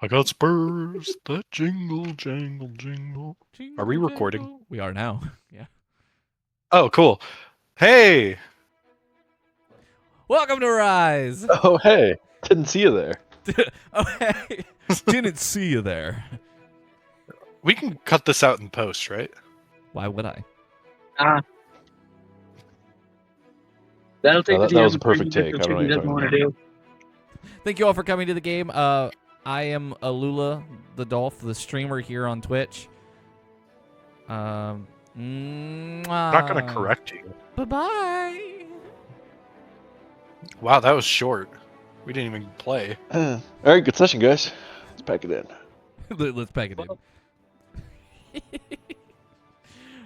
I got spurs that jingle, jangle, jingle. Are we recording? Jingle. We are now. Yeah. Oh, cool. Hey! Welcome to R.I.S.E. Oh, hey. Didn't see you there. Oh, hey. Didn't see you there. We can cut this out in post, right? Why would I? That'll take that the was a DM perfect if take. that's I don't know what what he you're doesn't want talking to do. Thank you all for coming to the game. I am AlulaTheDolf, the streamer here on Twitch. I'm not going to correct you. Bye-bye. Wow, that was short. We didn't even play. All right, good session, guys. Let's pack it in. Let's pack it in.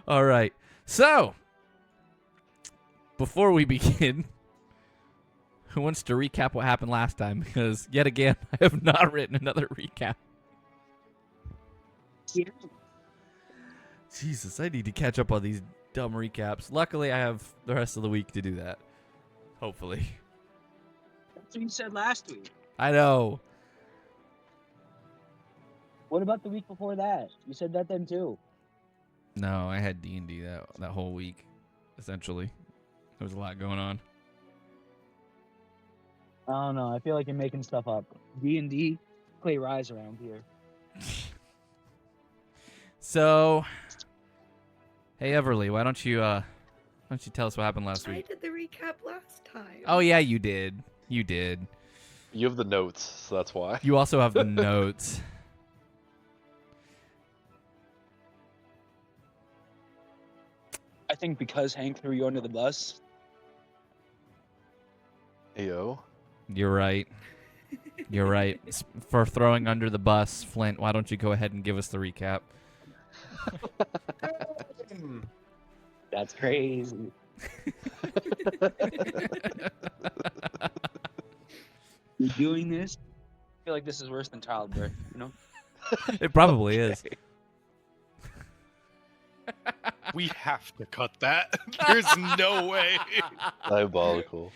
All right. So, before we begin, who wants to recap what happened last time? Because, yet again, I have not written another recap. Yeah. Jesus, I need to catch up on these dumb recaps. Luckily, I have the rest of the week to do that. Hopefully. That's what you said last week. I know. What about the week before that? You said that then too. No, I had D&D that whole week, essentially. There was a lot going on. I don't know. I feel like you're making stuff up. D&D, play Rise around here. So, hey Everly, why don't you tell us what happened last I week? did the recap last time. Oh yeah, you did. You did. You have the notes, so that's why. You also have the notes. I think because Hank threw you under the bus. Ayo. You're right. You're right. For throwing under the bus, Flint, why don't you go ahead and give us the recap? That's crazy. You're doing this? I feel like this is worse than childbirth, you know? It probably is. We have to cut that. There's no way. Diabolical.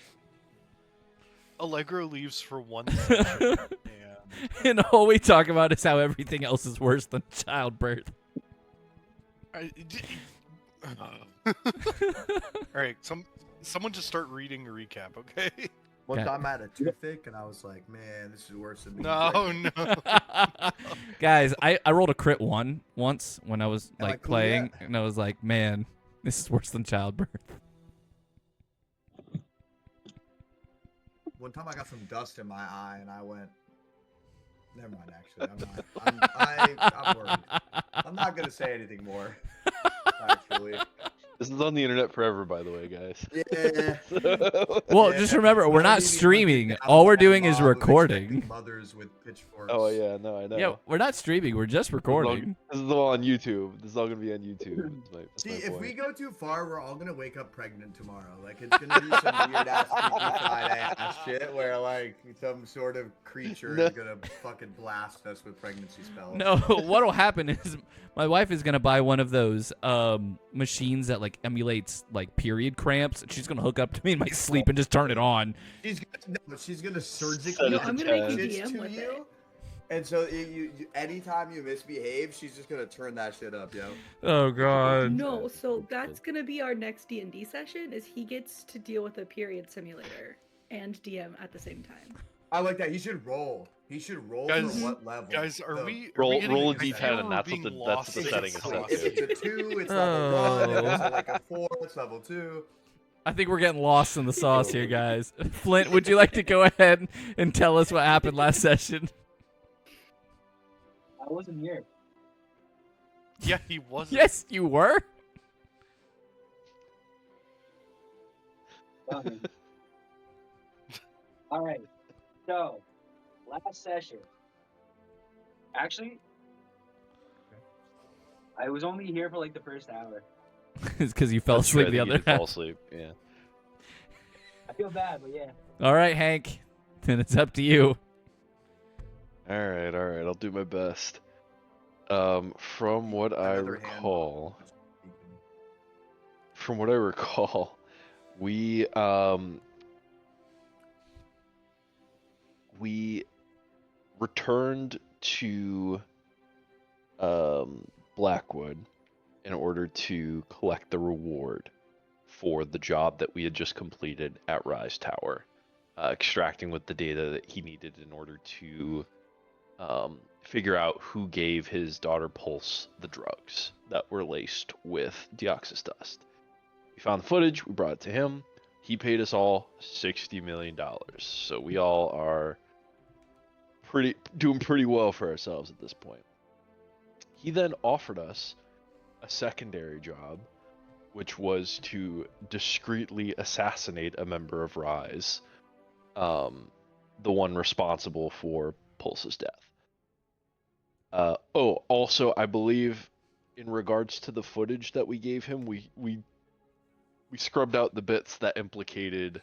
Allegro leaves for 1 session. And all we talk about is how everything else is worse than childbirth. All right, someone just start reading a recap, okay? One Okay. time I had a toothache and I was like, man, this is worse than being No, pregnant." no. Guys, I rolled a crit 1 once when I was Am I like cool playing, yet? and I was like, man, this is worse than childbirth. One time I got some dust in my eye and I went, never mind, actually. I'm worried. I'm not going to say anything more, actually. This is on the internet forever, by the way, guys. Yeah. Well, Yeah, just remember, we're not maybe streaming. hunting All we're down doing a is mob of recording. expecting Mothers with pitchforks. Oh, yeah, no, I know. Yeah, we're not streaming. We're just recording. This is all on YouTube. This is all going to be on YouTube. That's See, my if point. we go too far, we're all gonna wake up pregnant tomorrow. Like it's gonna be some weird ass Freaky Friday ass shit where like some sort of creature No. is gonna fucking blast us with pregnancy spells. No, what'll happen is my wife is gonna buy one of those machines that like emulates like period cramps. She's gonna hook up to me in my sleep and just turn it on. She's gonna surgically Set it No, I'm gonna make you attach DM to with you. it. And so you anytime you misbehave, she's just gonna turn that shit up, yo. Oh god. No, so that's gonna be our next D&D session. Is he gets to deal with a period simulator and DM at the same time. I like that. He should roll. He should roll Guys- for what level? Guys, are The- we Roll- getting roll a confused D10 or and that's what being the- that's lost the in setting the is set sauce? If it's a 2, it's level 1. If it's like a 4, it's level 2. I think we're getting lost in the sauce here, guys. Flint, would you like to go ahead and tell us what happened last session? I wasn't here. Yeah, he wasn't. Yes, you were. All right. So, last session. Actually, I was only here for like the first hour. It's because you fell That's asleep right, the you other did fall half. asleep. Yeah. I feel bad, but yeah. All right, Hank. Then it's up to you. All right. I'll do my best. From what I Another hand. recall, we returned to Blackwood in order to collect the reward for the job that we had just completed at Rise Tower, extracting with the data that he needed in order to figure out who gave his daughter Pulse the drugs that were laced with deoxys dust. We found the footage, we brought it to him. He paid us all $60 million. So we all are doing pretty well for ourselves at this point. He then offered us a secondary job, which was to discreetly assassinate a member of R.I.S.E, the one responsible for Pulse's death. Also, I believe in regards to the footage that we gave him, we scrubbed out the bits that implicated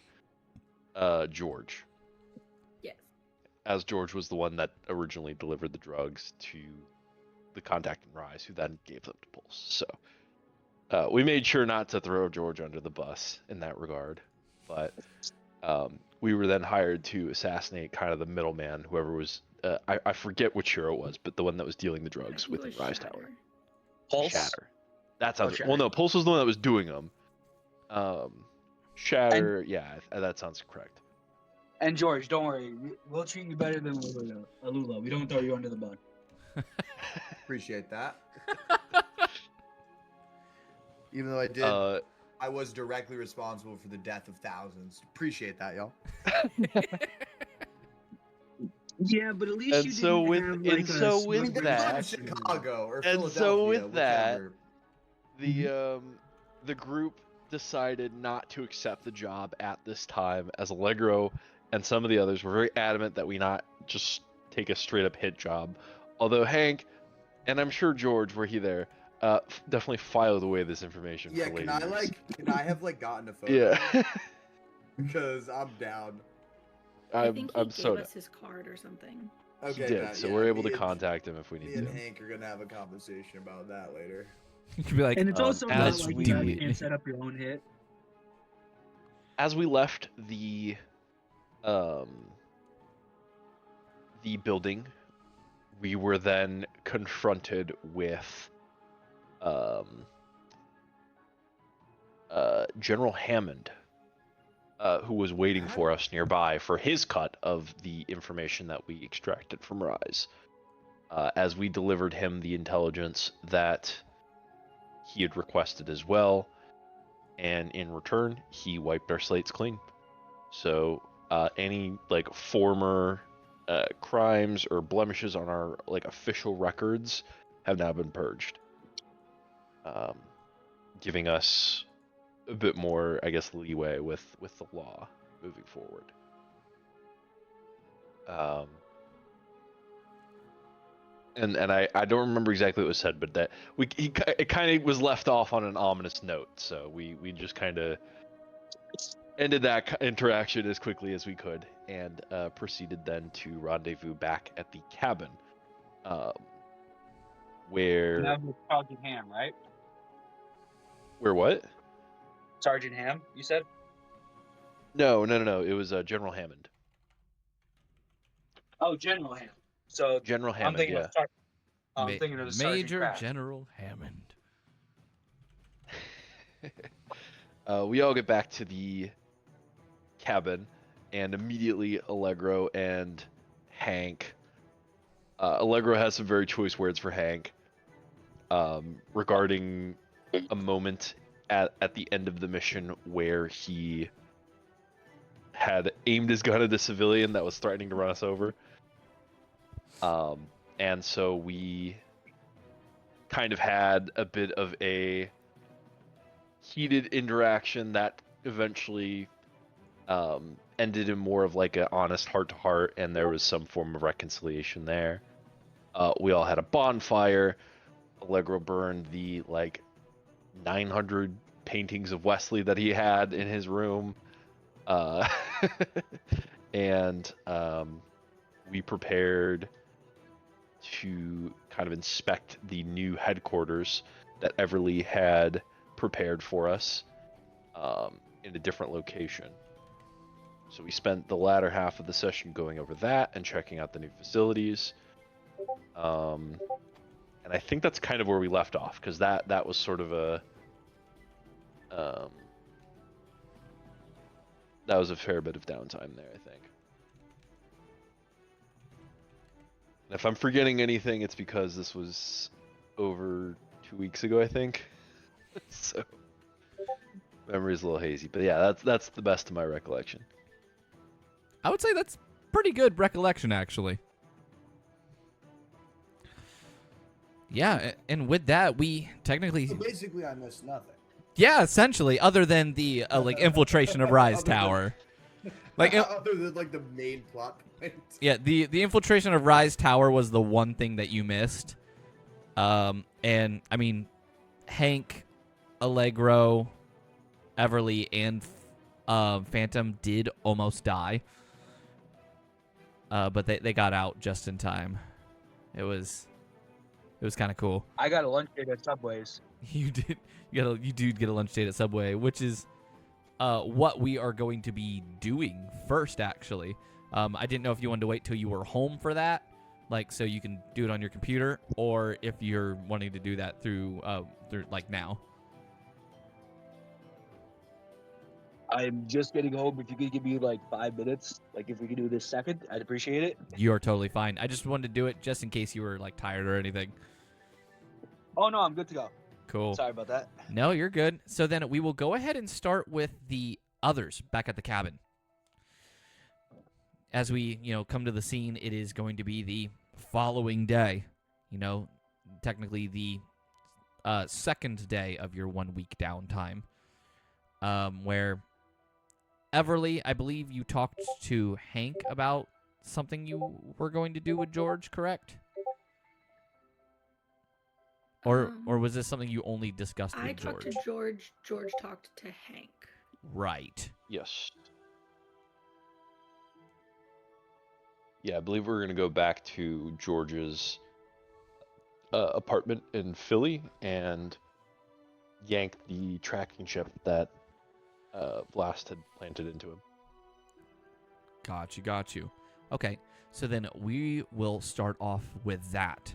George, Yes. as George was the one that originally delivered the drugs to the contact in R.I.S.E, who then gave them to Pulse. So we made sure not to throw George under the bus in that regard, but we were then hired to assassinate kind of the middleman, whoever was, I forget which hero it was, but the one that was dealing the drugs within R.I.S.E Tower. Pulse. Shatter. That sounds Shatter. well. No, Pulse was the one that was doing them. Shatter. Yeah, that sounds correct. And George, don't worry, we'll treat you better than Alula. We don't throw you under the bus. Appreciate that. Even though I did, I was directly responsible for the death of thousands. Appreciate that, y'all. Yeah, but at least And you so didn't with- have and like so a with We smoke that- live in Chicago or and so Philadelphia, with that, whichever. the group decided not to accept the job at this time, as Allegro and some of the others were very adamant that we not just take a straight up hit job. Although Hank, and I'm sure George, were he there, definitely filed away this information Yeah, for later can use. I have gotten a photo? Yeah. Because I'm down. I think he I'm gave so us his card or something. he Okay, did, Matt, so yeah, we're able to me and- contact him if we Me need and to. Hank are gonna have a conversation about that later. You could be like, And it's also not as like we you guys can't set up your own hit. As we left the building, we were then confronted with General Hammond, who was waiting for us nearby for his cut of the information that we extracted from R.I.S.E, as we delivered him the intelligence that he had requested as well, and in return, he wiped our slates clean. So any like former crimes or blemishes on our like official records have now been purged, giving us a bit more, I guess, leeway with the law moving forward. And I don't remember exactly what was said, but that it kind of was left off on an ominous note, so we just kind of ended that interaction as quickly as we could, and proceeded then to rendezvous back at the cabin, where That was Sergeant Ham, right? where what? Sergeant Ham, you said? No. It was General Hammond. Oh, General Ham. So General I'm Hammond, thinking yeah. of I'm thinking of Sergeant Major Kraft. General Hammond. We all get back to the cabin, and immediately Allegro and Hank. Allegro has some very choice words for Hank regarding a moment at the end of the mission where he had aimed his gun at a civilian that was threatening to run us over. And so we kind of had a bit of a heated interaction that eventually ended in more of like an honest heart-to-heart, and there was some form of reconciliation there. We all had a bonfire. Allegro burned the like 900 paintings of Wesley that he had in his room, and we prepared to kind of inspect the new headquarters that Everly had prepared for us in a different location. So we spent the latter half of the session going over that and checking out the new facilities. And I think that's kind of where we left off, because that was sort of a that was a fair bit of downtime there, I think. And if I'm forgetting anything, it's because this was over 2 weeks ago, I think. So memory's a little hazy, but yeah, that's the best of my recollection. I would say that's pretty good recollection, actually. Yeah, and with that, we technically... So basically, I missed nothing. Yeah, essentially, other than the like infiltration of R.I.S. Tower. Like, Other than like the main plot point. yeah, the infiltration of R.I.S. Tower was the one thing that you missed. And I mean, Hank, Allegro, Everly, and Phantom did almost die. But they got out just in time. It was kind of cool. I got a lunch date at Subway's. You did. You did get a lunch date at Subway, which is what we are going to be doing first. Actually, I didn't know if you wanted to wait till you were home for that, like so you can do it on your computer, or if you're wanting to do that through like now. I'm just getting home. If you could give me like 5 minutes, like if we could do this second, I'd appreciate it. You are totally fine. I just wanted to do it just in case you were like tired or anything. Oh no, I'm good to go. Cool. Sorry about that. No, you're good. So then we will go ahead and start with the others back at the cabin. As we, come to the scene, it is going to be the following day. Technically the second day of your 1 week downtime. Where Everly, I believe you talked to Hank about something you were going to do with George, correct? Or was this something you only discussed I with talked George? to George. George talked to Hank. Right. Yes. Yeah, I believe we're going to go back to George's apartment in Philly and yank the tracking chip that Blast had planted into him. Got you. Okay, so then we will start off with that.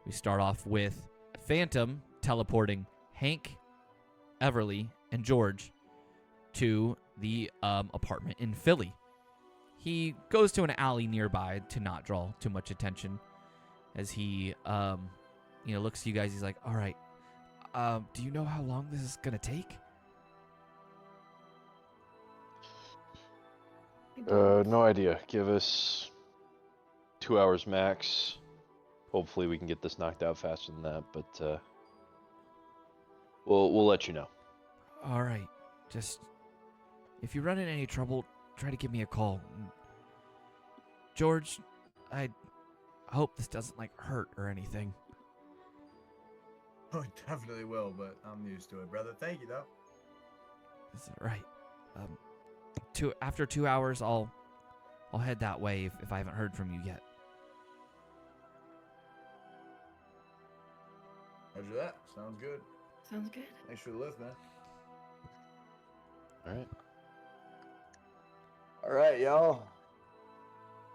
We start off with Phantom teleporting Hank, Everly, and George to the apartment in Philly. He goes to an alley nearby to not draw too much attention. As he, looks at you guys, he's like, "All right, do you know how long this is gonna take?" No idea. Give us 2 hours max. Hopefully we can get this knocked out faster than that, but we'll let you know. All right, just if you run into any trouble, try to give me a call. George, I hope this doesn't hurt or anything. Oh, it definitely will, but I'm used to it, brother. Thank you, though. Is that right? After 2 hours, I'll head that way if I haven't heard from you yet. Roger that. Sounds good. Sounds good. Thanks for the lift, man. All right. All right, y'all.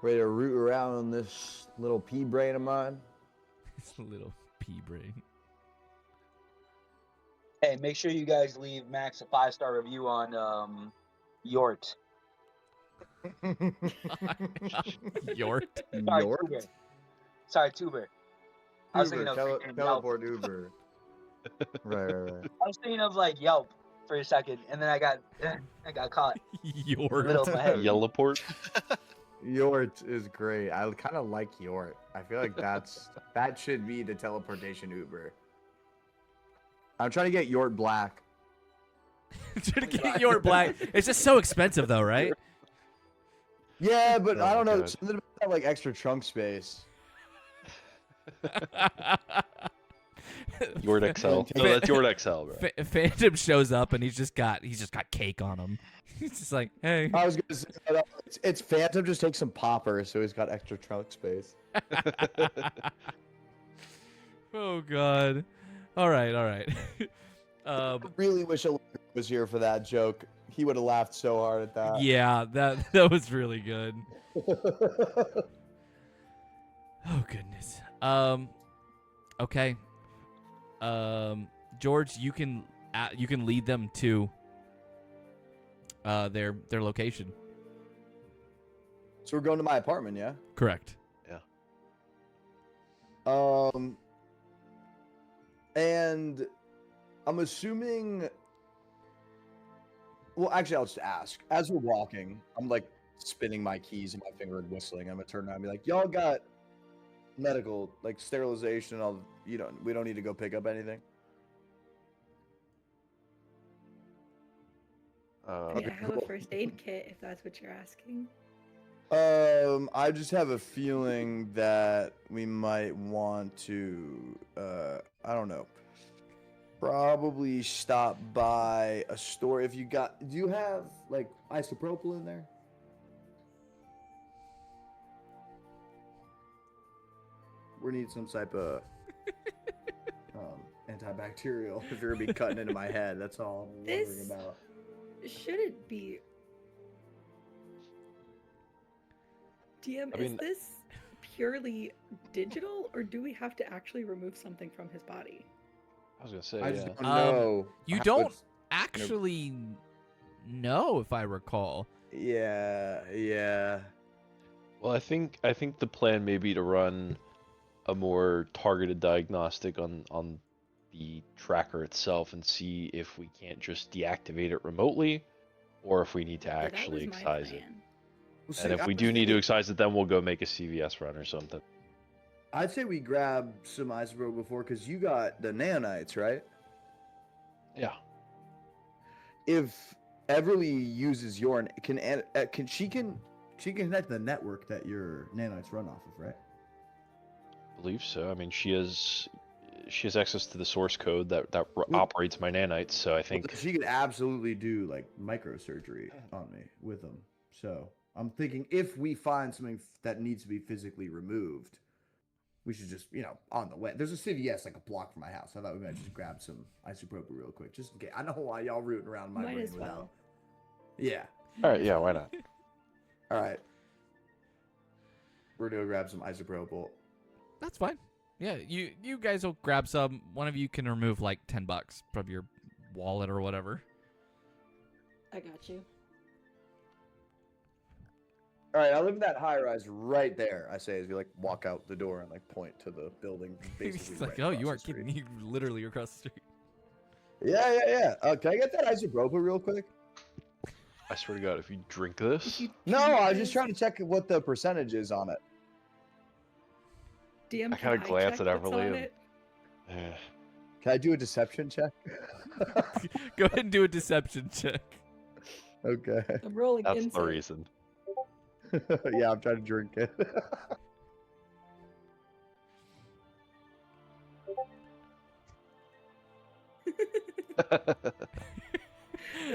Ready to root around on this little pea brain of mine? It's a little pea brain. Hey, make sure you guys leave Max a 5-star review on Yort. Yort? Sorry, Yort? Tuber. Sorry, Tuber. I was Uber, thinking of freaking Yelp. teleport Uber. right. I was thinking of Yelp for a second, and then I got caught. Yort. Middle of my head. Yelleport? Yort is great. I kind of like Yort. I feel like that should be the teleportation Uber. I'm trying to get Yort Black. To get Yort Black. It's just so expensive, though, right? Yeah, but Oh I don't my know. God. Something about that, extra trunk space. Yort XL. No, that's Yort XL, bro. Phantom shows up and he's just got cake on him. He's just like, hey. I was gonna say it's Phantom. Just take some poppers, so he's got extra trunk space. Oh God. All right. I really wish Alula was here for that joke. He would have laughed so hard at that. Yeah, that was really good. Oh goodness. Okay. George, you can lead them to their location. So we're going to my apartment, yeah? Correct. And I'm assuming. Well, actually, I'll just ask. As we're walking, I'm like spinning my keys in my finger and whistling. I'm gonna turn around and be like, "Y'all got medical, like sterilization and all? We don't need to go pick up anything." I have a first aid kit if that's what you're asking. I just have a feeling that we might want to, I don't know, probably stop by a store. Do you have like isopropyl in there? We need some type of antibacterial if you're gonna be cutting into my head. That's all I'm wondering about. Shouldn't be. DM, is this purely digital, or do we have to actually remove something from his body? I was gonna say, I just yeah. don't know. You how don't it's- actually know, if I recall. Yeah. Well, I think the plan may be to run a more targeted diagnostic on the tracker itself and see if we can't just deactivate it remotely, or if we need to Yeah, that actually was my excise it. plan. And if we do need to excise it, then we'll go make a CVS run or something. I'd say we grab some isopropyl before, because you got the nanites, right? Yeah. If Everly uses your, can she connect to the network that your nanites run off of, right? I believe so. I mean, she has access to the source code that operates my nanites, so I think She could absolutely do like microsurgery on me with them. So I'm thinking if we find something that needs to be physically removed, we should just, on the way. There's a CVS like a block from my house. I thought we might just grab some isopropyl real quick, just in case. I know why y'all rooting around my Might brain as well. without. Yeah. all right, yeah, why not? All right. We're gonna grab some isopropyl. That's fine. Yeah, you guys will grab some. One of you can remove like $10 from your wallet or whatever. I got you. All right, I live in that high rise right there. I say as we like walk out the door and like point to the building. Basically, He's like, right oh, across you the aren't street. kidding. You literally across the street. Yeah. Can I get that isopropyl real quick? I swear to God, if you drink this, No, I was just trying to check what the percentage is on it. DM, I kinda can glance check at what's Everly on and- it? eh, Can I do a deception check? Go ahead and do a deception check. Okay. I'm rolling that's the insight. reason. Yeah, I'm trying to drink it.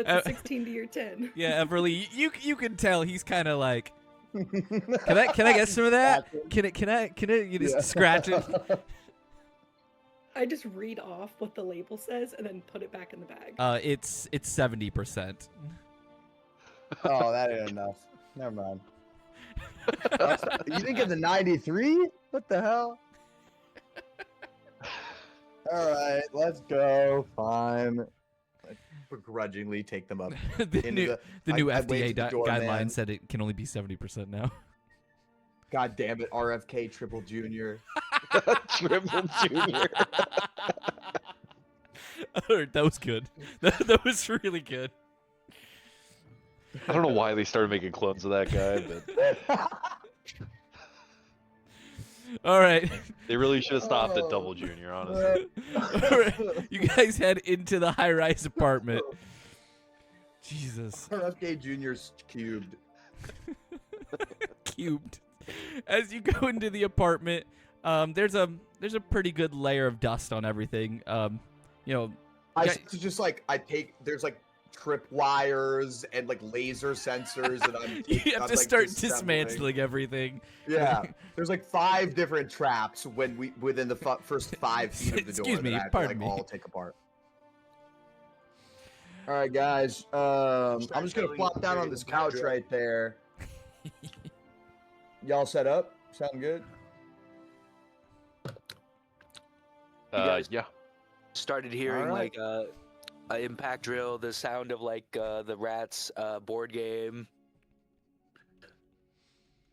That's a 16 to your 10. Yeah, Everly, you can tell he's kind of like, can I get some of that? Can I you just scratch it? I just read off what the label says and then put it back in the bag. It's 70%. Oh, that ain't enough. Never mind. You didn't get the 93? What the hell? All right, let's go. Fine. I begrudgingly take them up. the into new I wave FDA to the doorman. guideline said it can only be 70% now. God damn it, RFK Triple Junior. Triple Junior. Alright, that was good. That was really good. I don't know why they started making clones of that guy, but All right. they really should have stopped at Double Junior, honestly. All right. You guys head into the high-rise apartment. Jesus. RFK Junior's cubed. Cubed. As you go into the apartment, there's a pretty good layer of dust on everything. There's like trip wires and like laser sensors, and You have to start dismantling everything. Yeah, there's like 5 different traps within the first 5 feet of the door. Excuse me, that I have to, pardon like, me. all take apart. All right, guys. I'm just gonna flop down on this couch right there. Y'all set up? Sound good? guys- Yeah. Started hearing Alright. like a impact drill, the sound of like the rats board game.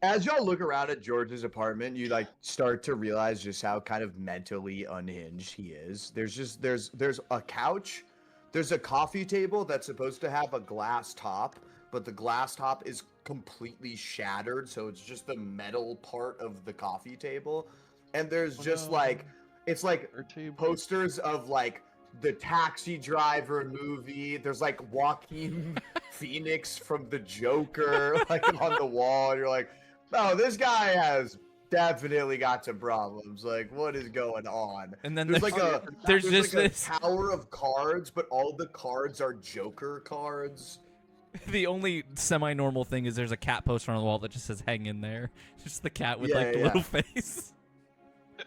As y'all look around at George's apartment, you like start to realize just how kind of mentally unhinged he is. There's a couch, there's a coffee table that's supposed to have a glass top, but the glass top is completely shattered, so it's just the metal part of the coffee table. And there's just like it's like Our table. posters of like the Taxi Driver movie. There's like Joaquin Phoenix from the Joker like on the wall, and you're like, oh, this guy has definitely got some problems. Like, what is going on? And then There's like a there's there's just like this. a tower of cards, but all the cards are Joker cards. The only semi-normal thing is there's a cat poster on the wall that just says "Hang in there." Just the cat with like the Yeah. little face.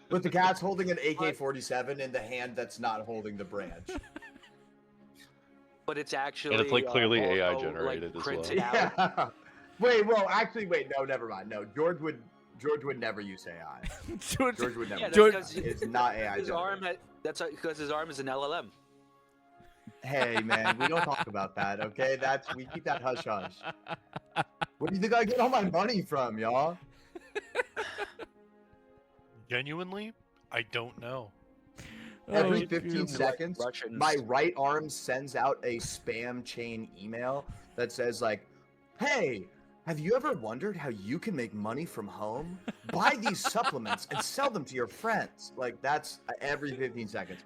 But the cat's holding an AK-47 in the hand that's not holding the branch. But it's actually And it's like clearly AI also, generated like, as well. printed out. Yeah. Wait, no, never mind. No, George would never use AI. George, George would never. Yeah, use George- AI. because It's not AI. his arm generated. that's because his arm is an LLM. Hey man, we don't talk about that, okay? We keep that hush hush. Where do you think I get all my money from, y'all? Genuinely, I don't know. Every Oh, 15 goodness. seconds, Russians. my right arm sends out a spam chain email that says like, "Hey, have you ever wondered how you can make money from home? Buy these supplements and sell them to your friends." Like that's every 15 seconds.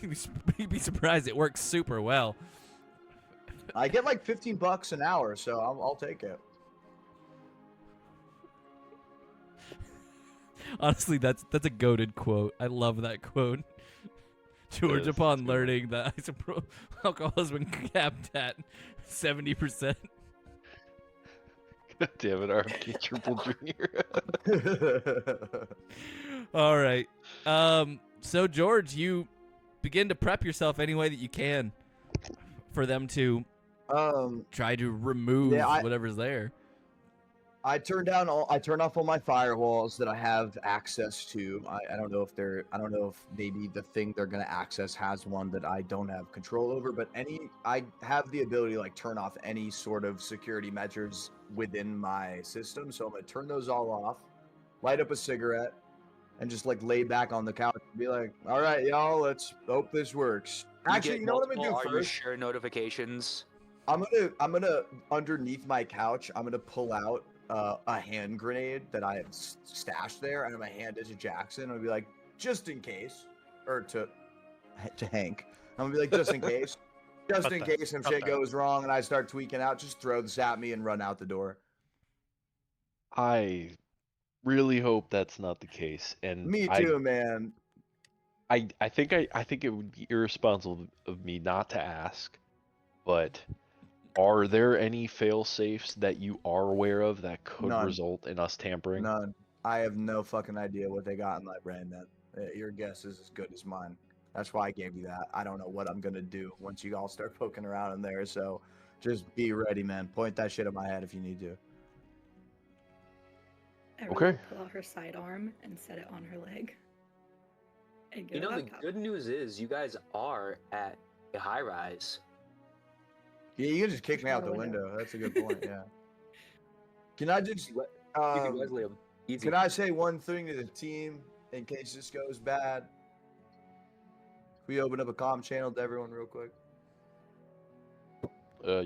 You'd be surprised. It works super well. I get like $15 an hour, so I'll take it. Honestly, that's a goated quote. I love that quote. George, is, upon it's good. learning that alcohol has been capped at 70%. God damn it, RMK Triple Junior. All right. So George, you begin to prep yourself any way that you can for them to try to remove Yeah, whatever's there. I turn off all my firewalls that I have access to. I don't know if maybe the thing they're gonna access has one that I don't have control over, but I have the ability to like turn off any sort of security measures within my system. So I'm gonna turn those all off, light up a cigarette, and just like lay back on the couch and be like, all right, y'all, let's hope this works. Actually, you know what I'm gonna do Are you first? sure notifications? I'm gonna underneath my couch, I'm gonna pull out a hand grenade that I have stashed there, and I'm gonna hand it to Jackson. I'll be like, just in case, or to Hank. I'm gonna be like, just in case, just in case some shit goes wrong and I start tweaking out. Just throw this at me and run out the door. I really hope that's not the case. And Me too, man. I think it would be irresponsible of me not to ask, but are there any fail safes that you are aware of that could None. result in us tampering? None. I have no fucking idea what they got in my brain, man. Your guess is as good as mine. That's why I gave you that. I don't know what I'm gonna do once you all start poking around in there. So just be ready, man. Point that shit at my head if you need to. Everyone Okay. will pull out her sidearm and set it on her leg. And get You a know, the laptop. good news is you guys are at a high rise. Yeah, you can just kick me out Out the the window. window. That's a good point. Yeah. Can I just You can um, Wesley 'em. Easy. can I say one thing to the team in case this goes bad? We open up a comm channel to everyone real quick.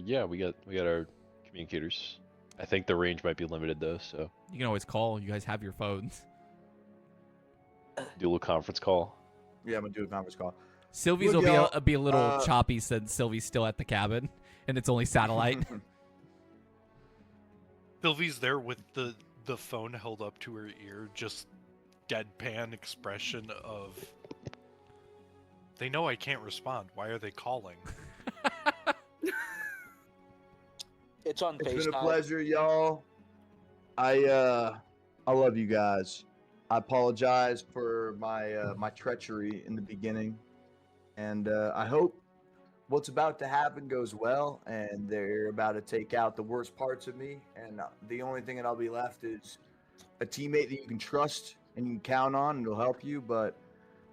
Yeah, we got our communicators. I think the range might be limited though, so You can always call. You guys have your phones. do a little conference call. Yeah, I'm gonna do a conference call. Sylvie's Look, will y'all, be a little uh, choppy since Sylvie's still at the cabin and it's only satellite. Sylvie's there with the phone held up to her ear, just deadpan expression of, they know I can't respond. Why are they calling? It's on It's FaceTime. been a pleasure, y'all. I love you guys. I apologize for my treachery in the beginning, and I hope what's about to happen goes well, and they're about to take out the worst parts of me, and the only thing that I'll be left is a teammate that you can trust and you can count on, and it'll help you. But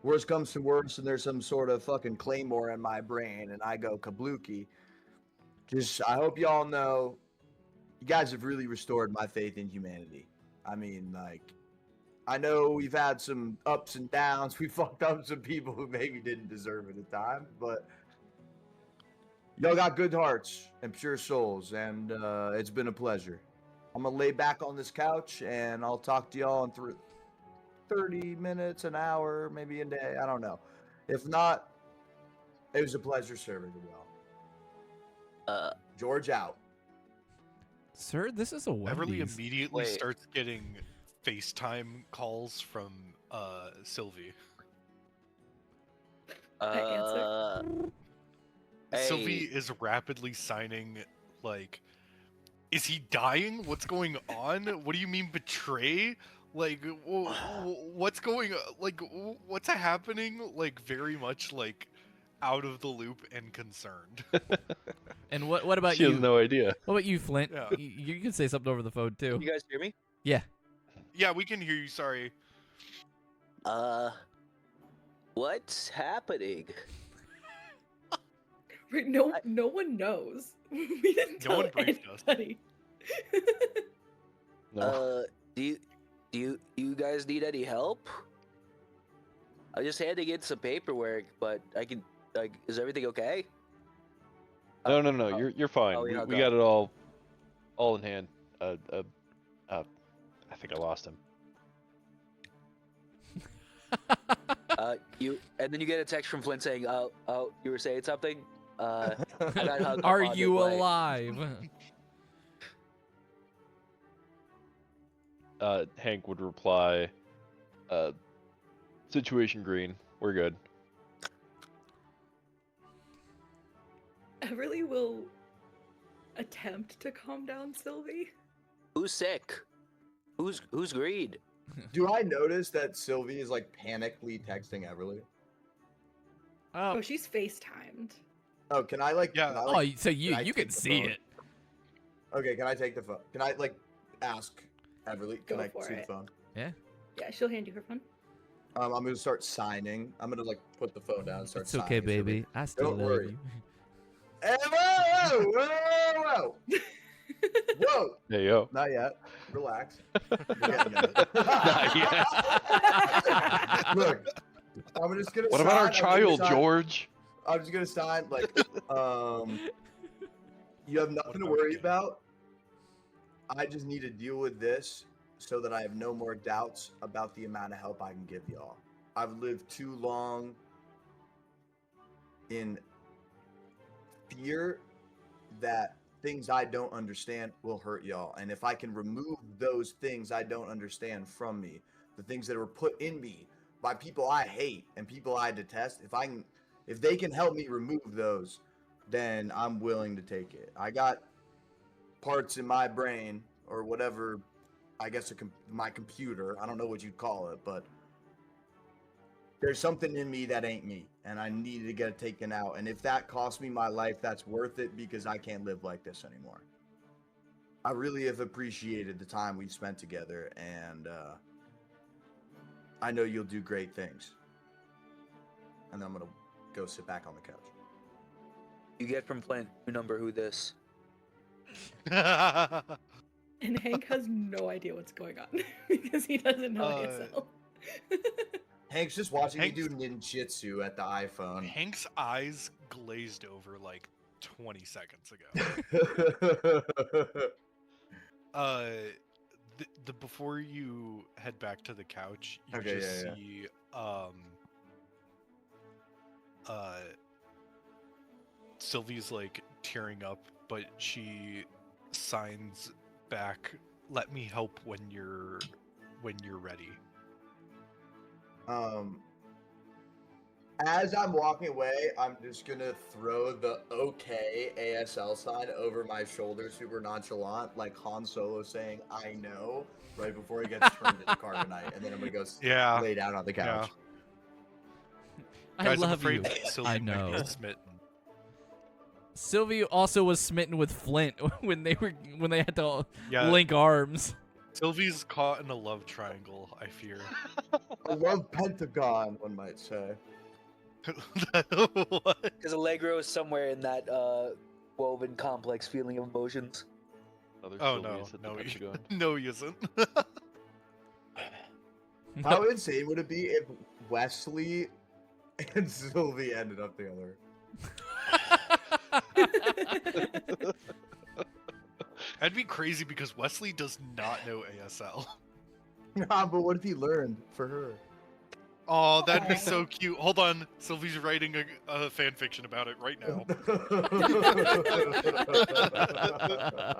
worst comes to worst, and there's some sort of fucking claymore in my brain, and I go kablooky. Just, I hope y'all know, you guys have really restored my faith in humanity. I mean, like, I know we've had some ups and downs. We fucked up some people who maybe didn't deserve it at times, but y'all got good hearts and pure souls, and it's been a pleasure. I'm gonna lay back on this couch, and I'll talk to y'all in 30 minutes, an hour, maybe a day. I don't know. If not, it was a pleasure serving you all. George out. Sir, this is a Beverly Wendy's. immediately Wait. starts getting FaceTime calls from Sylvie. Uh, Sylvie hey, is rapidly signing, like, is he dying? What's going on? What do you mean betray? Like, what's going on? Like, what's happening? Like, very much, like, out of the loop and concerned. And what about She you? has no idea. What about you, Flint? Yeah. You can say something over the phone too. you guys hear me? Yeah. Yeah, we can hear you, sorry. What's happening? Right, no one knows. We didn't No tell one briefed us. anybody. No. Do you guys need any help? I just had to get some paperwork, but I can, like, is everything okay? No, you're fine. oh, We yeah, we okay. got it all in hand. I think I lost him. And then you get a text from Flint saying, "Oh, you were saying something." I got hung up Are on you the play. alive? Hank would reply, situation green. We're good. Everly will attempt to calm down Sylvie. Who's sick? Who's green? Do I notice that Sylvie is like panically texting Everly? Oh, she's FaceTimed. Oh, can I like? Yeah. Can I, Oh, like so you I you take can the see phone? it. Okay, can I take the phone? Can I like ask Everly? Can Go I for see the it. phone? Yeah, she'll hand you her phone. I'm gonna start signing. I'm gonna like put the phone down and start It's signing. okay, as Sylvie. baby. I still Don't love worry. you. Hey, whoa, whoa, whoa, whoa! There you go. Not yet. Relax. We're getting there. Not yet. Look, I'm just gonna. What about our sign- I'm gonna child, sign- George? I'm just gonna sign like, you have nothing to about worry Jay? about. I just need to deal with this so that I have no more doubts about the amount of help I can give y'all. I've lived too long in fear that things I don't understand will hurt y'all. And if I can remove those things I don't understand from me, the things that were put in me by people I hate and people I detest, if they can help me remove those, then I'm willing to take it. I got parts in my brain or whatever, I guess my computer, I don't know what you'd call it, but there's something in me that ain't me, and I needed to get it taken out. And if that costs me my life, that's worth it because I can't live like this anymore. I really have appreciated the time we've spent together, and I know you'll do great things. And then I'm gonna go sit back on the couch. You get from Flint. Remember who this? And Hank has no idea what's going on because he doesn't know himself. Hank's just watching Hank's- me do ninjutsu at the iPhone. Hank's eyes glazed over like 20 seconds ago. The before you head back to the couch, you Okay, just yeah. see Sylvie's like tearing up, but she signs back, "Let me help when you're ready." As I'm walking away, I'm just gonna throw the OK ASL sign over my shoulder, super nonchalant, like Han Solo saying "I know" right before he gets turned into carbonite, and then I'm gonna go Yeah. lay down on the couch. I Guys, I'm love afraid you. that Sylvie I might be know. smitten. Sylvie also was smitten with Flint when they had to Yeah. link arms. Sylvie's caught in a love triangle, I fear. A love pentagon, one might say. What? Because Allegro is somewhere in that woven, complex feeling of emotions. Other Oh Sylvias at the no, Pentagon. no, he isn't. How insane would it be if Wesley and Sylvie ended up together? That'd be crazy because Wesley does not know ASL. Nah, but what if he learned for her? Oh, that'd be so cute. Hold on, Sylvie's writing a fan fiction about it right now.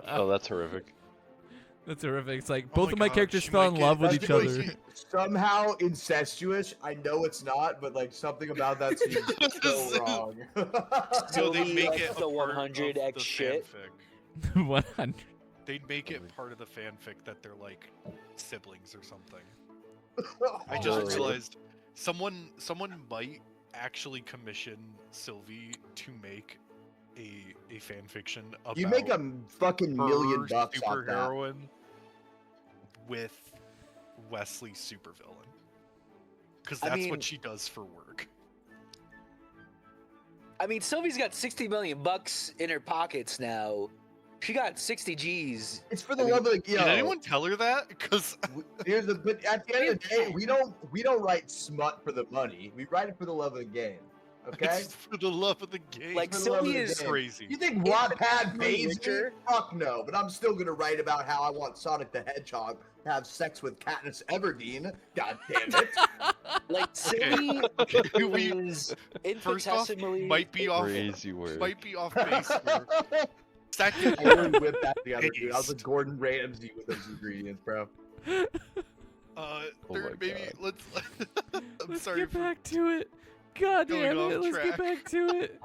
Oh, that's horrific. That's horrific. It's like Oh both my of my God, characters she fell might in get- love with That's each really other. somehow incestuous. I know it's not, but like something about that seems so wrong. So they Sylvie make likes it the a part of 100x the shit. fanfic. 100. They'd make it Totally. part of the fanfic that they're like siblings or something. I Oh, just really? realized someone might actually commission Sylvie to make a fan fiction about You make a fucking $1,000,000 her off that. superheroine with Wesley's supervillain. Because I that's mean- what she does for work. I mean, Sylvie's got 60 million bucks in her pockets now. She got 60 G's. It's for the I mean, love of the Did anyone tell her that? Because Here's the but at the end of the day, we don't write smut for the money. We write it for the love of the game. Okay? it's for the love of the game. Like, For the love of Sylvie the is game. crazy. You think Wattpad pays me? Richer? Fuck no. But I'm still gonna write about how I want Sonic the Hedgehog to have sex with Katniss Everdeen. God damn it. Like, Sylvie We- is First off, infinitesimally... might be off Crazy word. base here. Second, I really whipped that together, dude. I was a Taste. Gordon Ramsay with those ingredients, bro. Oh third, my maybe God. let's. I'm Let's sorry get for back to it. God going damn it. off Let's get track. back to it.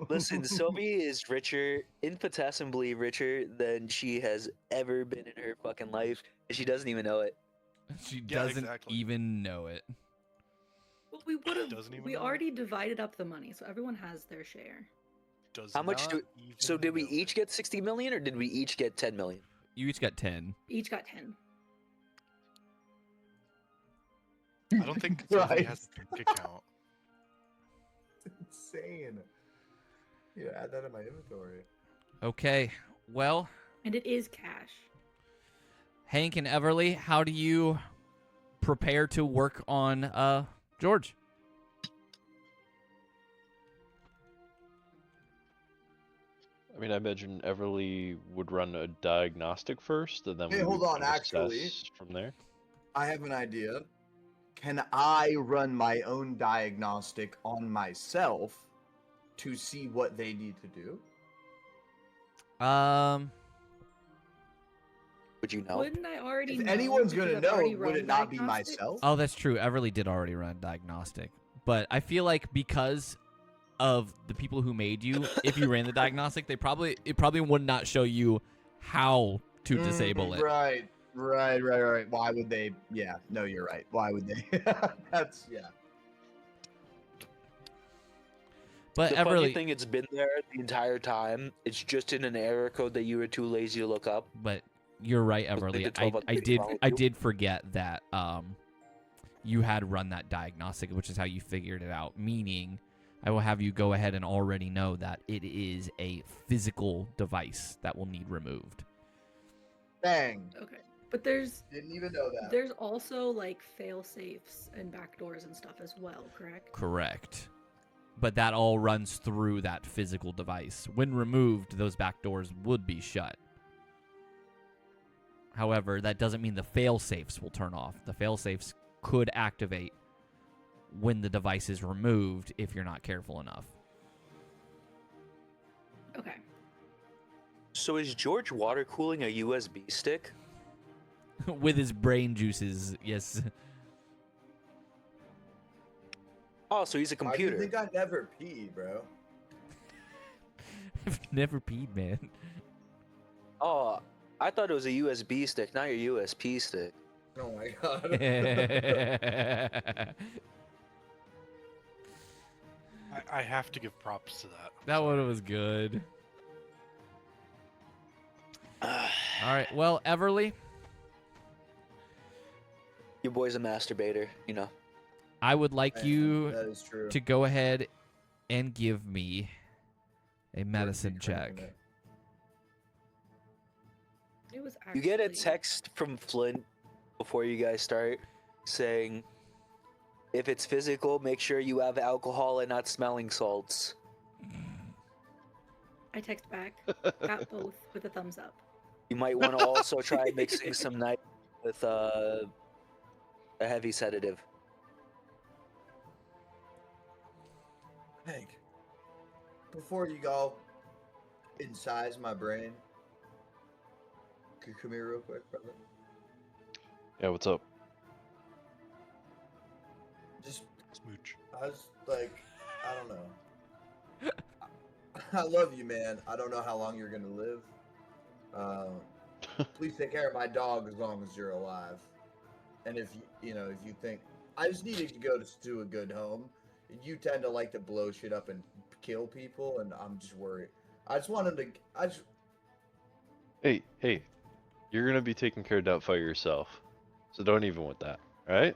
Listen, Sylvie is richer, infinitesimally richer than she has ever been in her fucking life, and she doesn't even know it. She Yeah, doesn't exactly. even know it. Well, we would have. Doesn't even We know. already divided up the money, so everyone has their share. Does How much not do- even So did we know each it. get 60 million, or did we each get 10 million? You each got 10. Each got 10. I don't think Sylvie Right. has a bank account. Insane. Yeah, add that in my inventory. Okay. Well, And it is cash. Hank and Everly, how do you prepare to work on George? I mean, I imagine Everly would run a diagnostic first, and then Hey, we hold would on, kind of actually. assess from there. I have an idea. Can I run my own diagnostic on myself to see what they need to do? Would you know? Wouldn't I already If know? anyone's because gonna I've know, already would run it not be diagnostics? myself? Oh, that's true. Everly did already run diagnostic. But I feel like because of the people who made you, if you ran the diagnostic, it probably would not show you how to disable it. Right. Why would they? Yeah, no, you're right. Why would they? That's, yeah. But The funny Everly, thing, it's been there the entire time. It's just in an error code that you were too lazy to look up. but you're right, Let's make Everly. it 12 on I 30 did follow I you. did forget that you had run that diagnostic, which is how you figured it out. Meaning, I will have you go ahead and already know that it is a physical device that will need removed. Bang. Okay. But there's Didn't even know that. there's also like fail safes and backdoors and stuff as well, correct? Correct. But that all runs through that physical device. When removed, those back doors would be shut. However, that doesn't mean the fail-safes will turn off. The fail-safes could activate when the device is removed if you're not careful enough. Okay. So is George water cooling a USB stick? With his brain juices, yes. Oh, so he's a Why do you computer. think I never pee, bro? I've never peed, man. Oh, I thought it was a USB stick, not your USP stick. Oh my god. That I have to give props to that. one was good. All right. Well, Everly, Your boy's a masturbator, you know. I would like Man, you that is true. to go ahead and give me a George medicine be check. cranking it. It was You get a actually- text from Flint before you guys start saying, if it's physical, make sure you have alcohol and not smelling salts. I text back, got both with a thumbs up. You might want to also try mixing some night with a heavy sedative. Hank, before you go incise my brain, could you come here real quick, brother? Yeah, what's up? Just, Smooch. I was like, I don't know. I love you, man. I don't know how long you're gonna live. Please take care of my dog as long as you're alive. And if if you think I just needed to go to a good home, you tend to like to blow shit up and kill people, and I'm just worried. I just want him to. Hey, you're gonna be taking care of Doubtfire yourself, so don't even with that, all right?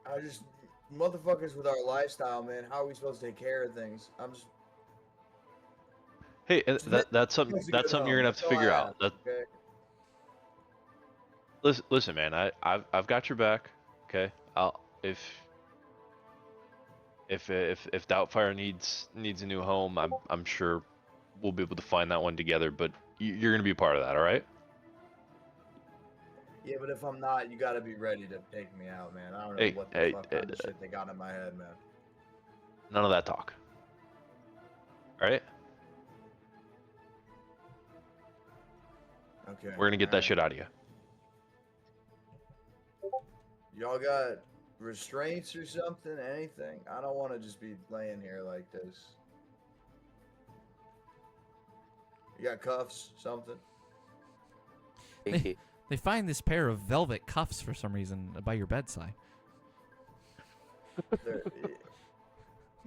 I just motherfuckers with our lifestyle, man. How are we supposed to take care of things? I'm just. Hey, Just that's something It's a good you're home. gonna have That's to all I figure out. ask, That okay? listen, man. I've got your back. Okay, I'll if Doubtfire needs a new home, I'm sure we'll be able to find that one together. But you're gonna be a part of that, all right? Yeah, but if I'm not, you gotta be ready to take me out, man. I don't know Hey, what the hey, fuck kind of shit they got in my head, man. None of that talk. All right, Okay. we're gonna get that alright. shit out of you. Y'all got restraints or something? Anything? I don't want to just be laying here like this. You got cuffs? Something? Pinky. They find this pair of velvet cuffs for some reason by your bedside. They're-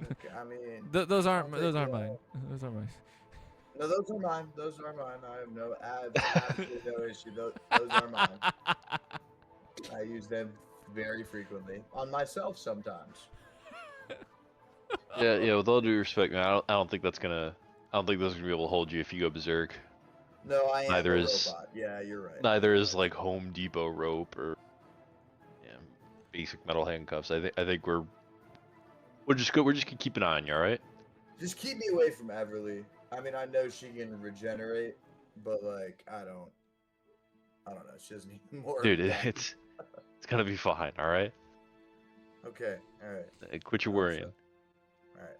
okay, I mean, Those aren't I'll those take aren't that. mine. Those aren't mine. no, those are mine. Those are mine. I have absolutely no issue. Those are mine. I use them very frequently on myself sometimes. Yeah. With all due respect, man, I don't think that's gonna be able to hold you if you go berserk. No, I am Neither a is- robot. Yeah, you're right. Neither is like Home Depot rope or basic metal handcuffs. I think we're just gonna keep an eye on you, all right? Just keep me away from Everly. I mean, I know she can regenerate, but like, I don't know. She doesn't need more. Dude, of that. it's gonna be fine, all right? Okay. All right. Quit your Hope so. worrying. All right.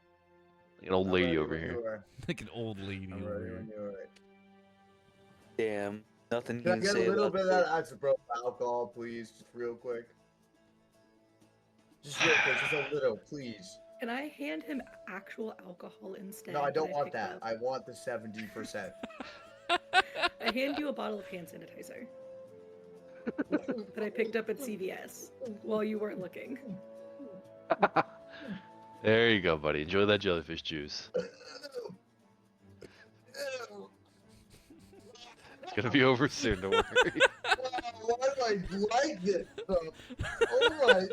Like an old I'm lady ready over when here. you are. Like an old lady I'm over ready here. when you are. Damn. Nothing Can I you can get say a little about bit of it. that isopropyl alcohol, please? Just real quick. Just real quick. Just a little, please. Can I hand him actual alcohol instead? No, I don't want picked that. up? I want the 70%. I hand you a bottle of hand sanitizer that I picked up at CVS while you weren't looking. There you go, buddy. Enjoy that jellyfish juice. It's gonna be over soon, don't worry. Why do I like this stuff? Oh my.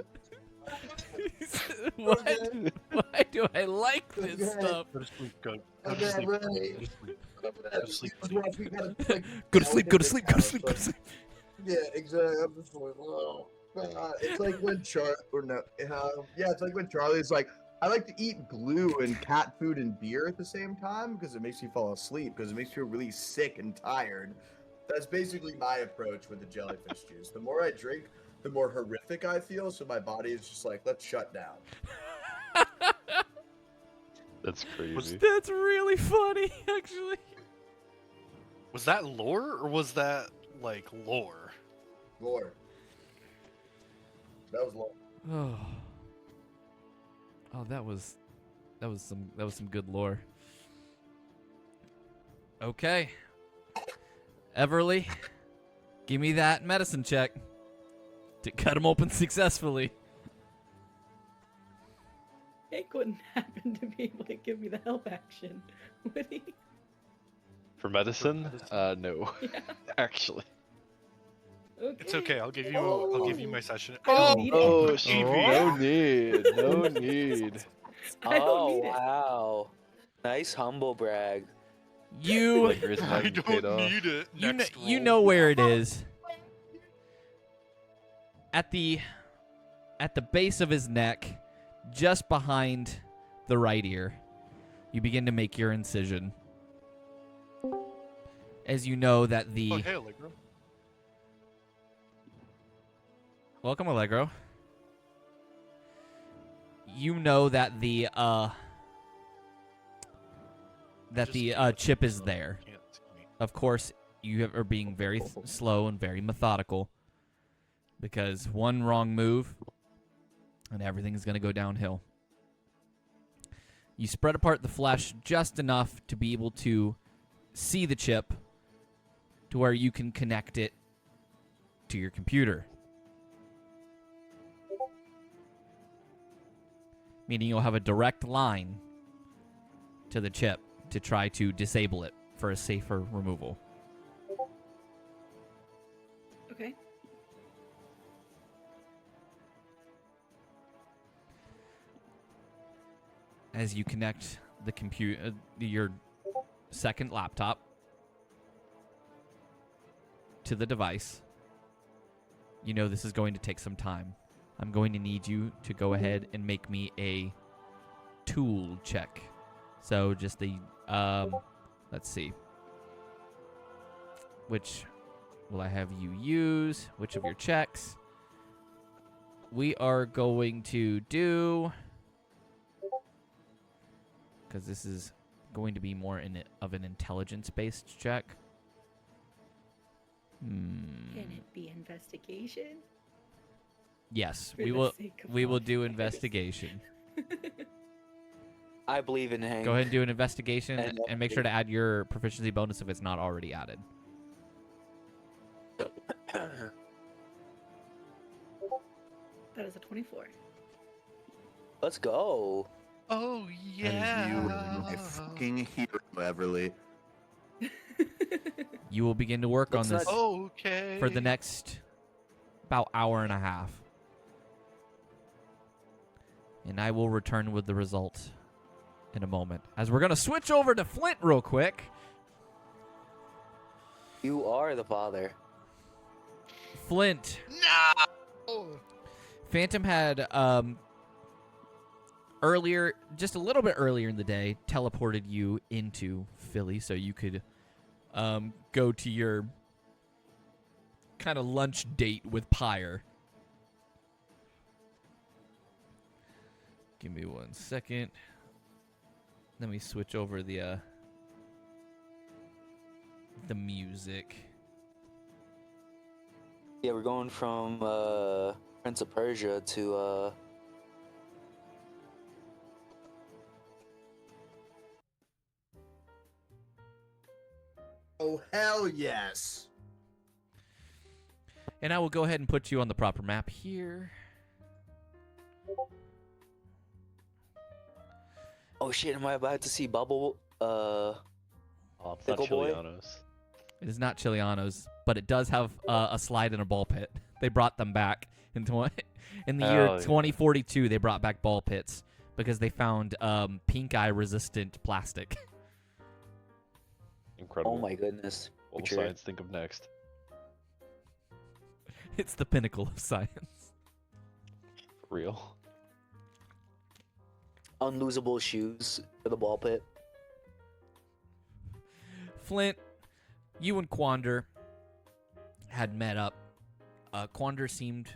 What? Okay. Why do I like this Okay. stuff? Go to sleep. Go Okay, to I'm sleep. ready. Go to sleep. Go to sleep, buddy. Go to sleep. Go to sleep. Go to sleep. Go to sleep. Yeah, exactly. I'm just like, oh, God. It's like when it's like when Charlie's like, I like to eat glue and cat food and beer at the same time because it makes me fall asleep because it makes me feel really sick and tired. That's basically my approach with the jellyfish juice. The more I drink, the more horrific I feel. So my body is just like, let's shut down. That's crazy. That's really funny, actually. Was that lore or was that like lore? Lord, that was long. Oh. Oh, that was some good lore. Okay. Everly, give me that medicine check to cut him open successfully. Hank wouldn't happen to be able to give me the help action, would he? For medicine? No, Yeah. actually. Okay. It's okay. I'll give you my session. I don't Oh, need it. Oh, Evie. no need. No need. I don't Oh need it. wow, nice humble brag. You Plagiarism I hasn't paid don't off. need it. you know, Next you roll. know where it is. At the base of his neck, just behind the right ear, you begin to make your incision. As you know that the Oh, hey, Allegro. welcome, Allegro. You know that the chip is there. Can't see me. Of course, you are being very slow and very methodical, because one wrong move and everything's going to go downhill. You spread apart the flesh just enough to be able to see the chip to where you can connect it to your computer. Meaning you'll have a direct line to the chip to try to disable it for a safer removal. Okay. As you connect the computer, your second laptop to the device, you know this is going to take some time. I'm going to need you to go ahead and make me a tool check. So just the, let's see. Which will I have you use? Which of your checks? We are going to do, because this is going to be more of an intelligence-based check. Can it be investigation? Yes, For we the will. sake of We will all do players. investigation. I believe in Hank. Go ahead and do an investigation, And and make sure to add your proficiency bonus if it's not already added. That is a 24. Let's go. Oh And you are yeah. my fucking hero, Everly. You will begin to work on Let's this not- Okay. for the next about hour and a half, and I will return with the result in a moment. As we're gonna switch over to Flint real quick. You are the father. Flint, No. Phantom had earlier, just a little bit earlier in the day, teleported you into Philly so you could go to your kind of lunch date with Pyre. Give me 1 second. Let me switch over the music. Yeah, we're going from Prince of Persia to Oh, hell yes. And I will go ahead and put you on the proper map here. oh shit, am I about to see Bubble Oh, it's not Pickle boy? Chilianos. It is not Chiliano's, but it does have a slide and a ball pit. They brought them back in the year Oh, yeah. 2042. They brought back ball pits because they found pink eye resistant plastic. Incredible. Oh my goodness. What will Sure. science think of next? It's the pinnacle of science. For real. Unlosable shoes for the ball pit. Flint, you and Quander had met up. Quander seemed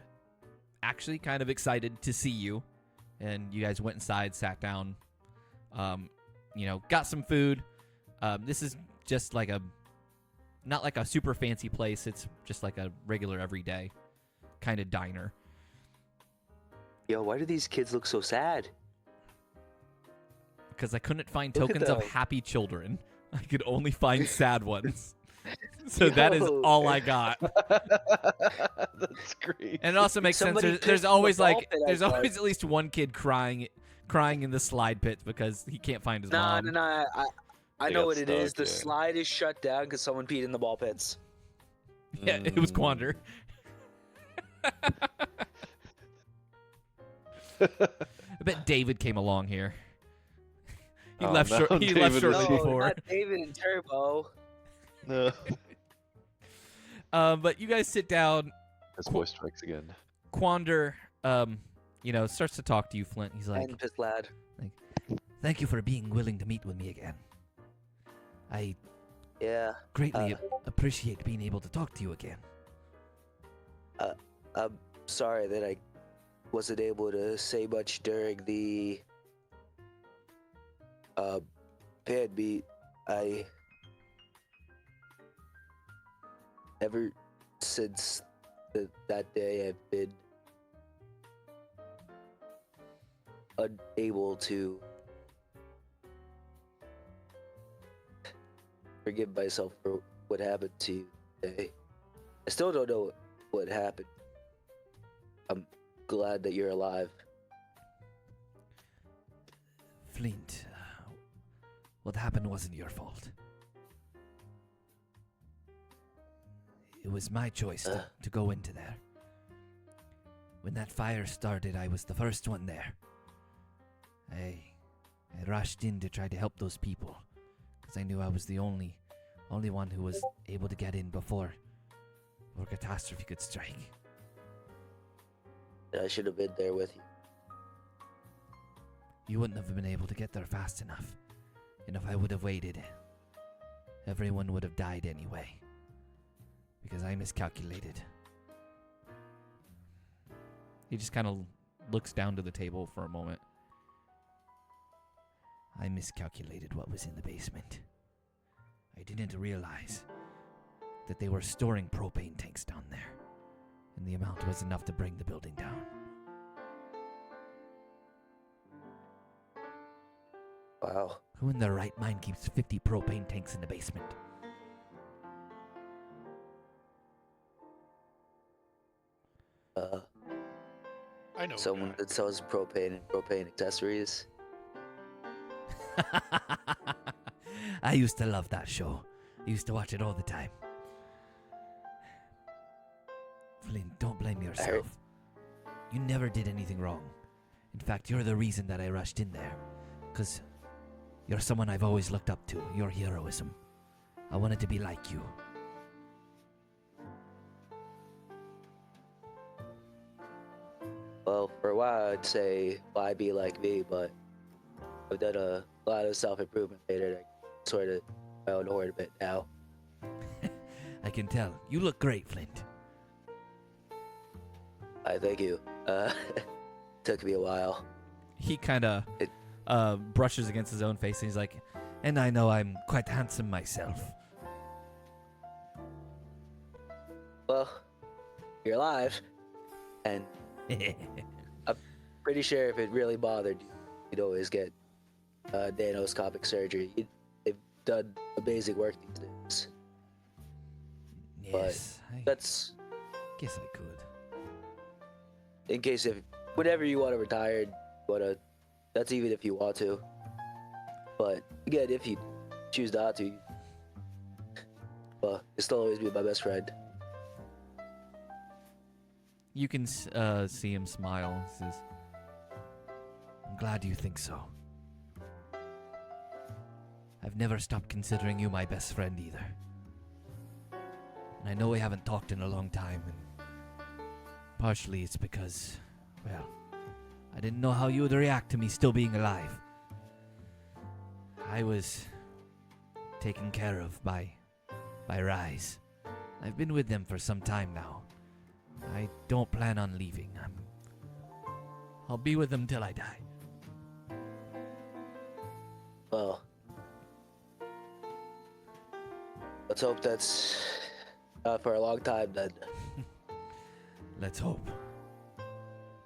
actually kind of excited to see you, and you guys went inside, sat down, got some food. This is just like not like a super fancy place. It's just like a regular everyday kind of diner. Yo, why do these kids look so sad? Because I couldn't find Look at tokens of them. happy children. I could only find sad ones. So that is Yo. all I got. That's great. And it also makes sense. Somebody There's pissed in the always ball like pit there's outside. always at least one kid crying in the slide pits because he can't find his Nah, mom. nah, nah. I They know got what it is. stuck, The yeah. slide is shut down because someone peed in the ball pits. Yeah, it was Quander. I bet David came along here. He Oh, left no, short. He left David shortly is No, here. before. not David and Turbo. No. But you guys sit down. His voice strikes again. Quander, starts to talk to you, Flint. He's like, And Piss Lad. "Thank you for being willing to meet with me again. I Yeah. greatly appreciate being able to talk to you again." I'm sorry that I wasn't able to say much during the band meet. Ever since that day, I've been unable to forgive myself for what happened to you today. I still don't know what happened. I'm glad that you're alive. Flint, what happened wasn't your fault. It was my choice to go into there. When that fire started, I was the first one there. I rushed in to try to help those people, because I knew I was the only one who was able to get in before catastrophe could strike. I should have been there with you. You wouldn't have been able to get there fast enough. And if I would have waited, everyone would have died anyway. Because I miscalculated. He just kind of looks down to the table for a moment. I miscalculated what was in the basement. I didn't realize that they were storing propane tanks down there. And the amount was enough to bring the building down. Wow. Who in their right mind keeps 50 propane tanks in the basement? I know. a Someone guy. that sells propane and propane accessories. I used to love that show. I used to watch it all the time. Flynn, don't blame yourself. You never did anything wrong. In fact, you're the reason that I rushed in there. Because you're someone I've always looked up to. Your heroism. I wanted to be like you. Well, for a while I'd say, why be like me, but I've done a lot of self-improvement later. I sort of my own horn a bit now. I can tell. You look great, Flint. I thank you. Took me a while. He kind of brushes against his own face and he's like, and I know I'm quite handsome myself. Well, you're alive, and pretty sure if it really bothered you, you'd always get nanoscopic surgery. They've done amazing work these days. Yes, I That's guess I could. in case if whenever you want to retire, that's even if you want to. But again, if you choose not to, well, you'll still always be my best friend. You can see him smile. He says, I'm glad you think so. I've never stopped considering you my best friend either. And I know we haven't talked in a long time, and partially it's because, well, I didn't know how you would react to me still being alive. I was taken care of by R.I.S.E. I've been with them for some time now. I don't plan on leaving. I'll be with them till I die. Well, let's hope that's for a long time then. Let's hope.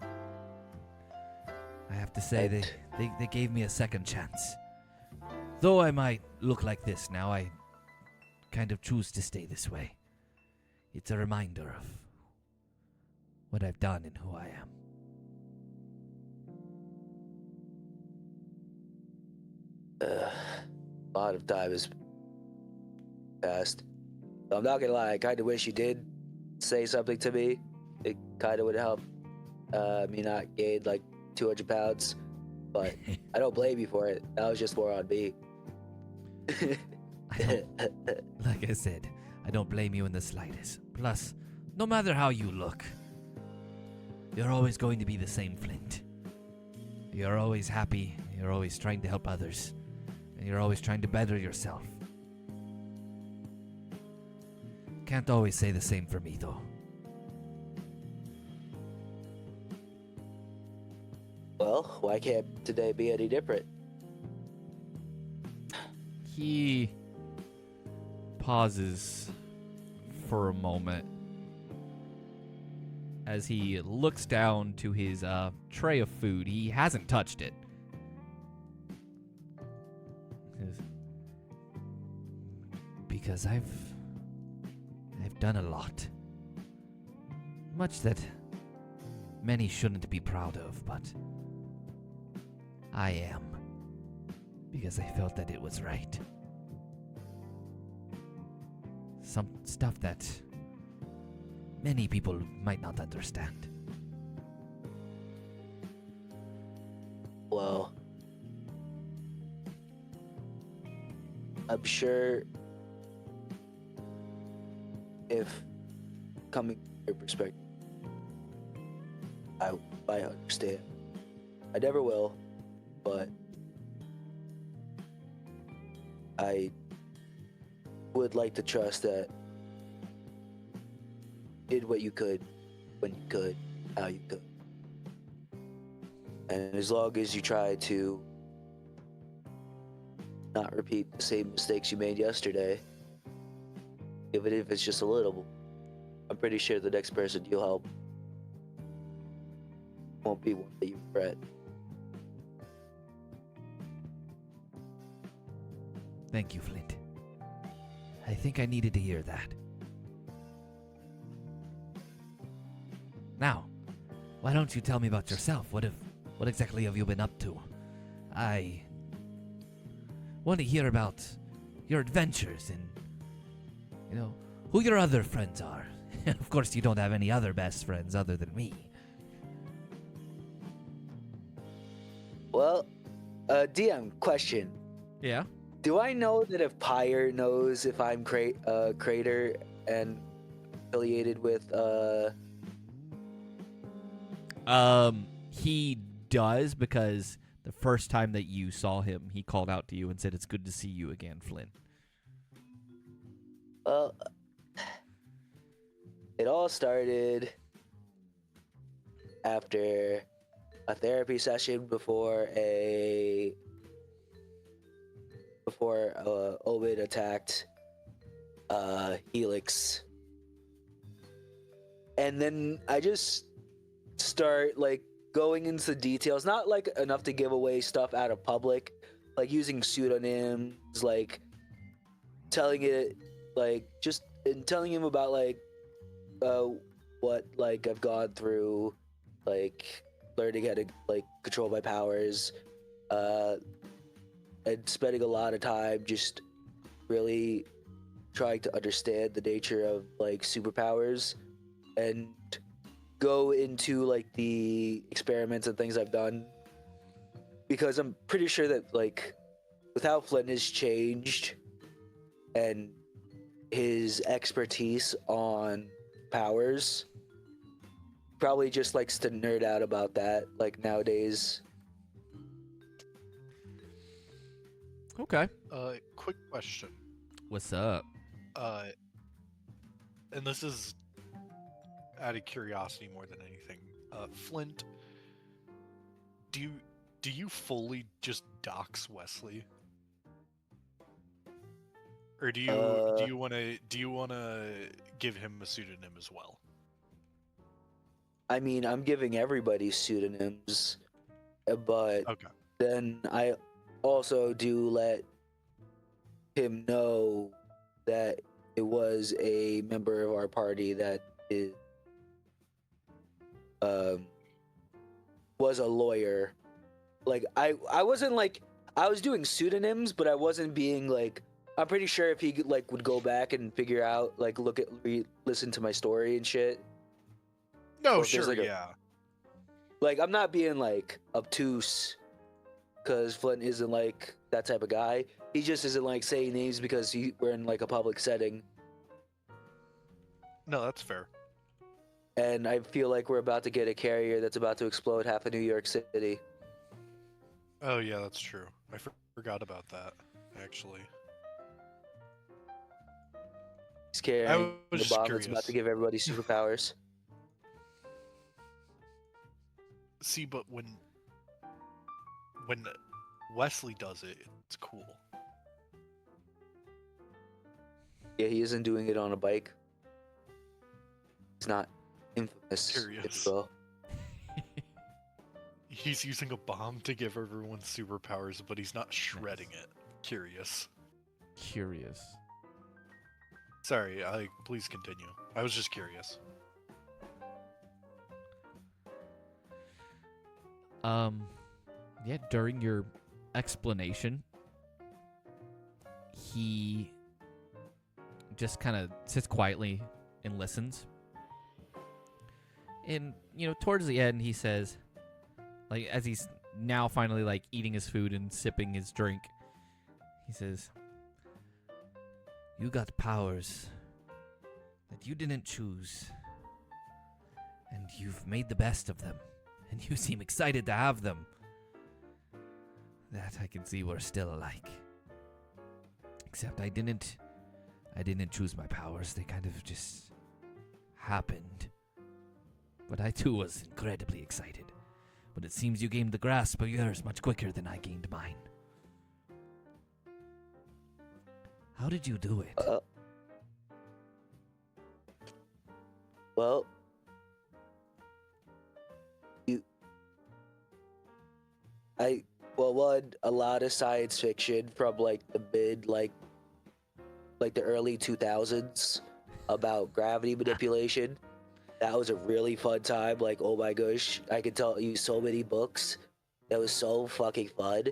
I have to say, they gave me a second chance. Though I might look like this now, I kind of choose to stay this way. It's a reminder of what I've done and who I am. A lot of time has passed. I'm not gonna lie, I kind of wish you did say something to me. It kind of would help me not gain like 200 pounds, but I don't blame you for it. That was just more on me. Like I said, I don't blame you in the slightest. Plus, no matter how you look, you're always going to be the same Flint. You're always happy, you're always trying to help others, and you're always trying to better yourself. Can't always say the same for me, though. Well, why can't today be any different? He pauses for a moment as he looks down to his tray of food. He hasn't touched it. Because I've done a lot. Much that many shouldn't be proud of, but I am. Because I felt that it was right. Some stuff that many people might not understand. Well, I'm sure if coming from your perspective, I understand. I never will, but I would like to trust that you did what you could, when you could, how you could. And as long as you try to not repeat the same mistakes you made yesterday, even if it's just a little, I'm pretty sure the next person you'll help won't be one that you regret. Thank you, Flint. I think I needed to hear that. Now, why don't you tell me about yourself? What exactly have you been up to? I want to hear about your adventures and, who your other friends are. Of course, you don't have any other best friends other than me. Well, DM question. Yeah? Do I know that if Pyre knows if I'm Crater and affiliated with He does, because the first time that you saw him, he called out to you and said, "It's good to see you again, Flynn." Well, it all started after a therapy session before Ovid attacked Helix, and then I just start like going into details, not like enough to give away stuff out of public, like using pseudonyms, like telling it, like just and telling him about like what like I've gone through, like learning how to like control my powers, and spending a lot of time just really trying to understand the nature of like superpowers and go into like the experiments and things I've done, because I'm pretty sure that like with how Flynn has changed and his expertise on powers, probably just likes to nerd out about that like nowadays. Okay. Quick question. What's up? And this is out of curiosity more than anything. Flint, do you fully just dox Wesley, or do you want to give him a pseudonym as well? I mean, I'm giving everybody pseudonyms, but Okay. then I also do let him know that it was a member of our party that was a lawyer. Like I wasn't like I was doing pseudonyms, but I wasn't being like. I'm pretty sure if he like would go back and figure out, like, listen to my story and shit. No, Or if there's, sure, like, a- yeah. Like, I'm not being like obtuse, because Flint isn't like that type of guy. He just isn't like saying names because we're in like a public setting, No, that's fair. and I feel like we're about to get a carrier that's about to explode half of New York City. Oh yeah, that's true. I forgot about that, actually. He's carrying was the just bomb that's about curious. to give everybody superpowers. See, but when Wesley does it, it's cool. Yeah, he isn't doing it on a bike. He's not infamous, if Curious. you will. He's using a bomb to give everyone superpowers, but he's not shredding it. Curious. Curious. Sorry, please continue. I was just curious. Yeah, during your explanation, he just kind of sits quietly and listens. And, towards the end, he says, like, as he's now finally, like, eating his food and sipping his drink, he says, "You got powers that you didn't choose, and you've made the best of them, and you seem excited to have them. That I can see we're still alike. Except I didn't choose my powers. They kind of just happened. But I too was incredibly excited. But it seems you gained the grasp of yours much quicker than I gained mine. How did you do it?" Well, a lot of science fiction from like the the early 2000s about gravity manipulation. That was a really fun time. Like, oh my gosh, I could tell you so many books. That was so fucking fun,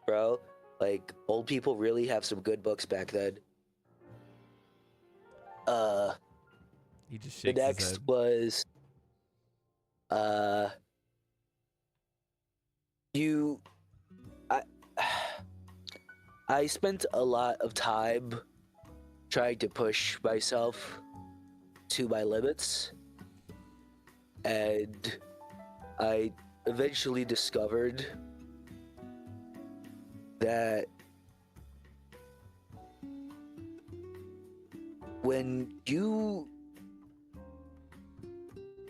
bro. Like, old people really have some good books back then. He just The shakes his next head. was I spent a lot of time trying to push myself to my limits, and I eventually discovered that when you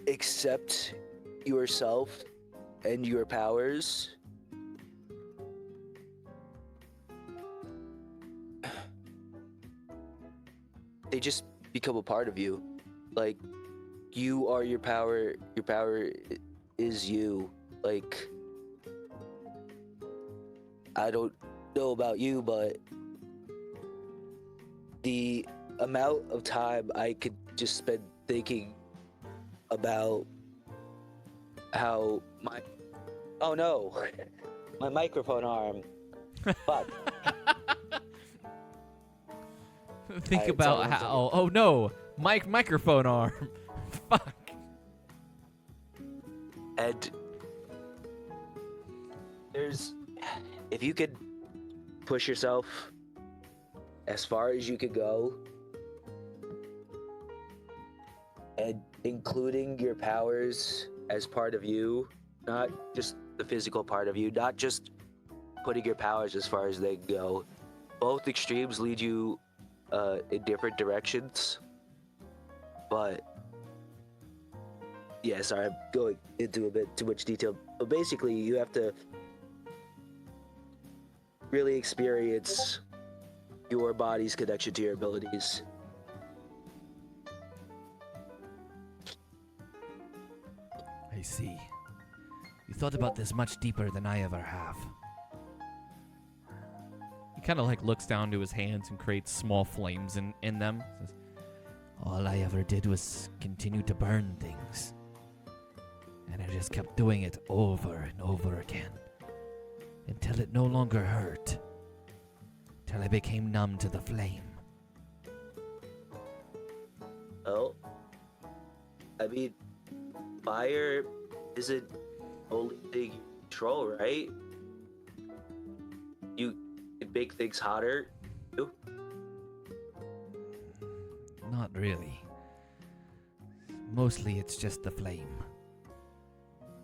accept yourself and your powers, they just become a part of you. Like, you are your power. Your power is you. Like, I don't know about you, but the amount of time I could just spend thinking about how oh no, my microphone arm. Fuck. Think Alright, about sorry, how. Oh no, microphone arm. Fuck. And if you could push yourself as far as you could go, and including your powers as part of you, not just the physical part of you, not just putting your powers as far as they go. Both extremes lead you in different directions. But yeah, sorry, I'm going into a bit too much detail. But basically, you have to really experience your body's connection to your abilities. I see. You thought about this much deeper than I ever have. He kind of like looks down to his hands and creates small flames in them. Says, all I ever did was continue to burn things. And I just kept doing it over and over again. until it no longer hurt, till I became numb to the flame. Oh, I mean, fire isn't the only thing you control, right? You can make things hotter. Too. Not really. Mostly it's just the flame.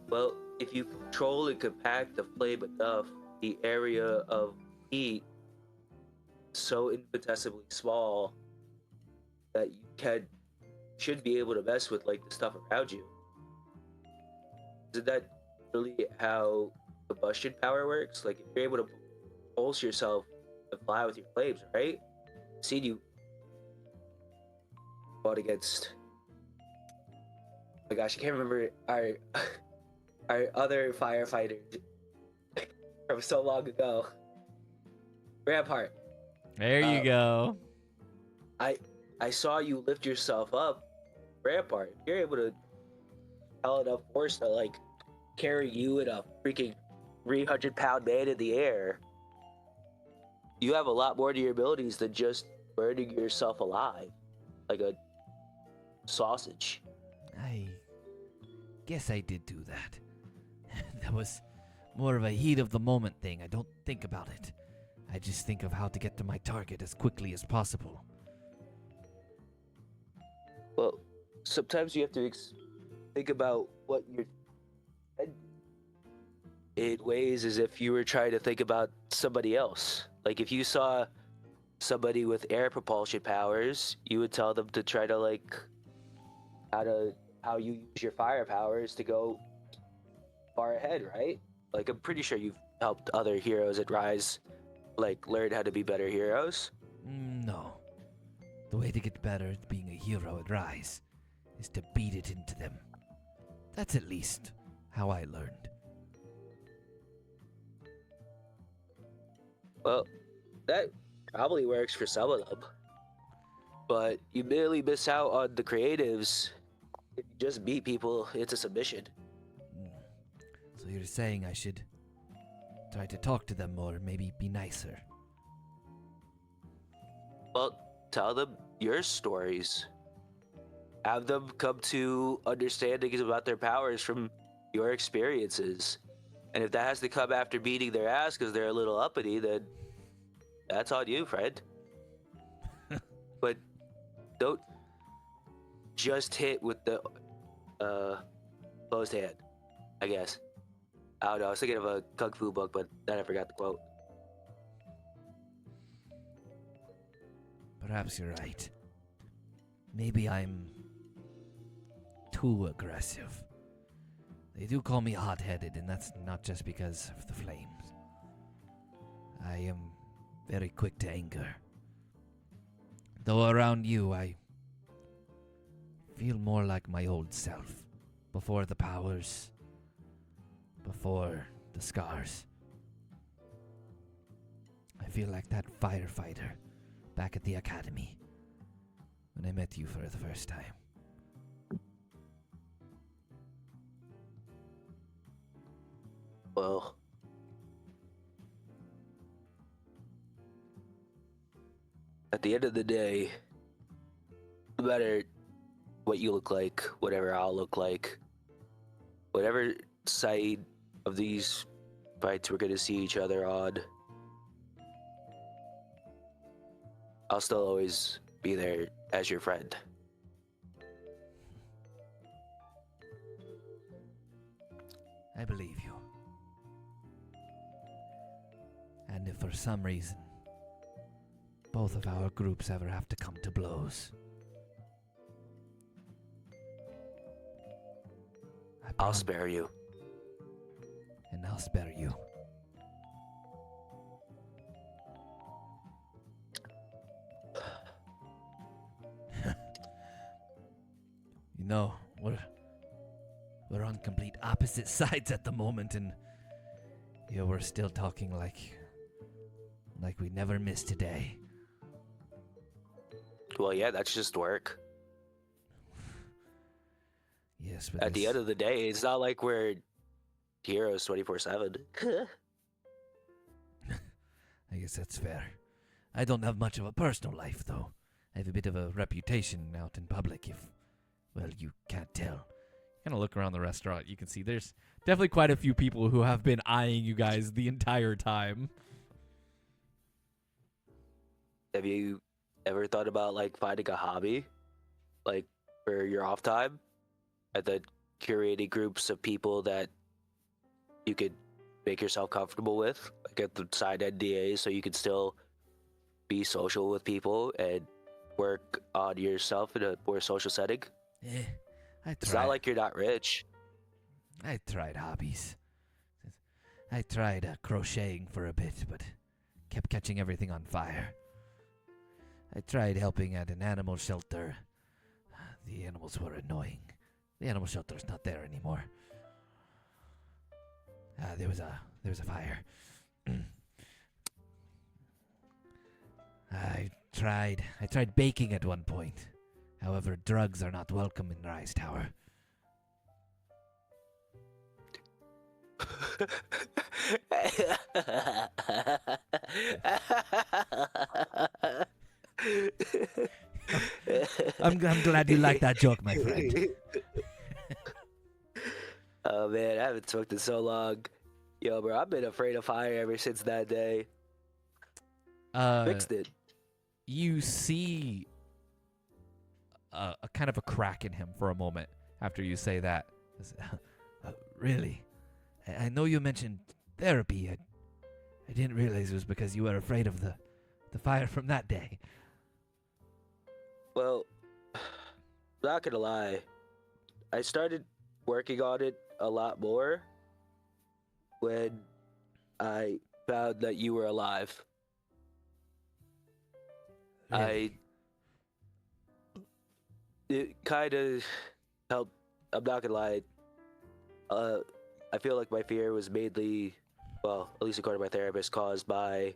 Well, if you control and compact the flame enough, the area of heat so infinitesimally small that you should be able to mess with like the stuff around you. Isn't that really how combustion power works? Like if you're able to pulse yourself and fly with your flames, right? I've seen you fought against. Oh my gosh, I can't remember our other firefighter from so long ago. Rampart. There you go. I saw you lift yourself up, Rampart. If you're able to tell enough force to like carry you in a freaking 300-pound man in the air. You have a lot more to your abilities than just burning yourself alive like a sausage. I guess I did do that. That was more of a heat of the moment thing. I don't think about it. I just think of how to get to my target as quickly as possible. Well, sometimes you have to think about what you're in ways as if you were trying to think about somebody else. Like if you saw somebody with air propulsion powers, you would tell them to try to like how you use your fire powers to go far ahead, right? Like I'm pretty sure you've helped other heroes at Rise like learn how to be better heroes. No. The way to get better at being a hero at Rise is to beat it into them. That's at least how I learned. Well, that probably works for some of them. But you merely miss out on the creatives if you just beat people into submission. So you're saying I should try to talk to them more, maybe be nicer. Well, tell them your stories. Have them come to understandings about their powers from your experiences. And if that has to come after beating their ass because they're a little uppity, then that's on you, friend. But don't just hit with the closed hand, I guess. I don't know, I was thinking of a Kung Fu book, but then I forgot the quote. Perhaps you're right. Maybe I'm too aggressive. They do call me hot-headed, and that's not just because of the flames. I am very quick to anger. Though around you, I feel more like my old self. Before the powers. Before the scars. I feel like that firefighter back at the academy when I met you for the first time. Well, at the end of the day, no matter what you look like, whatever I'll look like, whatever side of these fights we're gonna see each other on, I'll still always be there as your friend. I believe you. And if for some reason both of our groups ever have to come to blows, I'll spare you. And I'll spare you. You know, we're on complete opposite sides at the moment, and yeah, we're still talking like we never missed a day. Well, yeah, that's just work. Yes, but At the end of the day, it's not like we're heroes 24/7. I guess that's fair. I don't have much of a personal life, though. I have a bit of a reputation out in public, if, well, you can't tell. Kind of look around the restaurant. You can see there's definitely quite a few people who have been eyeing you guys the entire time. Have you ever thought about like finding a hobby, like for your off time, and then curating groups of people that you could make yourself comfortable with, like at the side NDAs, so you could still be social with people and work on yourself in a more social setting? It's not like you're not rich. I tried hobbies. I tried crocheting for a bit, but kept catching everything on fire. I tried helping at an animal shelter. The animals were annoying. The animal shelter's not there anymore. There was a fire. I tried baking at one point. However, drugs are not welcome in R.I.S.E Tower. I'm glad you like that joke, my friend. Oh man, I haven't smoked in so long. Yo, bro, I've been afraid of fire ever since that day. Fixed it. You see a kind of a crack in him for a moment after you say that. Really? I know you mentioned therapy. I didn't realize it was because you were afraid of the fire from that day. Well, not gonna lie, I started working on it a lot more when I found that you were alive. Really? It kind of helped. I'm not gonna lie. I feel like my fear was mainly, well, at least according to my therapist, caused by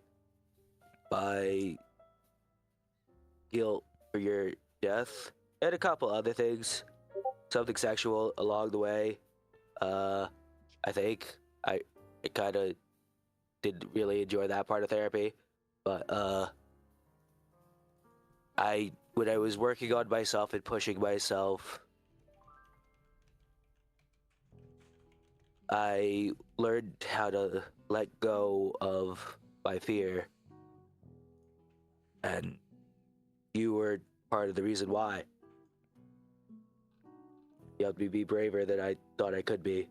guilt for your death and a couple other things, something sexual along the way. I think I kind of didn't really enjoy that part of therapy, but when I was working on myself and pushing myself, I learned how to let go of my fear, and you were part of the reason why. You helped me be braver than I thought I could be.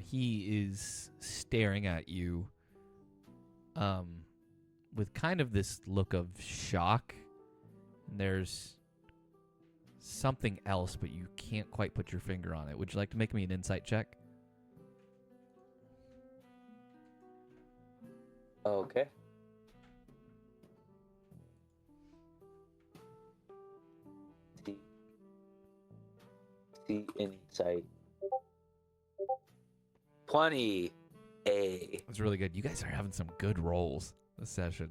He is staring at you with kind of this look of shock. And there's something else, but you can't quite put your finger on it. Would you like to make me an insight check? Okay. See insight. 20. That's really good. You guys are having some good rolls this session.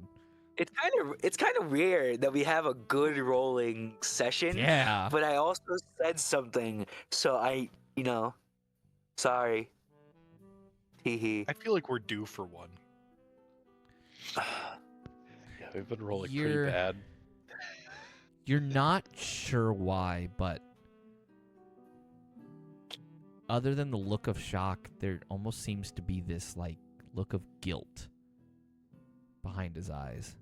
It's kind of rare that we have a good rolling session. Yeah. But I also said something, so sorry. Hee. I feel like we're due for one. Yeah, we've been rolling You're- pretty bad. You're not sure why, but other than the look of shock, there almost seems to be this like look of guilt behind his eyes.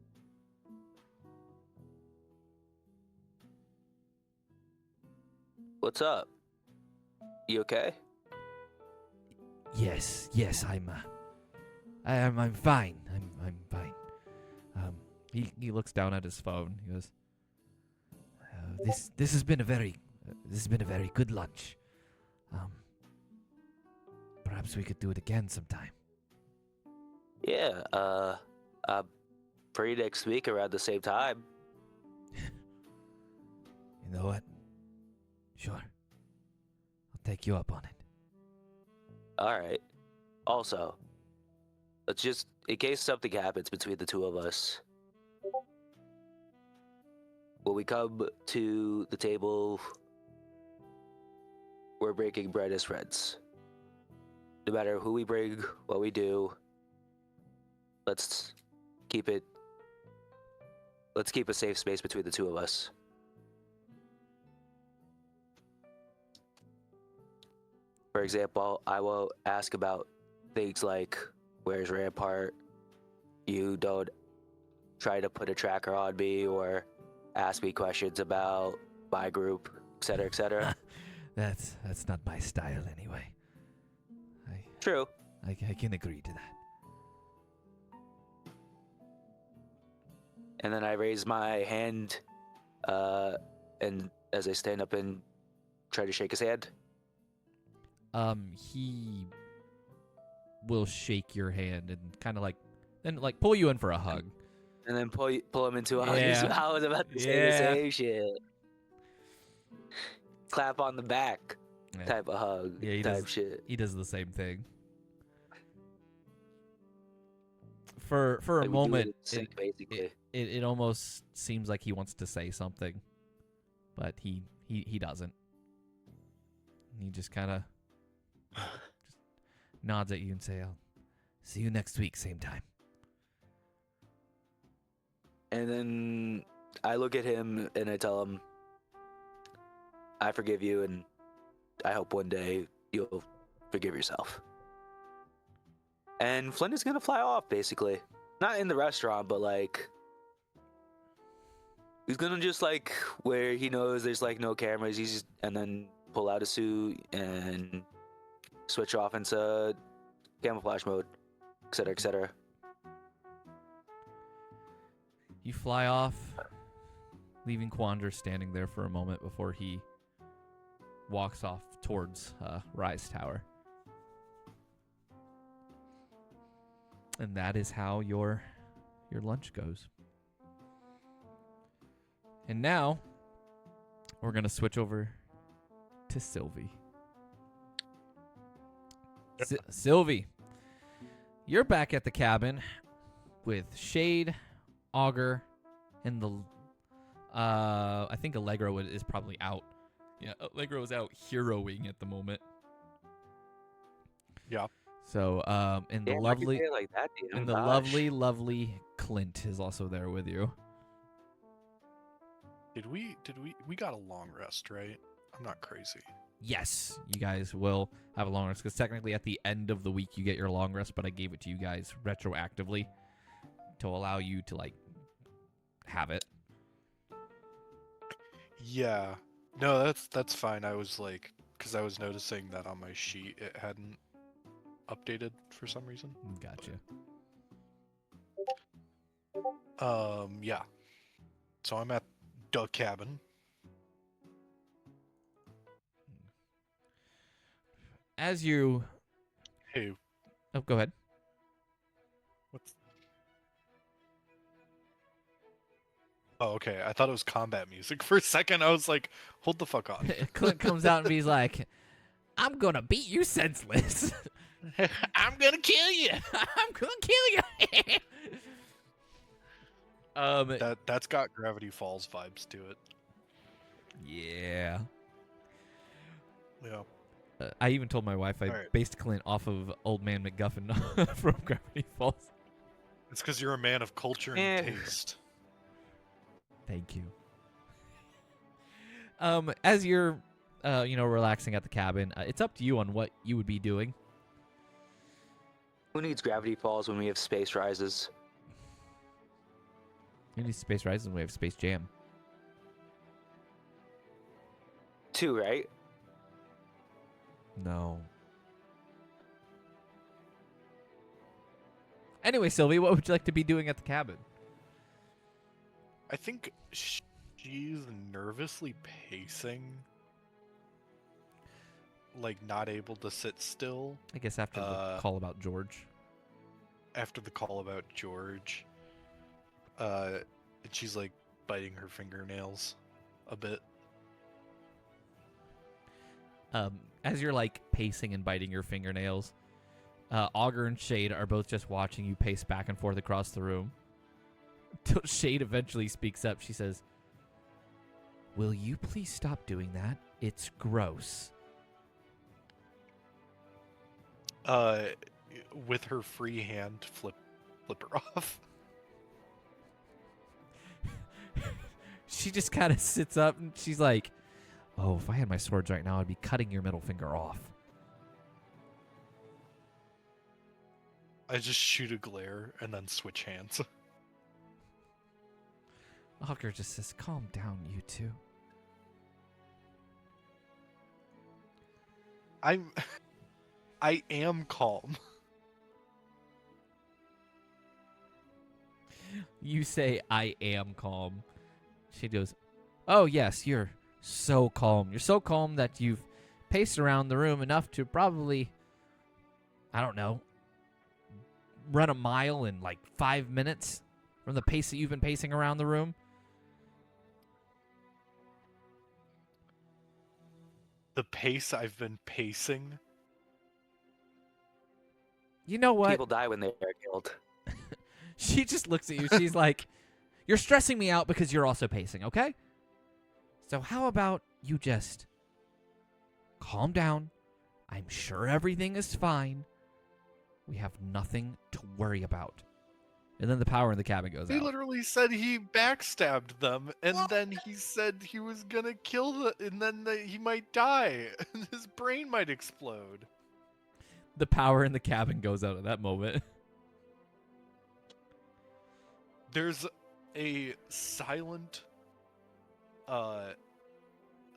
What's up? You okay? Yes, I'm fine. I'm fine. He looks down at his phone. He goes, this has been a very good lunch. Perhaps we could do it again sometime. Yeah, I'm free next week around the same time. You know what? Sure. I'll take you up on it. Alright. Also, let's just, in case something happens between the two of us, when we come to the table, we're breaking bread as friends. No matter who we bring, what we do, let's keep it. Let's keep a safe space between the two of us. For example, I will ask about things like, where's Rampart? You don't try to put a tracker on me or ask me questions about my group, etc., etc. That's not my style anyway. True. I can agree to that. And then I raise my hand, and as I stand up and try to shake his hand. He will shake your hand and kind of like pull you in for a hug. And then pull him into a hug. Yeah. I was about to say the same shit. Clap on the back Yeah. type of hug type shit. He does the same thing. For a Like, we do it moment, in sync, basically. it almost seems like he wants to say something, but he doesn't. He just kind of nods at you and say, "I'll see you next week, same time." And then I look at him and I tell him, I forgive you, and I hope one day you'll forgive yourself. And Flint is gonna fly off, basically. Not in the restaurant, but like, he's gonna just like where he knows there's like no cameras. And then pull out a suit and switch off into camouflage mode, etc., etc. You fly off, leaving Quandra standing there for a moment before he walks off towards R.I.S.E Tower. And that is how your lunch goes. And now we're going to switch over to Sylvie. Sylvie, you're back at the cabin with Shade, Augur, and the I think Allegro is probably out. Yeah, Allegro is out heroing at the moment. Yeah. So, and the Damn, why'd you say it like that, dude? and the Gosh. lovely Clint is also there with you. Did we got a long rest, right? I'm not crazy. Yes, you guys will have a long rest because technically at the end of the week you get your long rest, but I gave it to you guys retroactively to allow you to like have it. Yeah. No, that's fine. I was like, because I was noticing that on my sheet it hadn't updated for some reason. Gotcha. Yeah. So I'm at the cabin. As you, Hey, oh, go ahead. what's? Oh, okay. I thought it was combat music for a second. I was like, hold the fuck on. Clint comes out and he's like, "I'm gonna beat you senseless. I'm gonna kill you. I'm gonna kill you." That's got Gravity Falls vibes to it. Yeah. Yeah. I even told my wife I Alright. based Clint off of Old Man McGuffin from Gravity Falls. It's because you're a man of culture and taste. Thank you. As you're, relaxing at the cabin, it's up to you on what you would be doing. Who needs Gravity Falls when we have Space Rises? You need Space Rise and we have Space Jam. 2, right? No. Anyway, Sylvie, what would you like to be doing at the cabin? I think she's nervously pacing, like not able to sit still I guess after the call about George. after the call about George. And she's like biting her fingernails a bit. As you're like pacing and biting your fingernails, Augur and Shade are both just watching you pace back and forth across the room. Till Shade eventually speaks up. She says, "Will you please stop doing that? It's gross." With her free hand flip her off. She just kind of sits up and she's like, "Oh, if I had my swords right now, I'd be cutting your middle finger off." I just shoot a glare and then switch hands. Augur just says, "Calm down, you two." I am calm. You say, "I am calm." She goes, "Oh, yes, you're so calm. You're so calm that you've paced around the room enough to probably, I don't know, run a mile in like 5 minutes from the pace that you've been pacing around the room." The pace I've been pacing. You know what? People die when they are killed. She just looks at you. She's like, "You're stressing me out because you're also pacing, okay? So how about you just calm down? I'm sure everything is fine. We have nothing to worry about." And then the power in the cabin goes He out. literally said he backstabbed them, and then he said he was gonna kill and then he might die, and his brain might explode. The power in the cabin goes out at that moment. There's a silent,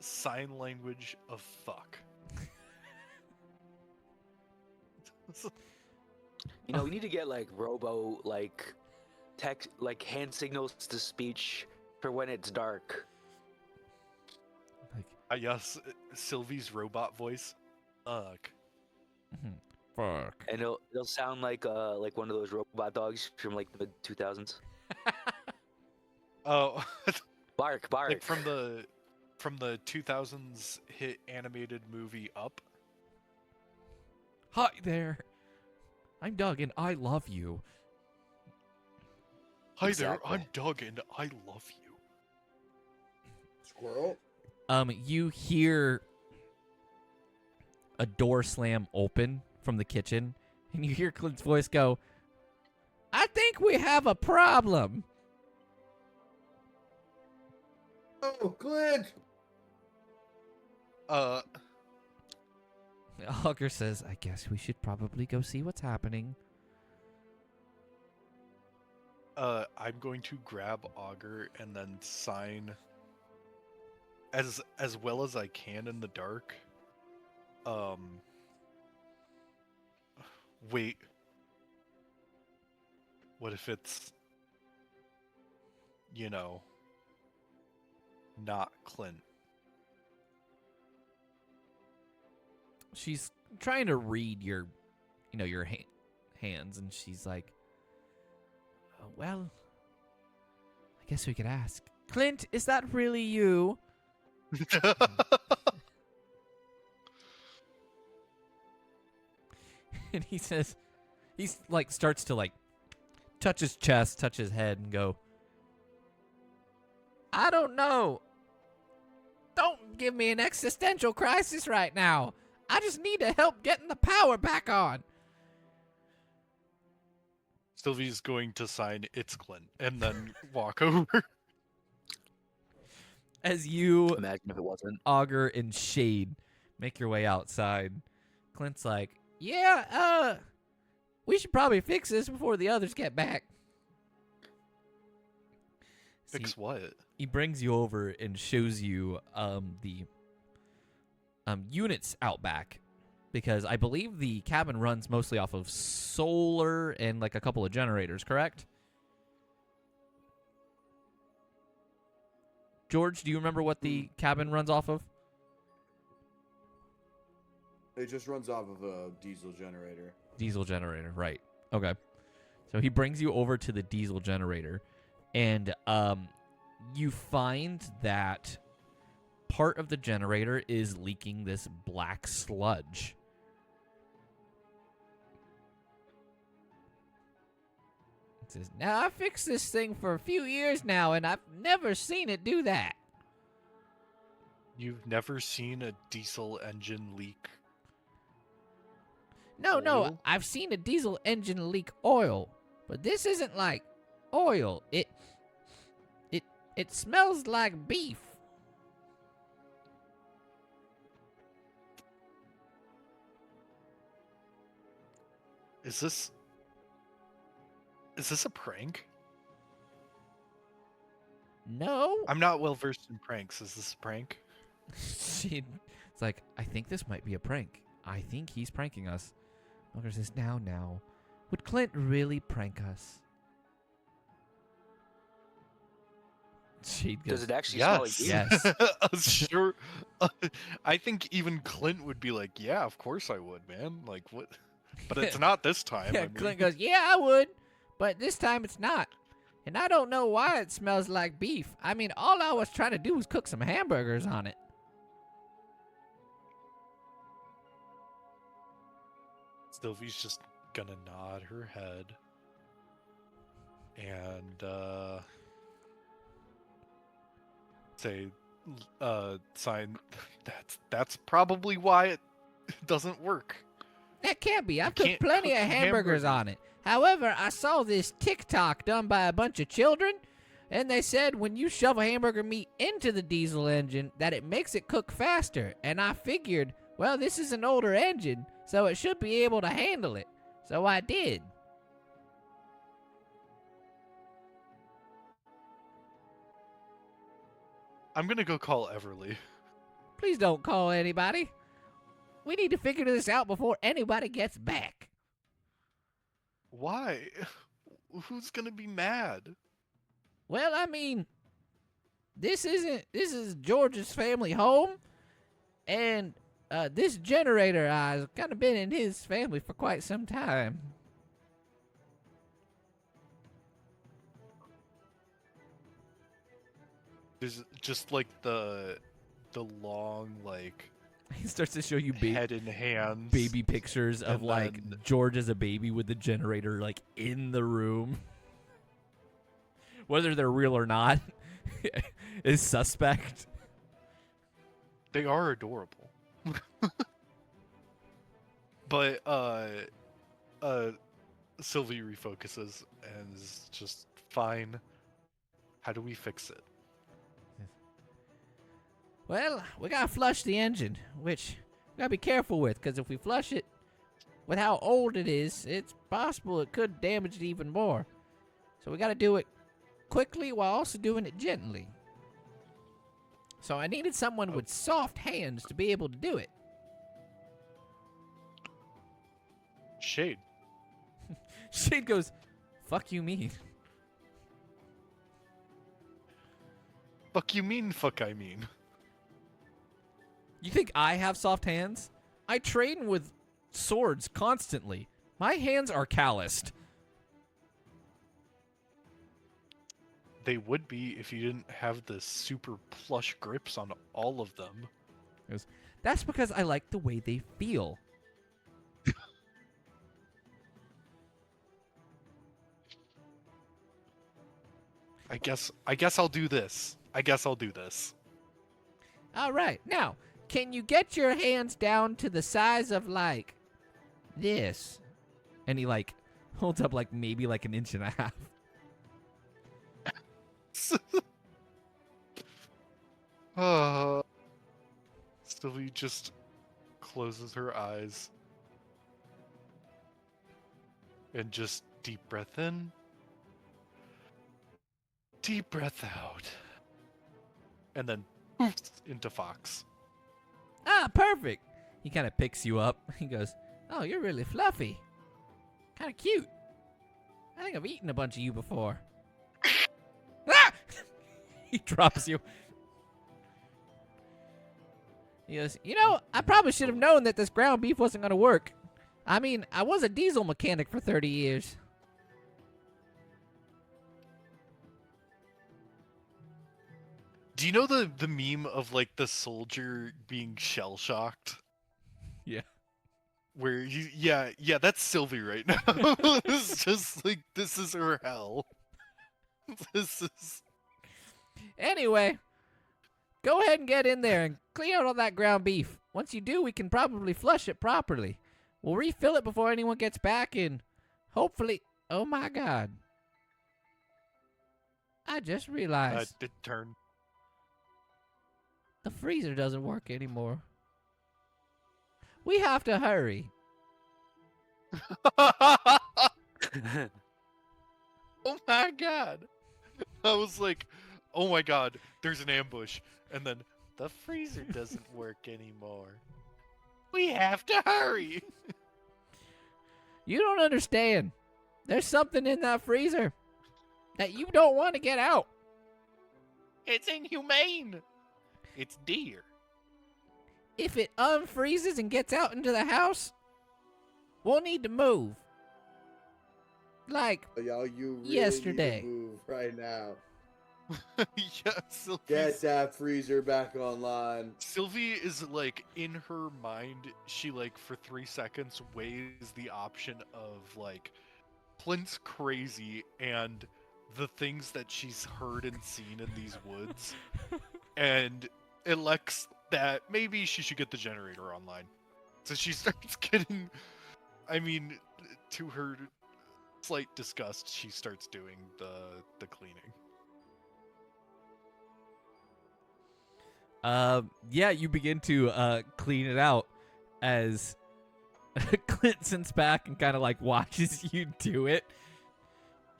sign language of fuck. You know, we need to get like robo like text like hand signals to speech for when it's dark. Like, Yes, Sylvie's robot voice. Fuck. fuck. And it'll sound like one of those robot dogs from like the 2000s. Oh, Bark, bark. like from the 2000s hit animated movie Up. Hi there. I'm Doug and I love you. Hi Exactly. there, I'm Doug and I love you. Squirrel. You hear a door slam open from the kitchen, and you hear Clint's voice go, "I think we have a problem." Oh, Clint. Augur says, "I guess we should probably go see what's happening." I'm going to grab Augur and then sign as well as I can in the dark. Wait. What if it's, you know, not Clint? She's trying to read your hands, and she's like, "Well, I guess we could ask. Clint, is that really you?" And he says, he's like, starts to like touch his chest, touch his head, and go, "I don't know. Don't give me an existential crisis right now. I just need to help getting the power back on." Sylvie's going to sign "It's Clint" and then walk over. As you, Imagine if it wasn't. Augur, and Shade make your way outside, Clint's like, "Yeah, we should probably fix this before the others get back." Fix what? He brings you over and shows you the units out back, because I believe the cabin runs mostly off of solar and like a couple of generators, correct? George, do you remember what the cabin runs off of? It just runs off of a diesel generator. Diesel generator, right. Okay. So he brings you over to the diesel generator, and you find that part of the generator is leaking this black sludge. It says, "Now, I fixed this thing for a few years now, and I've never seen it do that." You've never seen a diesel engine leak? No, Oil? I've seen a diesel engine leak oil, But this isn't like oil. It smells like beef. Is this a prank? No. I'm not well versed in pranks. Is this a prank? It's like, I think this might be a prank. I think he's pranking us. Booker says, now. Would Clint really prank us? Shade goes, Does it actually smell like Yes. beef? Yes. Sure. I think even Clint would be like, "Yeah, of course I would, man." Like what? But it's not this time. Yeah, I mean. Clint goes, yeah, I would. But this time it's not. And I don't know why it smells like beef. I mean, all I was trying to do was cook some hamburgers on it. Sylvie's just gonna nod her head and say, sign. That's probably why it doesn't work. That can't be. I've You cooked can't plenty cook of hamburgers on it. However, I saw this TikTok done by a bunch of children, and they said when you shove a hamburger meat into the diesel engine that it makes it cook faster. And I figured, well, this is an older engine, so it should be able to handle it. So I did. I'm gonna go call Everly. Please don't call anybody. We need to figure this out before anybody gets back. Why? Who's gonna be mad? Well, I mean, this is George's family home, and this generator has kind of been in his family for quite some time. There's just like the long like He starts to show you head and hands. baby pictures of And like then- George as a baby with the generator like in the room. Whether they're real or not is suspect. They are adorable. But Sylvie refocuses and is just fine. How do we fix it? Well, we gotta flush the engine, which we gotta be careful with, because if we flush it with how old it is, it's possible it could damage it even more. So we gotta do it quickly while also doing it gently. So I needed someone with soft hands to be able to do it. Shade. Shade goes, fuck you mean? Fuck you mean, fuck I mean. You think I have soft hands? I train with swords constantly. My hands are calloused. They would be if you didn't have the super plush grips on all of them. That's because I like the way they feel. I guess I'll do this. All right. Now, can you get your hands down to the size of like this? And he like holds up like maybe like an inch and a half. Sylvie just closes her eyes and just deep breath in, deep breath out, and then poofs into Fox. Ah, perfect. He kind of picks you up. He goes, "Oh, you're really fluffy. Kind of cute. I think I've eaten a bunch of you before." Ah! He drops you. He goes, "You know, I probably should have known that this ground beef wasn't going to work. I mean, I was a diesel mechanic for 30 years. Do you know the meme of like the soldier being shell shocked? Yeah. Where yeah, that's Sylvie right now. It's just like this is her hell. This is Anyway, go ahead and get in there and clean out all that ground beef. Once you do, we can probably flush it properly. We'll refill it before anyone gets back, and hopefully Oh my God. I just realized Did turn. the freezer doesn't work anymore. We have to hurry. Oh my god. I was like, oh my god, there's an ambush. And then, the freezer doesn't work anymore. We have to hurry. You don't understand. There's something in that freezer that you don't want to get out. It's inhumane. It's deer. If it unfreezes and gets out into the house, we'll need to move. Like Y'all, you really yesterday. need to move right now. Yeah, Sylvie. Get that freezer back online. Sylvie is like, in her mind, she like for 3 seconds weighs the option of like Clint's crazy and the things that she's heard and seen in these woods, and elects that maybe she should get the generator online. So she starts getting, I mean, to her slight disgust, she starts doing the cleaning. Yeah, you begin to clean it out as Clint sits back and kind of like watches you do it.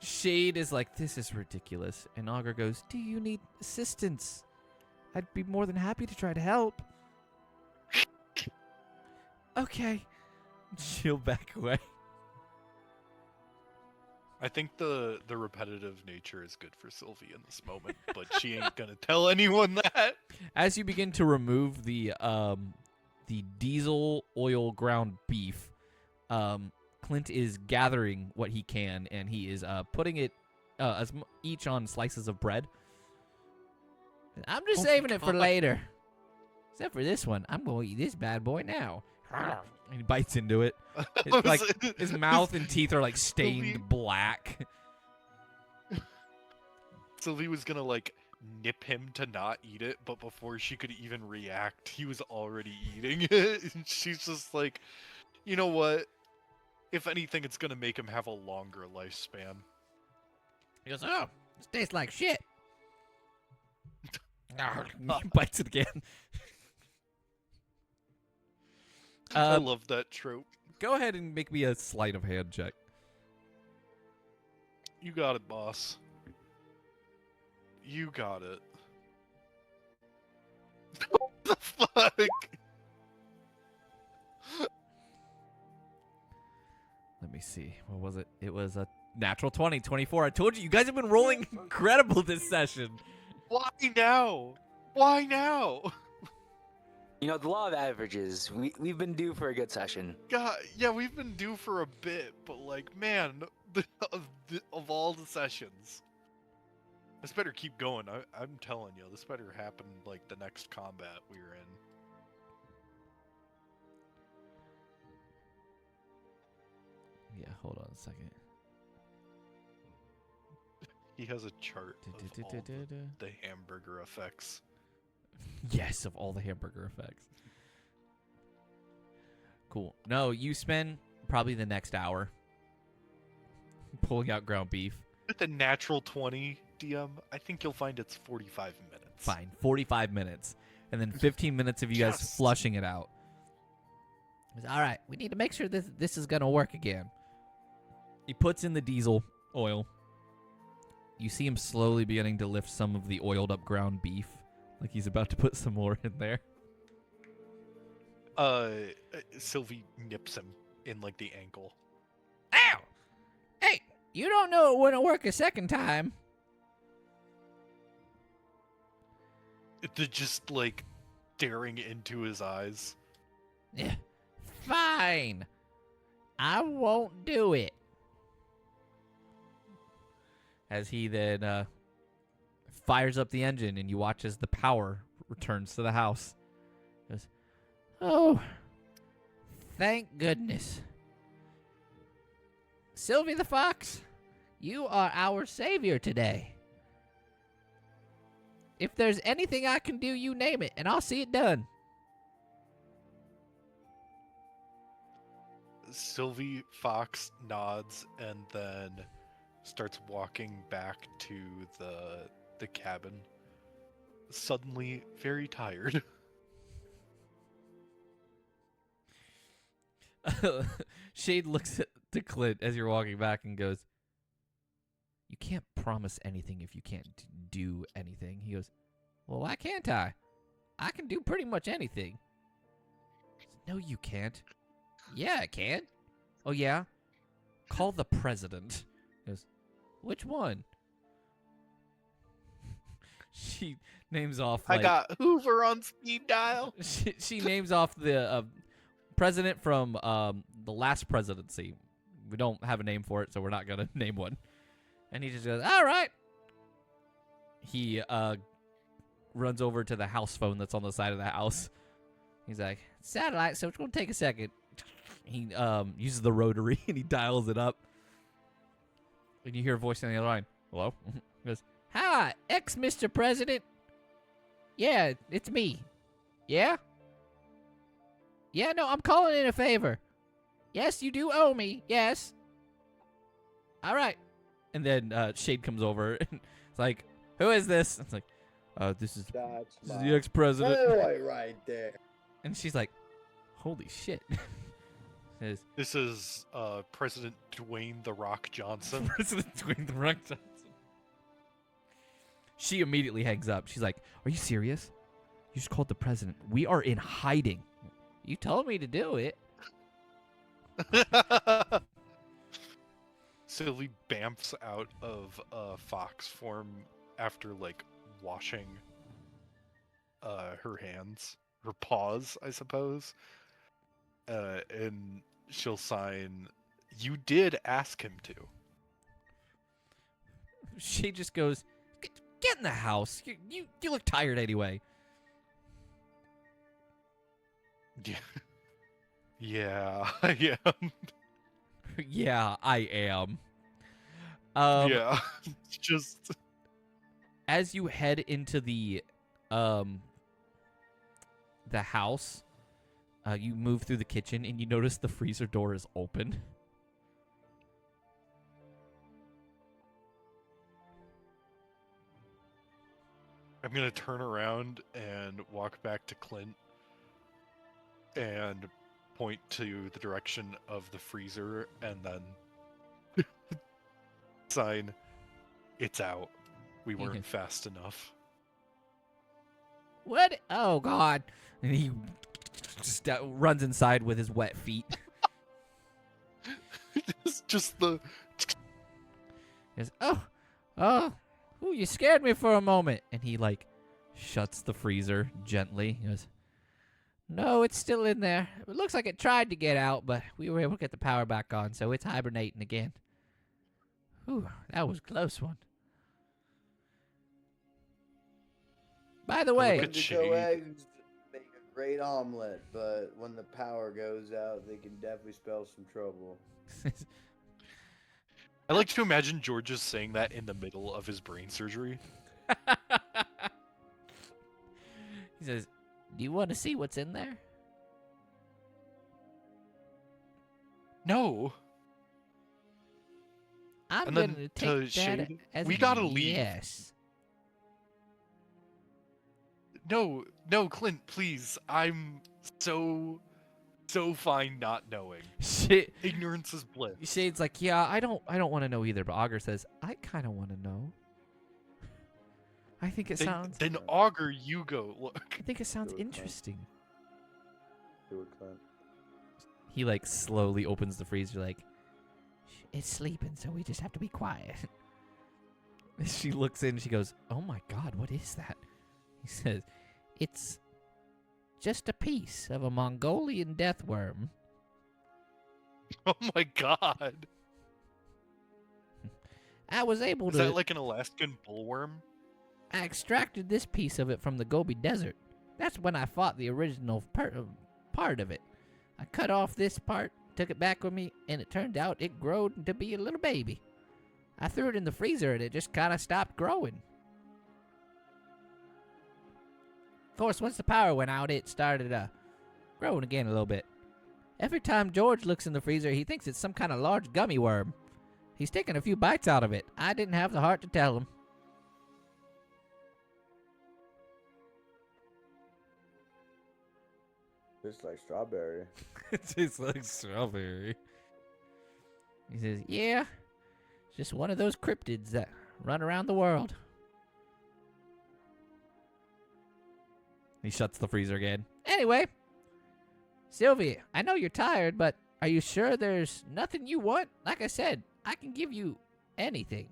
Shade is like, this is ridiculous. And Augur goes, do you need assistance? I'd be more than happy to try to help. Okay. She'll back away. I think the repetitive nature is good for Sylvie in this moment, but she ain't gonna tell anyone that. As you begin to remove the diesel oil ground beef, Clint is gathering what he can, and he is putting it each on slices of bread. I'm just saving it for later. Except for this one. I'm going to eat this bad boy now. And he bites into it. It's like his mouth and teeth are like stained black. Sylvie was gonna like nip him to not eat it, but before she could even react, he was already eating it. And she's just like, you know what? If anything, it's gonna make him have a longer lifespan. He goes, oh, this tastes like shit. He bites it again. I love that trope. Go ahead and make me a sleight of hand check. You got it, boss. You got it. What the fuck? Let me see. What was it? It was a natural 20, 24. I told you, you guys have been rolling incredible this session. Why now? Why now? You know, the law of averages. We've been due for a good session. God, yeah, we've been due for a bit, but like, man, of all the sessions, this better keep going. I'm telling you, this better happen like the next combat we were in. Yeah, hold on a second. He has a chart of all the hamburger effects. Yes, of all the hamburger effects. Cool. No, you spend probably the next hour pulling out ground beef. With a natural 20, DM, I think you'll find it's 45 minutes. Fine, 45 minutes. And then 15 minutes of you guys Just- flushing it out. All right, we need to make sure this is going to work again. He puts in the diesel oil. You see him slowly beginning to lift some of the oiled up ground beef. Like he's about to put some more in there. Sylvie nips him in like the ankle. Ow! Hey, you don't know it wouldn't work a second time. They're just like staring into his eyes. Yeah, fine. I won't do it. As he then fires up the engine, and you watch as the power returns to the house. He goes, oh, thank goodness. Sylvie the Fox, you are our savior today. If there's anything I can do, you name it, and I'll see it done. Sylvie Fox nods and then starts walking back to the cabin. Suddenly very tired. Shade looks to Clint as you're walking back and goes, "You can't promise anything if you can't do anything." He goes, "Well, why can't I? I can do pretty much anything." "No, you can't." "Yeah, I can." "Oh, yeah? Call the president." He goes, "Which one?" She names off, I like, got Hoover on speed dial. she names off the president from the last presidency. We don't have a name for it, so we're not going to name one. And he just goes, "All right." He runs over to the house phone that's on the side of the house. He's like, "Satellite, so it's going to take a second." He uses the rotary, and he dials it up. And you hear a voice on the other line. "Hello?" He goes, "Hi, Mr. President. Yeah, it's me. Yeah? Yeah, no, I'm calling in a favor. Yes, you do owe me. Yes. All right." And then Shade comes over, and it's like, "Who is this?" It's like, this is That's the ex-president." boy right there. And she's like, "Holy shit." Says, This is President Dwayne The Rock Johnson. President Dwayne The Rock Johnson. She immediately hangs up. She's like, "Are you serious? You just called the president. We are in hiding." "You told me to do it." Sylvie bamfs out of fox form after like washing her hands, her paws, I suppose. And she'll sign, "You did ask him to." She just goes, Get in the house. You look tired anyway." Yeah. Yeah, I am. Yeah, I am. Yeah, just As you head into the house, you move through the kitchen and you notice the freezer door is open. I'm gonna turn around and walk back to Clint and point to the direction of the freezer and then sign, "It's out. We weren't Okay. fast enough." What? Oh, God. And he just runs inside with his wet feet. It's just the He goes, oh, you scared me for a moment. And he, like, shuts the freezer gently. He goes, "No, it's still in there. It looks like it tried to get out, but we were able to get the power back on, so it's hibernating again." Whew, that was a close one. By the way, at Indigo Shade. eggs make a great omelet, but when the power goes out, they can definitely spell some trouble. I like to imagine George is saying that in the middle of his brain surgery. He says, "Do you want to see what's in there?" No. I'm And going then to to take that Shade, as "We a gotta leave." yes. No, Clint, please. I'm so fine not knowing. Shit. Ignorance is bliss. Shade's like, "Yeah, I don't want to know either." But Augur says, "I kind of want to know. I think it sounds. Then Augur, you go look. I think it sounds Do it, Clint. interesting." Do it, Clint. He like slowly opens the freezer, like, "It's sleeping, so we just have to be quiet." She looks in. She goes, "Oh my God, what is that?" He says, "It's just a piece of a Mongolian death worm. Oh my god. I was able Is to. that like an Alaskan bullworm? I extracted this piece of it from the Gobi Desert. That's when I fought the original part of it. I cut off this part, took it back with me, and it turned out it grew to be a little baby. I threw it in the freezer and it just kind of stopped growing. Of course, once the power went out, it started growing again a little bit. Every time George looks in the freezer, he thinks it's some kind of large gummy worm. He's taken a few bites out of it. I didn't have the heart to tell him. Tastes like strawberry. It tastes like strawberry. He says, yeah, it's just one of those cryptids that run around the world. He shuts the freezer again. Anyway, Sylvie, I know you're tired, but are you sure there's nothing you want? Like I said, I can give you anything.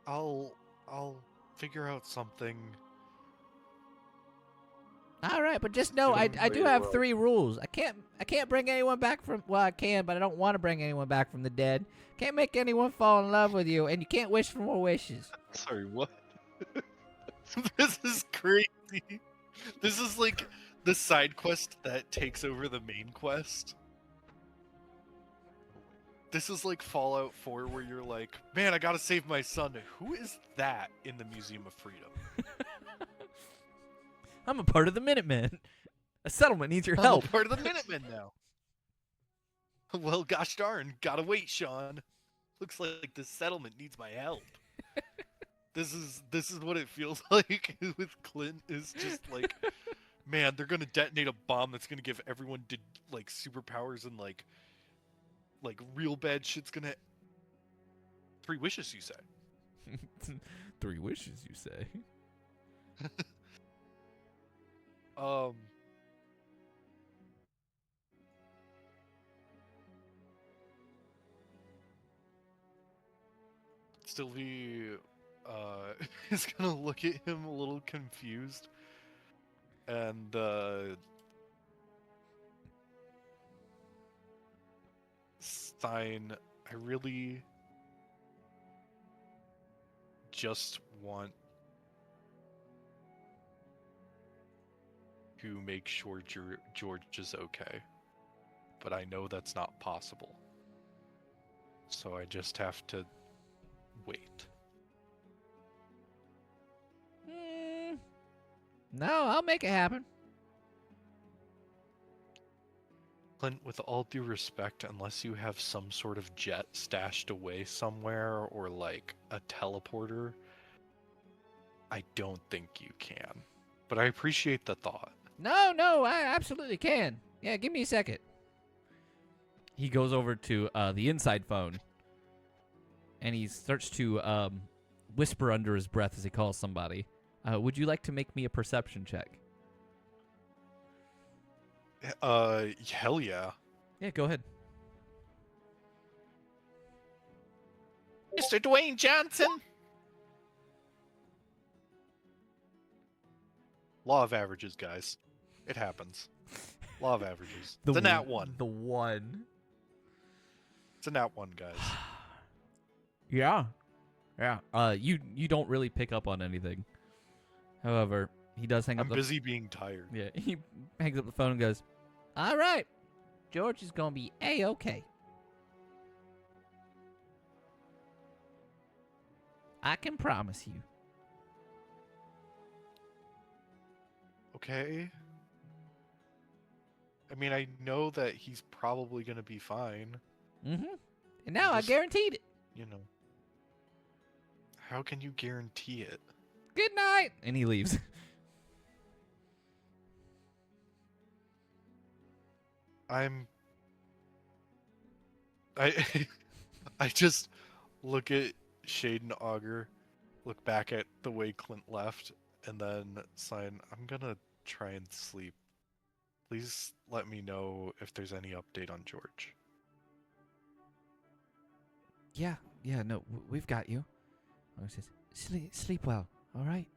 I'll figure out something. All right, but just know I do have 3 rules. I can't bring anyone back from, well, I can, but I don't want to bring anyone back from the dead. Can't make anyone fall in love with you, and you can't wish for more wishes. Sorry, what? This is crazy. This is like the side quest that takes over the main quest. This is like Fallout 4 where you're like, man, I gotta save my son. Who is that in the Museum of Freedom? I'm a part of the Minutemen. A settlement needs your I'm help. a part of the Minutemen now. Well, gosh darn, gotta wait, Sean. Looks like the settlement needs my help. This is what it feels like with Clint. Is just like, man, they're gonna detonate a bomb that's gonna give everyone like superpowers and like real bad shit's gonna. 3 wishes, you say? 3 wishes, you say? Sylvie is gonna look at him a little confused, and Stein, I really just want to make sure George is okay, but I know that's not possible, so I just have to wait. No, I'll make it happen. Clint, with all due respect, unless you have some sort of jet stashed away somewhere or like a teleporter, I don't think you can. But I appreciate the thought. No, I absolutely can. Yeah, give me a second. He goes over to the inside phone, and he starts to whisper under his breath as he calls somebody. Would you like to make me a perception check? Hell yeah. Yeah, go ahead. Mr. Dwayne Johnson! Law of averages, guys. It happens. Law of averages. It's a nat 1. The 1. It's a nat 1, guys. Yeah. You don't really pick up on anything. However, he does hang up I'm busy being tired. Yeah, he hangs up the phone and goes, all right, George is going to be A-okay. I can promise you. Okay. I mean, I know that he's probably going to be fine. Mm-hmm. And now Just- I guaranteed it. You know. How can you guarantee it? Good night. And he leaves. I just look at Shade and Augur, look back at the way Clint left, and then sign, I'm gonna try and sleep. Please let me know if there's any update on George. Yeah, no, we've got you. He says, sleep well, all right?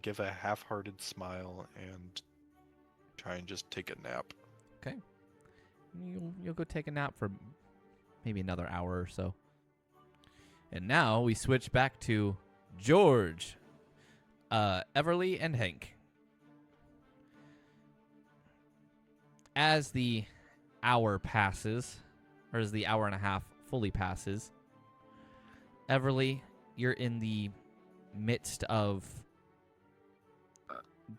Give a half-hearted smile and try and just take a nap. Okay. You'll go take a nap for maybe another hour or so. And now we switch back to George, Everly, and Hank. As the hour passes, or as the hour and a half fully passes, Everly, you're in the midst of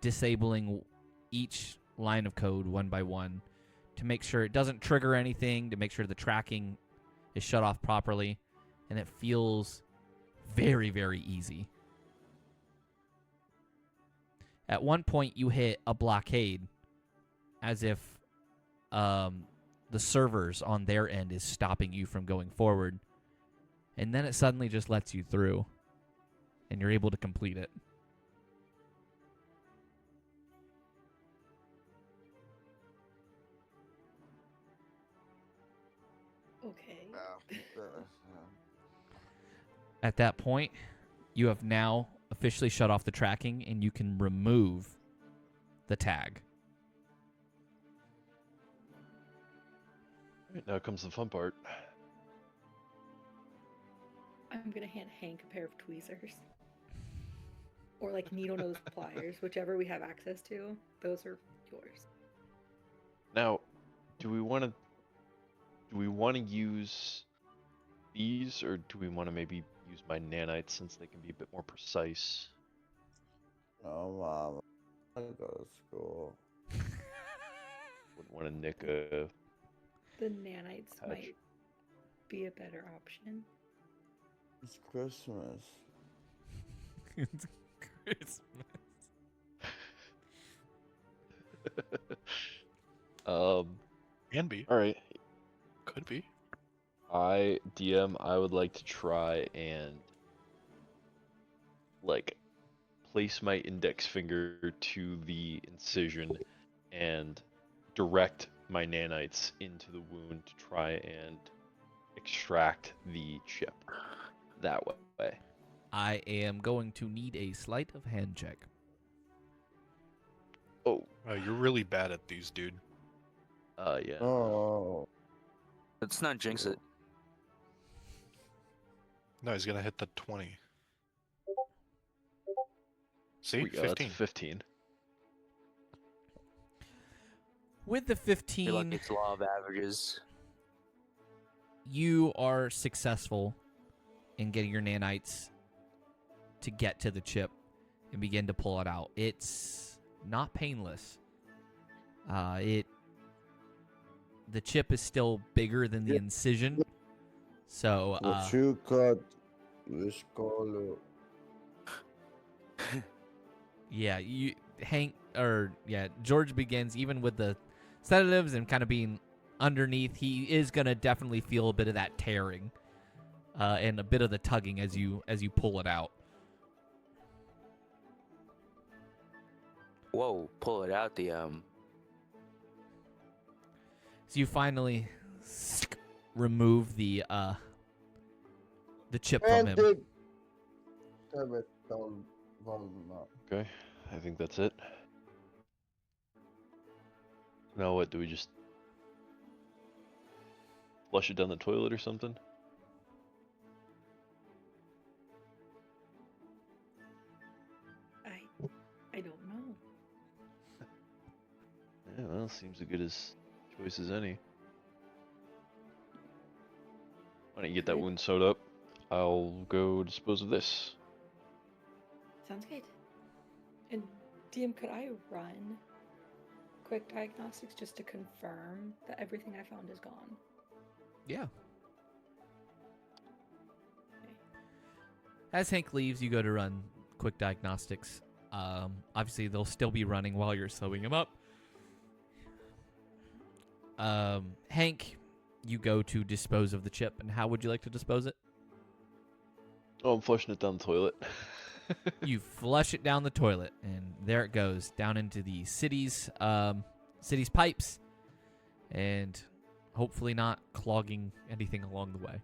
disabling each line of code one by one to make sure it doesn't trigger anything, to make sure the tracking is shut off properly, and it feels very, very easy. At one point, you hit a blockade as if the servers on their end is stopping you from going forward, and then it suddenly just lets you through, and you're able to complete it. Okay. At that point, you have now officially shut off the tracking, and you can remove the tag. Right, now comes the fun part. I'm gonna hand Hank a pair of tweezers. Or like needle nose pliers, whichever we have access to. Those are yours. Now, do we want to use these, or do we want to maybe use my nanites since they can be a bit more precise? Oh, Mom. I go to school. Wouldn't want to nick a. The nanites Patch. might be a better option. It's Christmas. It's Christmas. Can be. All right. Could be. I would like to try and like place my index finger to the incision and direct my nanites into the wound to try and extract the chip that way. I am going to need a sleight of hand check. Oh, You're really bad at these, dude. yeah. Oh. Let's not jinx it. No, he's gonna hit the 20. See? We go, that's 15. 15. With the You're lucky 15, it's law of averages. you are successful in getting your nanites to get to the chip and begin to pull it out. It's not painless. The chip is still bigger than the incision, so What you cut this color? yeah, George begins even with the sedatives and kind of being underneath. He is gonna definitely feel a bit of that tearing, and a bit of the tugging as you pull it out. Whoa, pull it out the So you finally remove the chip from him. Okay, I think that's it. Now what, do we just flush it down the toilet or something? I don't know. Yeah, well, seems as good as choice as any. Why don't you get that wound sewed up? I'll go dispose of this. Sounds good. And DM, could I run quick diagnostics just to confirm that everything I found is gone? Yeah. As Hank leaves, you go to run quick diagnostics. Obviously, they'll still be running while you're sewing him up. Hank, you go to dispose of the chip, and how would you like to dispose it? Oh, I'm flushing it down the toilet. You flush it down the toilet, and there it goes down into the city's pipes, and hopefully not clogging anything along the way.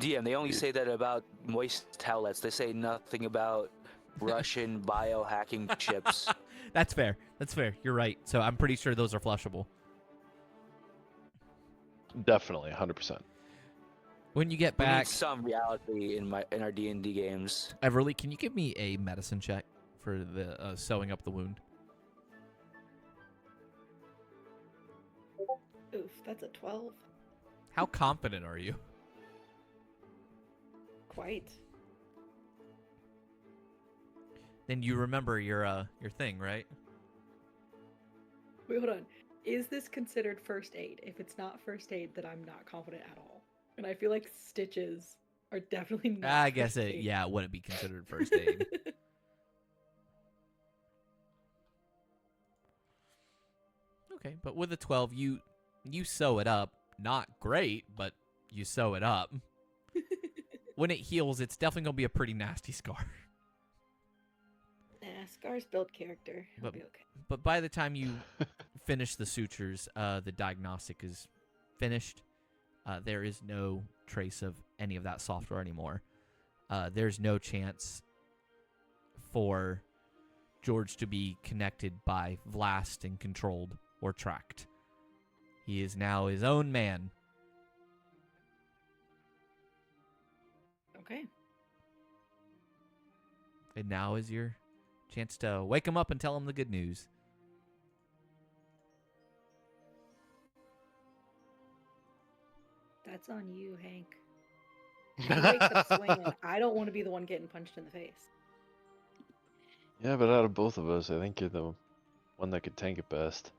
DM, they only say that about moist towelettes. They say nothing about Russian biohacking chips. That's fair. That's fair. You're right. So I'm pretty sure those are flushable. Definitely, 100%. When you get We need back, some reality in our D&D games. Everly, can you give me a medicine check for the sewing up the wound? Oof, that's a 12. How confident are you? Quite. Then you remember your thing, right? Wait, hold on. Is this considered first aid? If it's not first aid, then I'm not confident at all. And I feel like stitches are definitely not. I guess first it. aid. Yeah, it wouldn't be considered first aid. Okay, but with a 12, you sew it up. Not great, but you sew it up. When it heals, it's definitely gonna be a pretty nasty scar. Nah, scars build character. It'll be okay. But by the time you finish the sutures, the diagnostic is finished. There is no trace of any of that software anymore. There's no chance for George to be connected by Vlast and controlled or tracked. He is now his own man. Okay. And now is your chance to wake him up and tell him the good news. That's on you, Hank. He wakes up swinging. I don't want to be the one getting punched in the face. Yeah, but out of both of us, I think you're the one that could tank it best.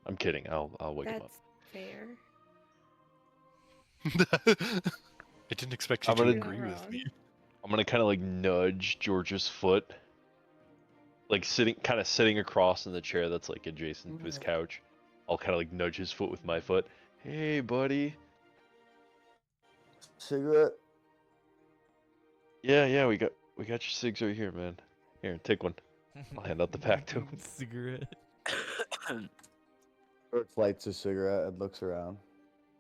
I'm kidding. I'll wake him up. That's fair. I didn't expect you I'm to gonna- agree with Wrong. me. I'm gonna kind of like nudge George's foot, like sitting across in the chair that's like adjacent to his couch. I'll kind of like nudge his foot with my foot. Hey, buddy. Cigarette? Yeah, we got your cigs right here, man. Here, take one. I'll hand out the pack to him. Cigarette. Bert lights a cigarette and looks around.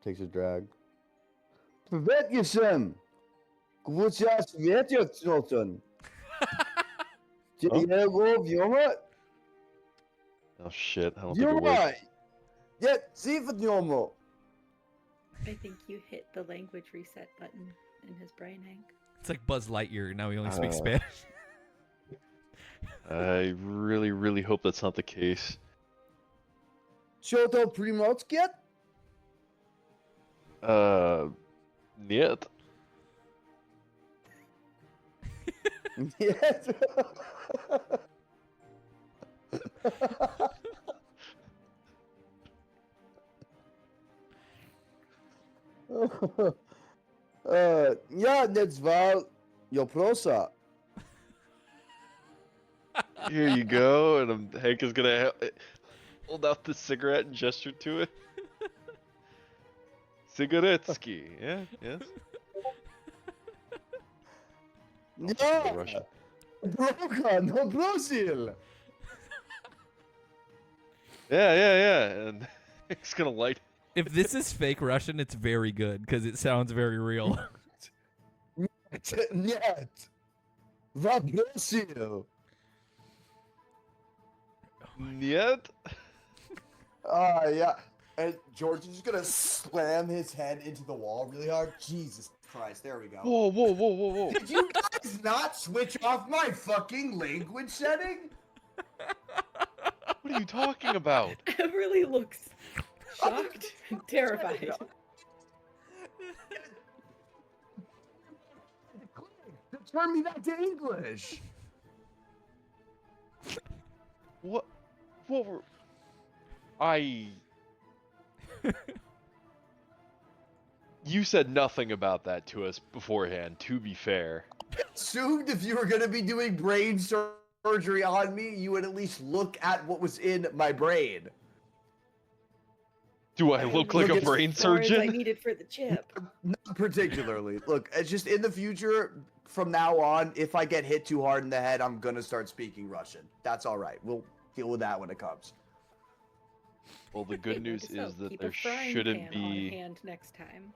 Takes a drag. Привет, Ешем! Сейчас ветер сотен. Diego, Vjoma? Oh shit! I don't think it worked. Vjoma! Yeah, see for Vjoma. I think you hit the language reset button in his brain, Hank. It's like Buzz Lightyear. Now he only speaks Uh, Spanish. I really, really hope that's not the case. Что-то приморское? Нет. Нет. Я не звал Йопроса. Here you go, and Hank is gonna hold out the cigarette and gesture to it. Cigaretski, yeah, yes. Yeah. Russian. Broka, no Brazil. Yeah, and Hank's gonna light. If this is fake Russian, it's very good because it sounds very real. Нет. Va Brazil. Нет. Yeah. And George is just gonna slam his head into the wall really hard. Jesus Christ, there we go. Whoa. Did you guys not switch off my fucking language setting? What are you talking about? Everly looks shocked and terrified. Turn me back to English. What were... I... You said nothing about that to us beforehand, to be fair. Assumed if you were gonna be doing brain surgery on me, you would at least look at what was in my brain. Do I look like a Look at- brain As far as I surgeon? needed for the chip. Not particularly. Look, it's just in the future, from now on, if I get hit too hard in the head, I'm gonna start speaking Russian. That's all right. We'll deal with that when it comes. Well, the good Hey, news notice how is that keep there a frying shouldn't pan on be hand next time.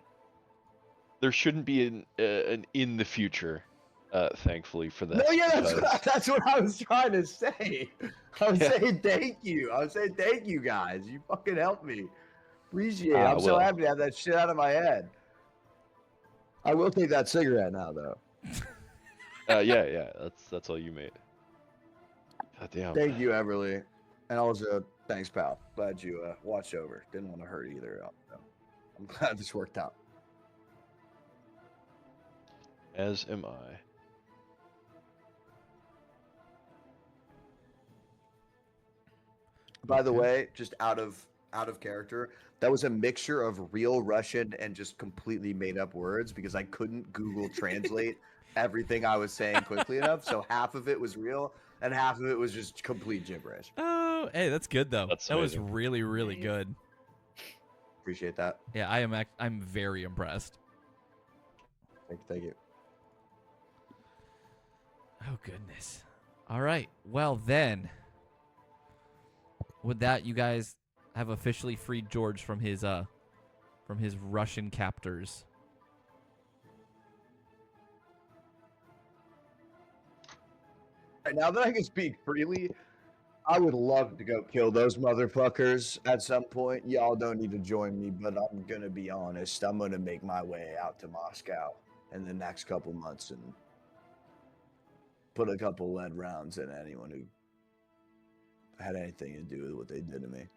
there shouldn't be an in the future, thankfully for that. No, yeah, because- that's what I was trying to say. I was Yeah. saying thank you. I was saying thank you guys. You fucking helped me. Appreciate it. Ah, I'm so well. happy to have that shit out of my head. I will take that cigarette now, though. yeah, that's all you made. God damn. Thank you, Everly. And also, thanks, pal. Glad you watched over. Didn't want to hurt either. So I'm glad this worked out. As am I. By the Okay. way, just out of character, that was a mixture of real Russian and just completely made up words because I couldn't Google Translate everything I was saying quickly enough. So half of it was real and half of it was just complete gibberish. Oh, hey, that's good though. That's that was amazing. really, really Nice. good. Appreciate that. Yeah, I'm very impressed. Thank you. Oh goodness. All right. Well then, with that, you guys have officially freed George from his Russian captors. Right, now that I can speak freely, I would love to go kill those motherfuckers at some point. Y'all don't need to join me, but I'm gonna be honest. I'm gonna make my way out to Moscow in the next couple months and put a couple lead rounds in anyone who had anything to do with what they did to me.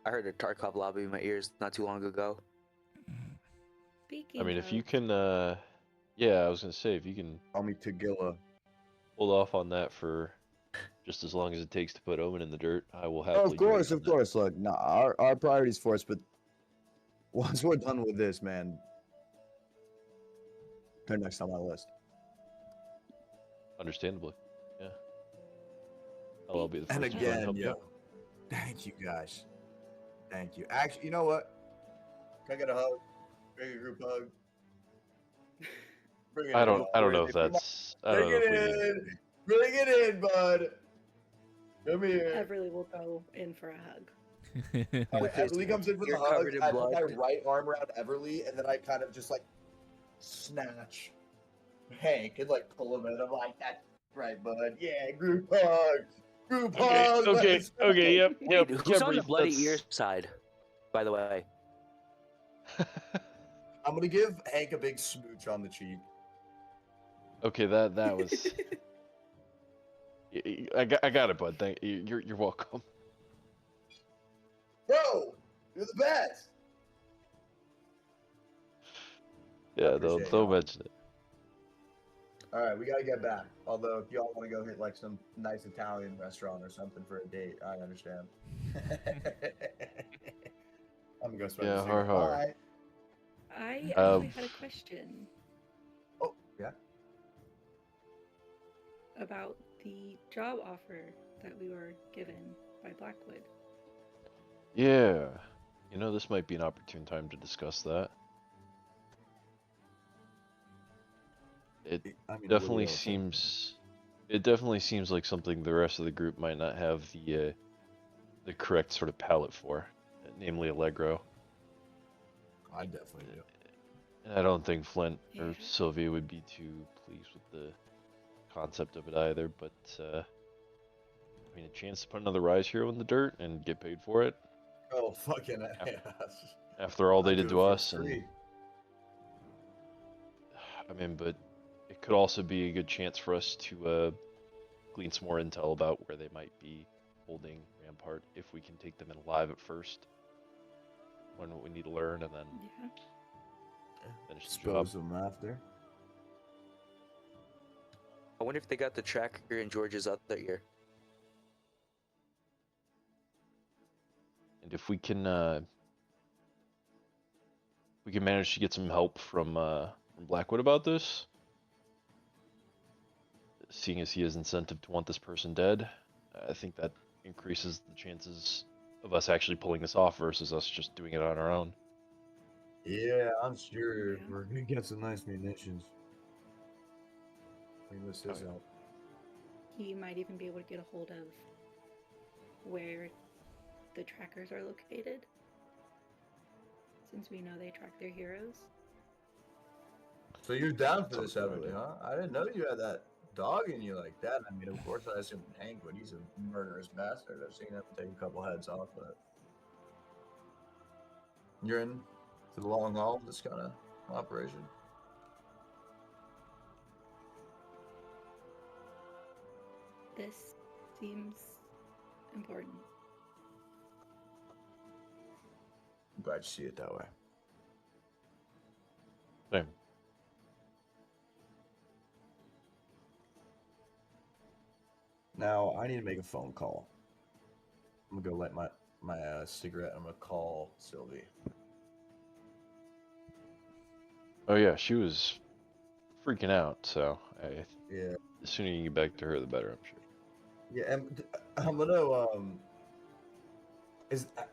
I heard a Tarkov lobby in my ears not too long ago. Speaking I mean, if of, you can, yeah, I was gonna say if you can Call me Tagilla. hold off on that for just as long as it takes to put Omen in the dirt, I will Oh, happily. of course, join of you on course. Look, nah, our priorities first, but once we're done with this, man, they're next on my list. that. Understandably, yeah. I'll be the And first to join and again, help you yo, out. thank you guys. Thank you. Actually, you know what? Can I get a hug? Bring a group hug. Bring it I in, don't. y'all. I don't Bring know it if in. that's. I Bring don't know it if we need. in. Bring it in, bud. Come here. Everly will go in for a hug. All right, With his Everly comes in for the ear hug. covered in I put my blood. right arm around Everly, and then I kind of just like snatch Hank and like pull him in. I'm like, that's right, bud. Yeah, group hug. Group Okay. hug. Okay. Let's go. Okay. Yep. Wait, Yep. who's Yeah, on the brief. bloody ear That's. side, by the way? I'm gonna give Hank a big smooch on the cheek. Okay. That was. I got it, bud. Thank you. You're welcome. Bro, you're the best. Yeah. appreciate They'll y'all. mention it. All right, we gotta get back. Although, if y'all want to go hit like some nice Italian restaurant or something for a date, I understand. I'm gonna go smoke Yeah, a cigarette. har. Bye. I Um, actually had a question Oh, yeah. about the job offer that we were given by Blackwood. Yeah. You know, this might be an opportune time to discuss that. It I mean, definitely seems. It definitely seems like something the rest of the group might not have the correct sort of palette for, namely Allegro. I definitely do. And I don't think Flint or Yeah. Sylvie would be too pleased with the concept of it either. But I mean, a chance to put another Rise hero in the dirt and get paid for it Oh, fucking ass. after all they I'll did do to it for us, and free. I mean, but it could also be a good chance for us to glean some more intel about where they might be holding Rampart if we can take them in alive at first. Learn what we need to learn, and then Yeah. finish the job. Dispose them after. I wonder if they got the tracker in George's other ear. And if we can manage to get some help from Blackwood about this, seeing as he has incentive to want this person dead, I think that increases the chances of us actually pulling this off versus us just doing it on our own. Yeah, I'm sure Yeah. we're gonna get some nice munitions. I mean, this is Oh, yeah. help. He might even be able to get a hold of where the trackers are located, since we know they track their heroes. So you're down for Sounds this, good Everly, idea. huh? I didn't know you had that dog in you like that. I mean, of course, I assume Hank, but he's a murderous bastard. I've seen him take a couple heads off, but you're in for the long haul of this kind of operation. This seems important. I'm glad you see it that way. Same. Now I need to make a phone call. I'm gonna go light my cigarette. I'm gonna call Sylvie. Oh yeah, she was freaking out. So Yeah. the sooner you get back to her, the better. I'm sure. Yeah, and I'm gonna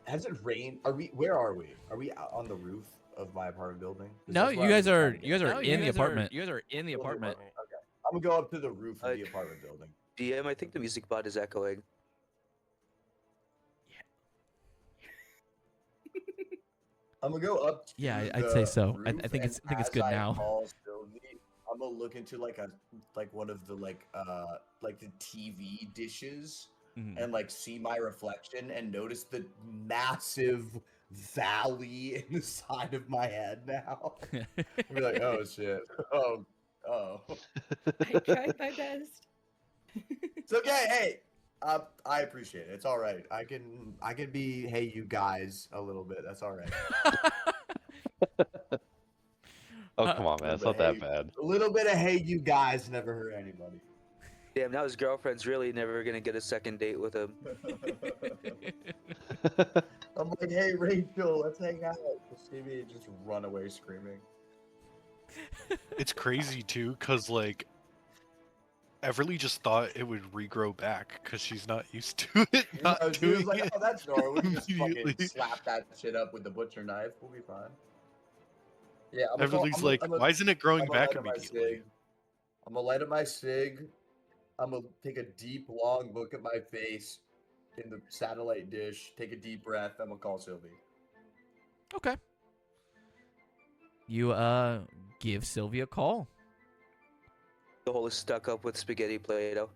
has it rained? Where are we? Are we out on the roof of my apartment building? 'Cause No, that's you where I guys was are trying to you guys get. are in the apartment. You guys are in the apartment. Okay. I'm gonna go up to the roof of the Uh, apartment building. DM, I think the music bot is echoing. I'm gonna go up to Yeah, I'd the say so. I roof, think and it's as good I now. call Sylvie, I'm gonna look into like one of the like the TV dishes Mhm. and like see my reflection and notice the massive valley in the side of my head now. I'll be like, oh shit. Oh. I tried my best. It's okay. Hey, I appreciate it. It's all right. I can be hey you guys a little bit. That's all right. Oh come on, man, it's not that bad. A little bit of hey you guys never hurt anybody. Damn, now his girlfriend's really never gonna get a second date with him. I'm like, hey Rachel, let's hang out. Just see me just run away screaming. It's crazy too, cause like Everly just thought it would regrow back because she's not used to it. Not She was doing like, it. oh, that's normal. We can just fucking immediately. slap that shit up with the butcher knife. We'll be fine. Yeah, I'm Everly's like, why isn't it growing back immediately? I'm gonna light up my cig. I'm gonna take a deep, long look at my face in the satellite dish. Take a deep breath. I'm gonna call Sylvie. Okay. You give Sylvie a call. The hole is stuck up with spaghetti Play-Doh.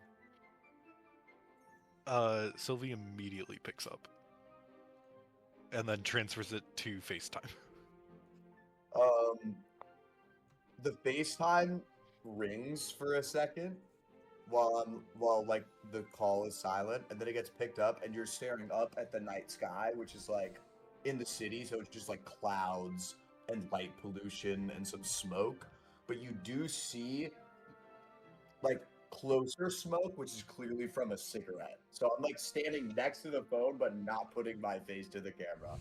Sylvie immediately picks up and then transfers it to FaceTime. The FaceTime rings for a second while like the call is silent, and then it gets picked up, and you're staring up at the night sky, which is like in the city, so it's just like clouds and light pollution and some smoke. But you do see like closer smoke, which is clearly from a cigarette. So I'm like standing next to the phone, but not putting my face to the camera.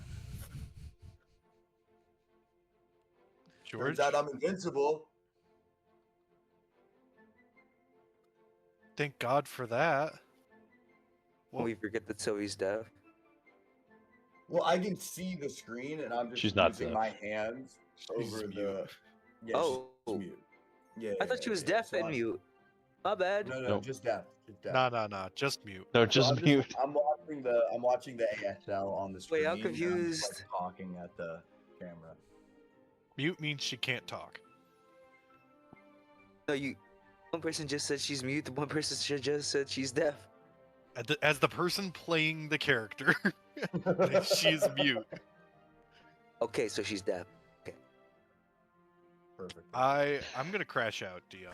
George, Turns out I'm invincible. thank God for that. Well, We forget that Sylvie's deaf. Well, I can see the screen, and I'm just She's not using deaf. my hands She's over mute. the. Yeah, Oh. she's mute. Yeah, I thought she was deaf so and I'm- mute. My bad. No, Nope. just deaf. Just deaf. Nah, just mute. No, So just I'm mute. I'm watching the ASL on the screen. Wait, I'm and I'm just, confused. like, talking at the camera. Mute means she can't talk. No, you. One person just said she's mute. One person just said she's deaf. As the person playing the character, she's mute. Okay, so she's deaf. Perfect. I'm gonna crash out, DM.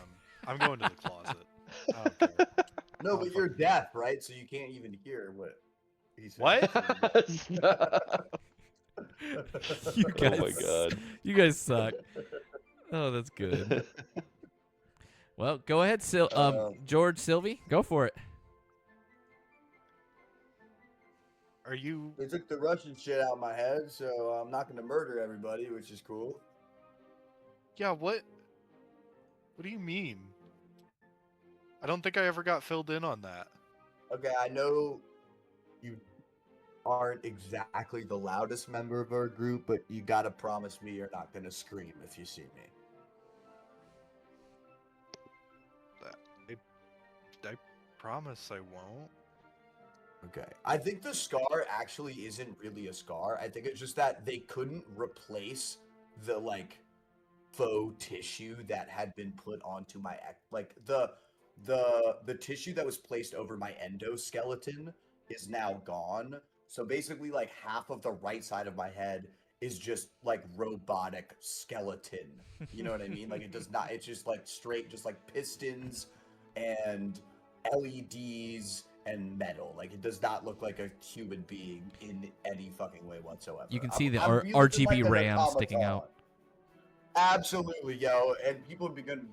I'm going to the closet. I don't care. No, but you're deaf, right? So you can't even hear what he said. What? Stop. You Oh guys, my god. You guys suck. Oh, that's good. Well, go ahead, George, Sylvie, go for it. Are you? They took the Russian shit out of my head, so I'm not gonna murder everybody, which is cool. Yeah. What? What do you mean? I don't think I ever got filled in on that. Okay, I know you aren't exactly the loudest member of our group, but you gotta promise me you're not gonna scream if you see me. I promise I won't. Okay. I think the scar actually isn't really a scar. I think it's just that they couldn't replace the like faux tissue that had been put onto my like the tissue that was placed over my endoskeleton is now gone. So basically like half of the right side of my head is just like robotic skeleton. You know what I mean? Like it does not, it's just like straight, just like pistons and LEDs and metal. Like it does not look like a human being in any fucking way whatsoever. You can see the I'm really just RGB like an RAM sticking automaton. out. Absolutely, yo. And people have begun.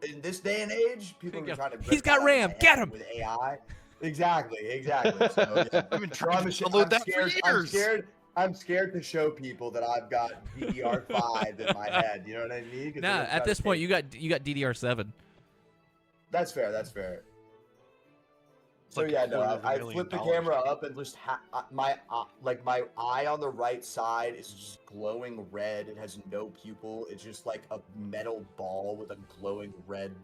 in this day and age, people Go. are trying to. He's rip got that out of RAM, my get head him! with AI. Exactly. So yeah. I've been So trying to download that for scared. years. I'm scared to show people that I've got DDR5 in my head. You know what I mean? 'Cause they're Nah, gonna try at to this point take- you got DDR7. That's fair. That's fair. So Like a yeah, no, $250,000 I flipped the camera up and just my eye on the right side is just glowing red. It has no pupil. It's just like a metal ball with a glowing red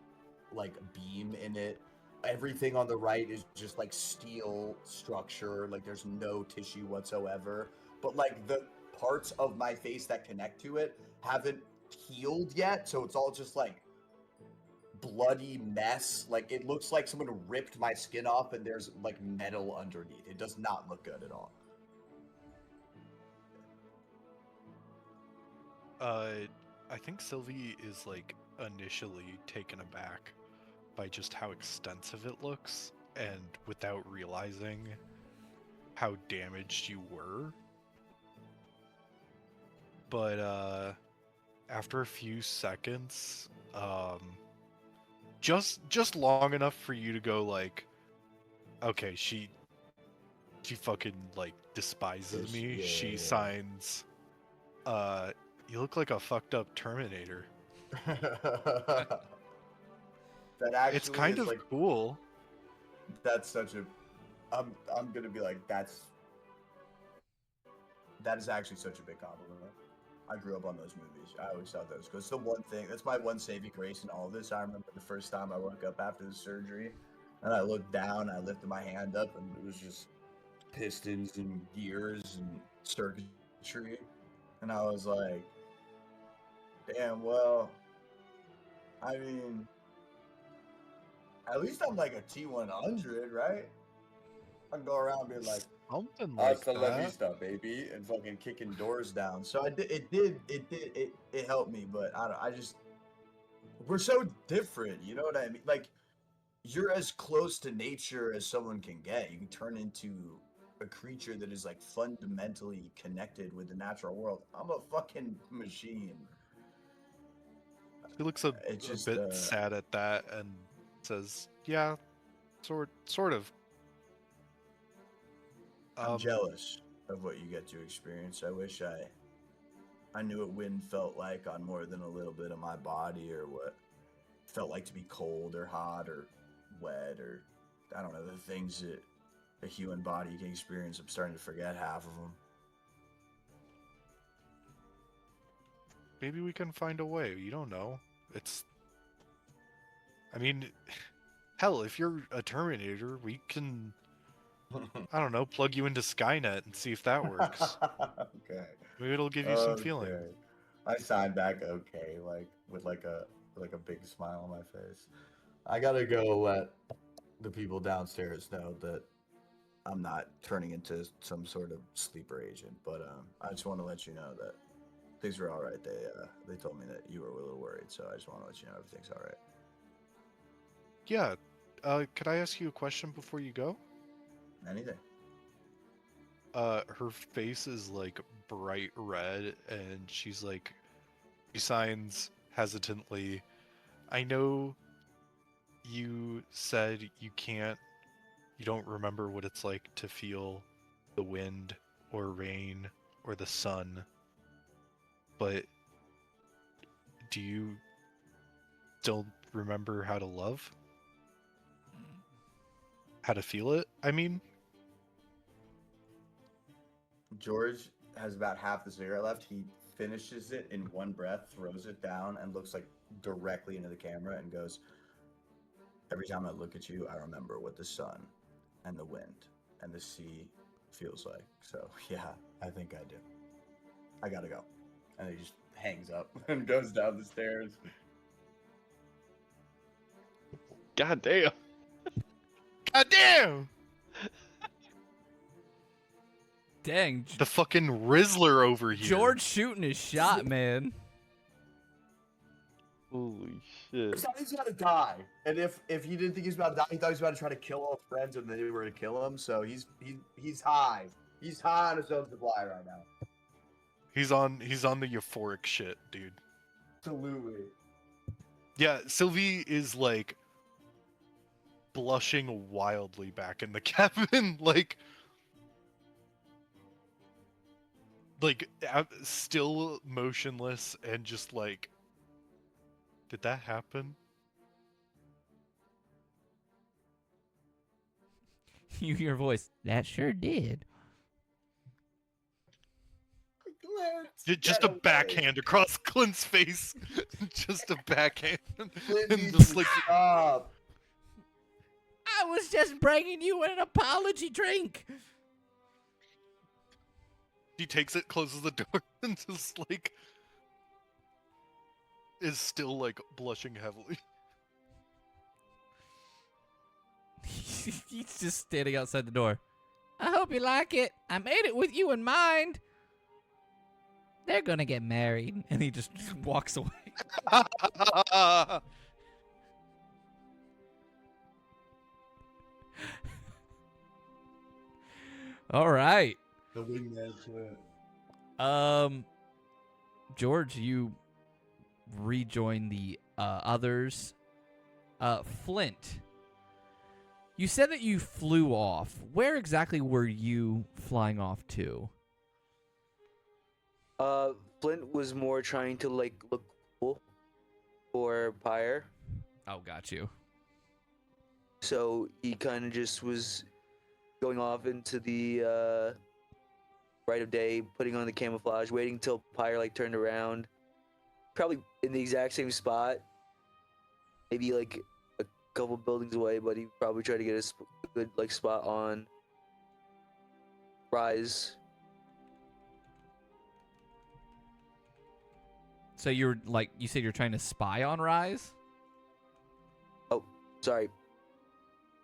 like beam in it. Everything on the right is just like steel structure. Like there's no tissue whatsoever. But like the parts of my face that connect to it haven't healed yet, so it's all just like bloody mess. Like it looks like someone ripped my skin off and there's like metal underneath. It does not look good at all. I think Sylvie is like initially taken aback by just how extensive it looks, and without realizing how damaged you were. But after a few seconds, just long enough for you to go like, okay, she fucking like despises me. Yeah. She signs, you look like a fucked up Terminator. That actually It's kind is of like cool. that's such a I'm gonna be like that is actually such a big compliment. I grew up on those movies. I always thought those because the one thing that's my one saving grace in all this. I remember the first time I woke up after the surgery and I looked down, I lifted my hand up and it was just pistons and gears and circuitry. And I was like, damn, well, I mean, at least I'm like a T100, right? I can go around being like, Something like hasta la that. vista, baby, and fucking kicking doors down. So it helped me, but I just, we're so different, you know what I mean? Like, you're as close to nature as someone can get. You can turn into a creature that is like fundamentally connected with the natural world. I'm a fucking machine. He looks a It's just, bit sad at that and says, "Yeah, sort of." I'm jealous of what you get to experience. I wish I knew what wind felt like on more than a little bit of my body, or what it felt like to be cold or hot or wet, or I don't know, the things that a human body can experience. I'm starting to forget half of them. Maybe we can find a way. You don't know. I mean, hell, if you're a Terminator, we can, I don't know, plug you into Skynet and see if that works. Okay. Maybe it'll give you some feeling. Okay. I signed back okay, like with like a big smile on my face. I gotta go let the people downstairs know that I'm not turning into some sort of sleeper agent, but I just want to let you know that things are all right. They told me that you were a little worried, so I just want to let you know everything's all right. Yeah. Could I ask you a question before you go? Anything. Her face is like bright red, and she's like, she signs hesitantly. I know you said you don't remember what it's like to feel the wind or rain or the sun, but do you still remember how to love? How to feel it, I mean? George has about half the cigarette left. He finishes it in one breath, throws it down, and looks like directly into the camera and goes, "Every time I look at you, I remember what the sun and the wind and the sea feels like. So yeah, I think I do. I gotta go." And he just hangs up and goes down the stairs. God damn. God damn! Dang, The fucking Rizzler over here. George shooting his shot, man. Holy shit. He thought he was about to die, and if he didn't think he was about to die, he thought he was about to try to kill all his friends, and then they were to kill him. So he's high. He's high on his own supply right now. He's on the euphoric shit, dude. Absolutely. Yeah, Sylvie is like blushing wildly back in the cabin, still motionless and just like, did that happen? You hear a voice. That sure did. Just a backhand across Clint's face. Just a backhand. Flint And needs just to like, stop. I was just bringing you an apology drink. he takes it, closes the door, and just like is still like blushing heavily. He's just standing outside the door. I hope you like it. I made it with you in mind. They're gonna get married. And he just walks away. All right. The wingman Flint. George, you rejoin the others. Flint, you said that you flew off. Where exactly were you flying off to? Flint was more trying to like look cool for Pyre, Oh, got you. so he kind of just was going off into the right of day, putting on the camouflage, waiting until Pyre like turned around, probably in the exact same spot, maybe like a couple buildings away, but he probably tried to get a good like spot on Rise. So you're like, you said you're trying to spy on R.I.S.E? Oh, sorry.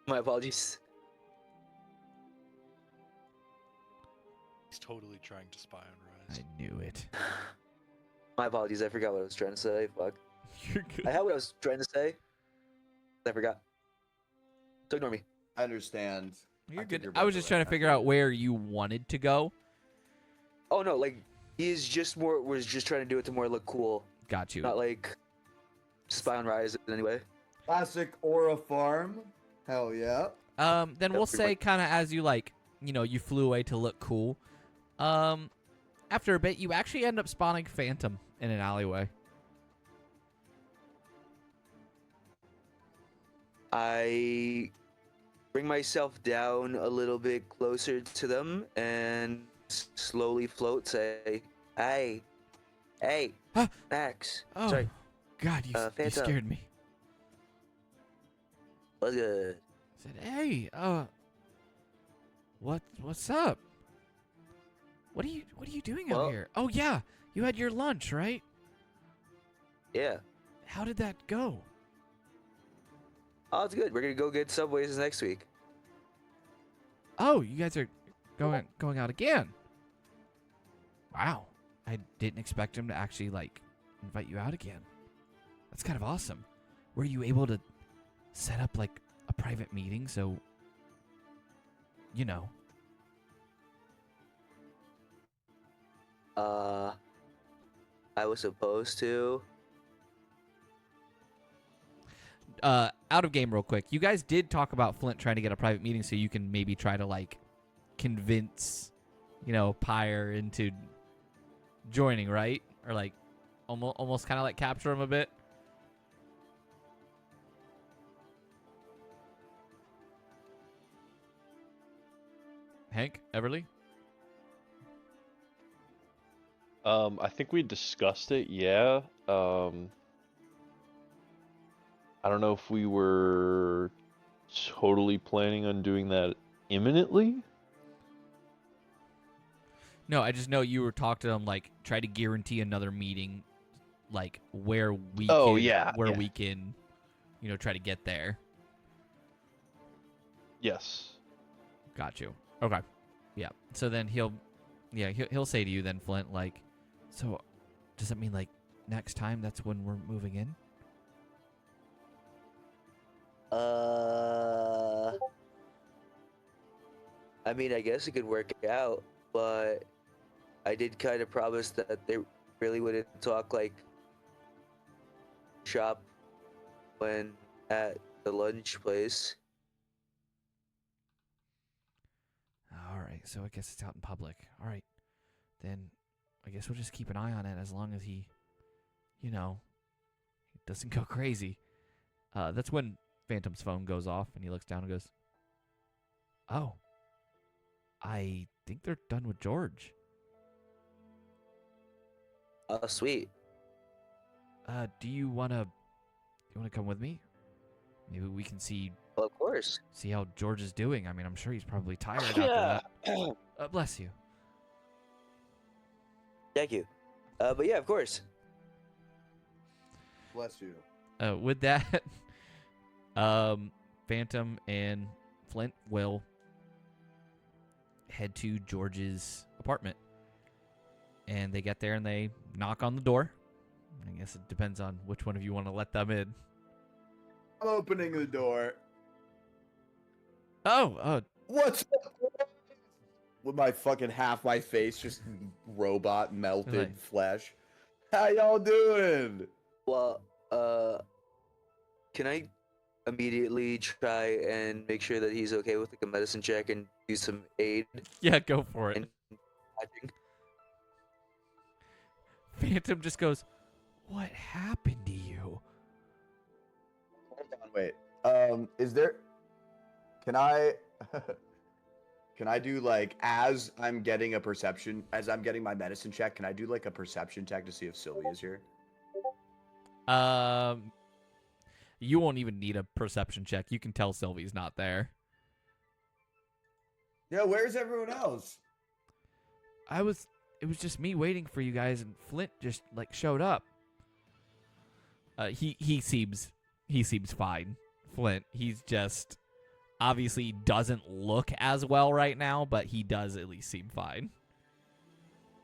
My apologies. He's totally trying to spy on R.I.S.E. I knew it. My apologies. I forgot what I was trying to say. Fuck. You're good. I had what I was trying to say. I forgot. So ignore me. I understand. You're I think good. you're I was both just right. trying to figure out where you wanted to go. Oh no, like he's just more was just trying to do it to more look cool, Got you. not like spy on Rise in any way. Classic Aura Farm. Hell yeah. Then we'll pretty say much. kind of as you like, you flew away to look cool. After a bit, you actually end up spawning Phantom in an alleyway. I bring myself down a little bit closer to them and slowly float. Say, hey, Huh? Max. Oh, Sorry, God, you Phantom. scared me. what's good? I said, hey, what's up? What are you doing out Well- here? Oh yeah, you had your lunch, right? Yeah. How did that go? Oh, it's good. We're gonna go get Subways next week. Oh, you guys are going out again. Wow, I didn't expect him to actually like invite you out again. That's kind of awesome. Were you able to set up like a private meeting so I was supposed to. out of game real quick. You guys did talk about Flint trying to get a private meeting so you can maybe try to like convince, Pyre into joining, right? Or like almost kind of like capture him a bit. Hank, Everly? I think we discussed it, yeah. I don't know if we were totally planning on doing that imminently. No, I just know you were talking to him like try to guarantee another meeting, like where we Oh, can, yeah, where yeah. we can, try to get there. Yes. Got you. Okay. Yeah. So then he'll say to you then, Flint, like, so does that mean like next time that's when we're moving in? I mean, I guess it could work out, but I did kind of promise that they really wouldn't talk like shop when at the lunch place. All right, so I guess it's out in public. All right, then I guess we'll just keep an eye on it as long as he, doesn't go crazy. That's when Phantom's phone goes off and he looks down and goes, "Oh, I think they're done with George." Oh, sweet. Do you wanna come with me? Maybe we can see Well, of course. how George is doing. I mean, I'm sure he's probably tired after that. Bless you. Thank you. But yeah, of course. Bless you. With that, Phantom and Flint will head to George's apartment. And they get there and they knock on the door. I guess it depends on which one of you want to let them in. I'm opening the door. Oh, What's up? With my fucking half my face, just robot melted Right. flesh. How y'all doing? Well, can I immediately try and make sure that he's okay with like a medicine check and do some aid yeah, go for it. and patching? Phantom just goes, "What happened to you?" Hold on, wait. Is there? Can I? Can I do like as I'm getting my medicine check? Can I do like a perception check to see if Sylvie is here? You won't even need a perception check. You can tell Sylvie's not there. Yeah, where's everyone else? It was just me waiting for you guys, and Flint just like showed up. He seems fine. Flint, he's just obviously doesn't look as well right now, but he does at least seem fine.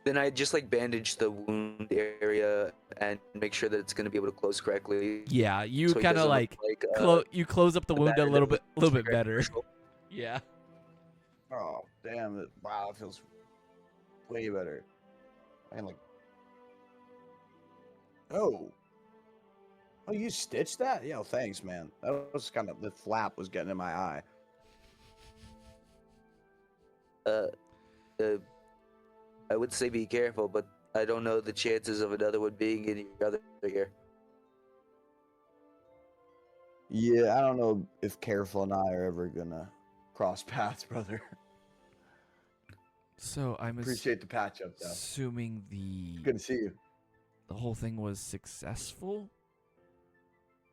Then I just like bandage the wound area and make sure that it's gonna be able to close correctly. Yeah, you so he kind of doesn't like look you close up the wound a battered little up bit better. Yeah. Oh, damn it! Wow, it feels way better. And like, oh, you stitched that? Yeah, thanks, man. That was kind of the flap was getting in my eye. I would say be careful, but I don't know the chances of another one being in your other ear. Yeah, I don't know if Careful and I are ever gonna cross paths, brother. So I'm Appreciate the patch up, though. assuming Good to see you. the whole thing was successful.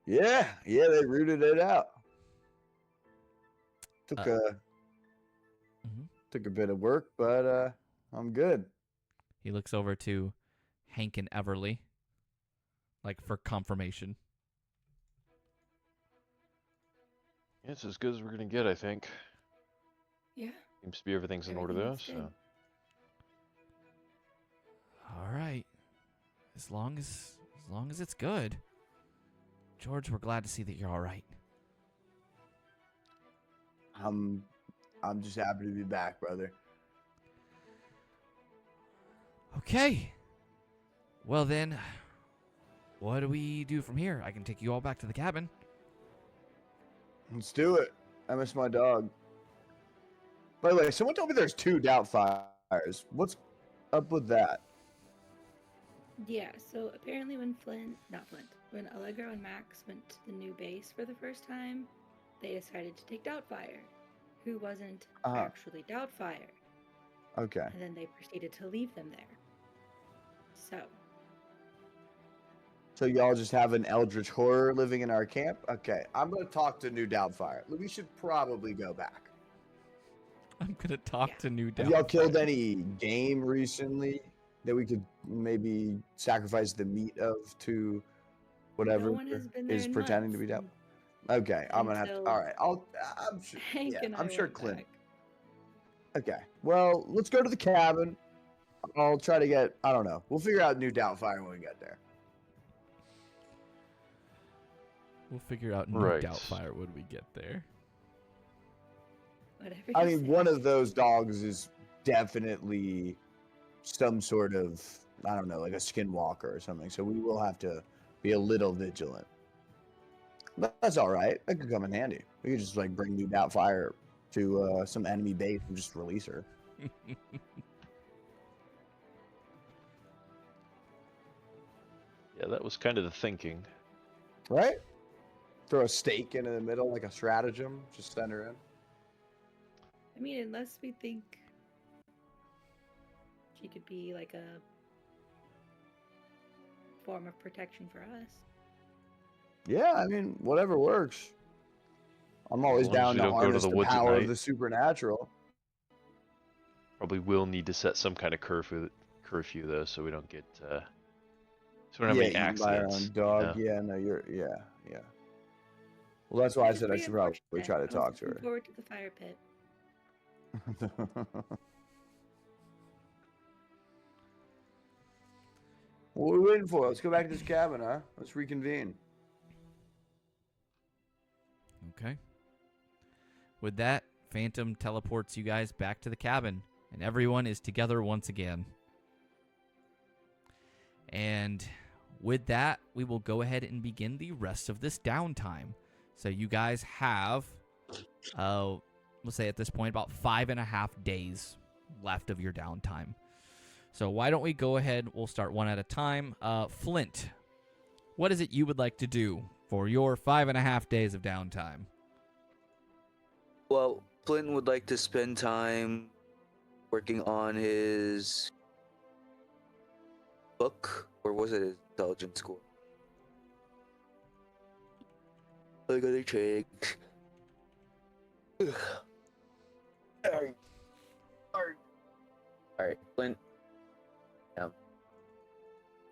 Yeah, they rooted it out. Took Mhm. took a bit of work, but I'm good. He looks over to Hank and Everly, like for confirmation. It's as good as we're gonna get, I think. Yeah. Seems to be everything's in order though. Everything's good. So All right. As long as it's good. George, we're glad to see that you're all right. I'm just happy to be back, brother. Okay. Well then, what do we do from here? I can take you all back to the cabin. Let's do it. I miss my dog. By the way, someone told me there's 2 Doubtfires. What's up with that? Yeah, so apparently when when Allegro and Max went to the new base for the first time, they decided to take Doubtfire, who wasn't actually Doubtfire. Okay. And then they proceeded to leave them there. So y'all just have an eldritch horror living in our camp? Okay, I'm gonna talk to New Doubtfire. We should probably go back. I'm gonna talk to New Have y'all killed any game recently that we could maybe sacrifice the meat of to whatever No one has been there is in pretending to months, be Doubt? Okay, I'm gonna have to. until All right, I'm sure. Hank Yeah, and I I'm sure went Clint. back. Okay, well, let's go to the cabin. I'll try to get. I don't know. We'll figure out New Doubtfire when we get there. We'll figure out New Right. Doubtfire when we get there. Whatever I you mean, say. one of those dogs is definitely some sort of, I don't know, like a skinwalker or something. So we will have to be a little vigilant. That's all right. That could come in handy. We could just like bring new Doubtfire to some enemy base and just release her. Yeah, that was kind of the thinking. Right? Throw a stake into the middle like a stratagem. Just send her in. I mean, unless we think she could be like a form of protection for us. Yeah, I mean, whatever works. I'm always As long as down we to don't go to harness the the woods at power of night. the supernatural. Probably will need to set some kind of curfew though, so we don't get so we don't have Yeah, any eaten by our accidents. own you dog. know? Yeah, no, yeah. Well, that's why I It's said I pretty should probably unfortunate. try to I was talk to looking her. forward to the fire pit. What are we waiting for? Let's go back to this cabin, huh? Let's reconvene. Okay. With that, Phantom teleports you guys back to the cabin, and everyone is together once again. And with that, we will go ahead and begin the rest of this downtime. So you guys have, we'll say at this point, about 5.5 days left of your downtime. So why don't we go ahead, we'll start one at a time. Flint, what is it you would like to do for your 5.5 days of downtime? Well, Flint would like to spend time working on his book, or was it his intelligence score? I gotta check. Alright, Flint.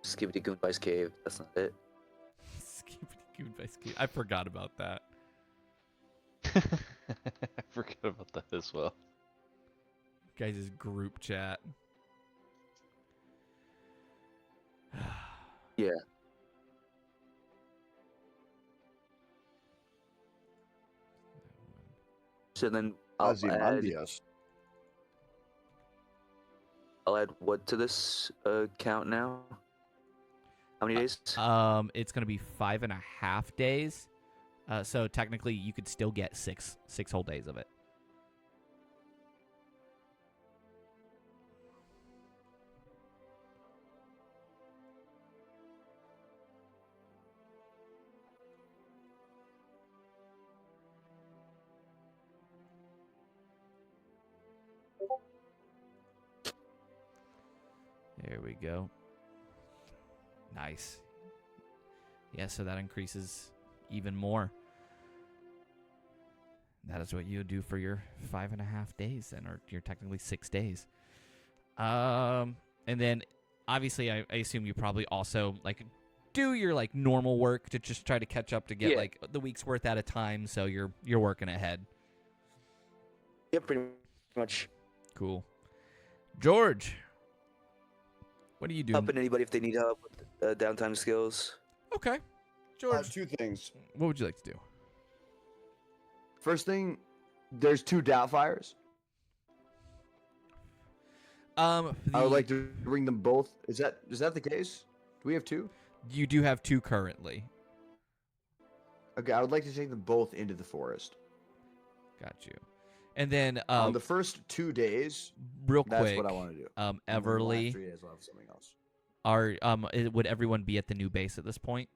Skibbity Goonby's cave. That's not it. I forgot about that. I forgot about that as well. Guys' group chat. Yeah. So then I'll add what to this count now? How many days? It's gonna be 5.5 days. So technically, you could still get six whole days of it. There we go. Nice. Yeah, so that increases even more. That is what you do for your 5.5 days, then, or you're technically 6 days. And then, obviously, I assume you probably also do your normal work to just try to catch up to get the week's worth at a time. So you're working ahead. Yeah, pretty much. Cool. George, what are you doing? Helping anybody if they need help with downtime skills. Okay, George. Two things. What would you like to do? First thing, there's 2 Doubtfires. I would like to bring them both. Is that the case? Do we have 2? You do have 2 currently. Okay, I would like to take them both into the forest. Got you. And then on the first 2 days, real that's quick, what I want to do. Everly, 3 days, I'll have something else. Would everyone be at the new base at this point,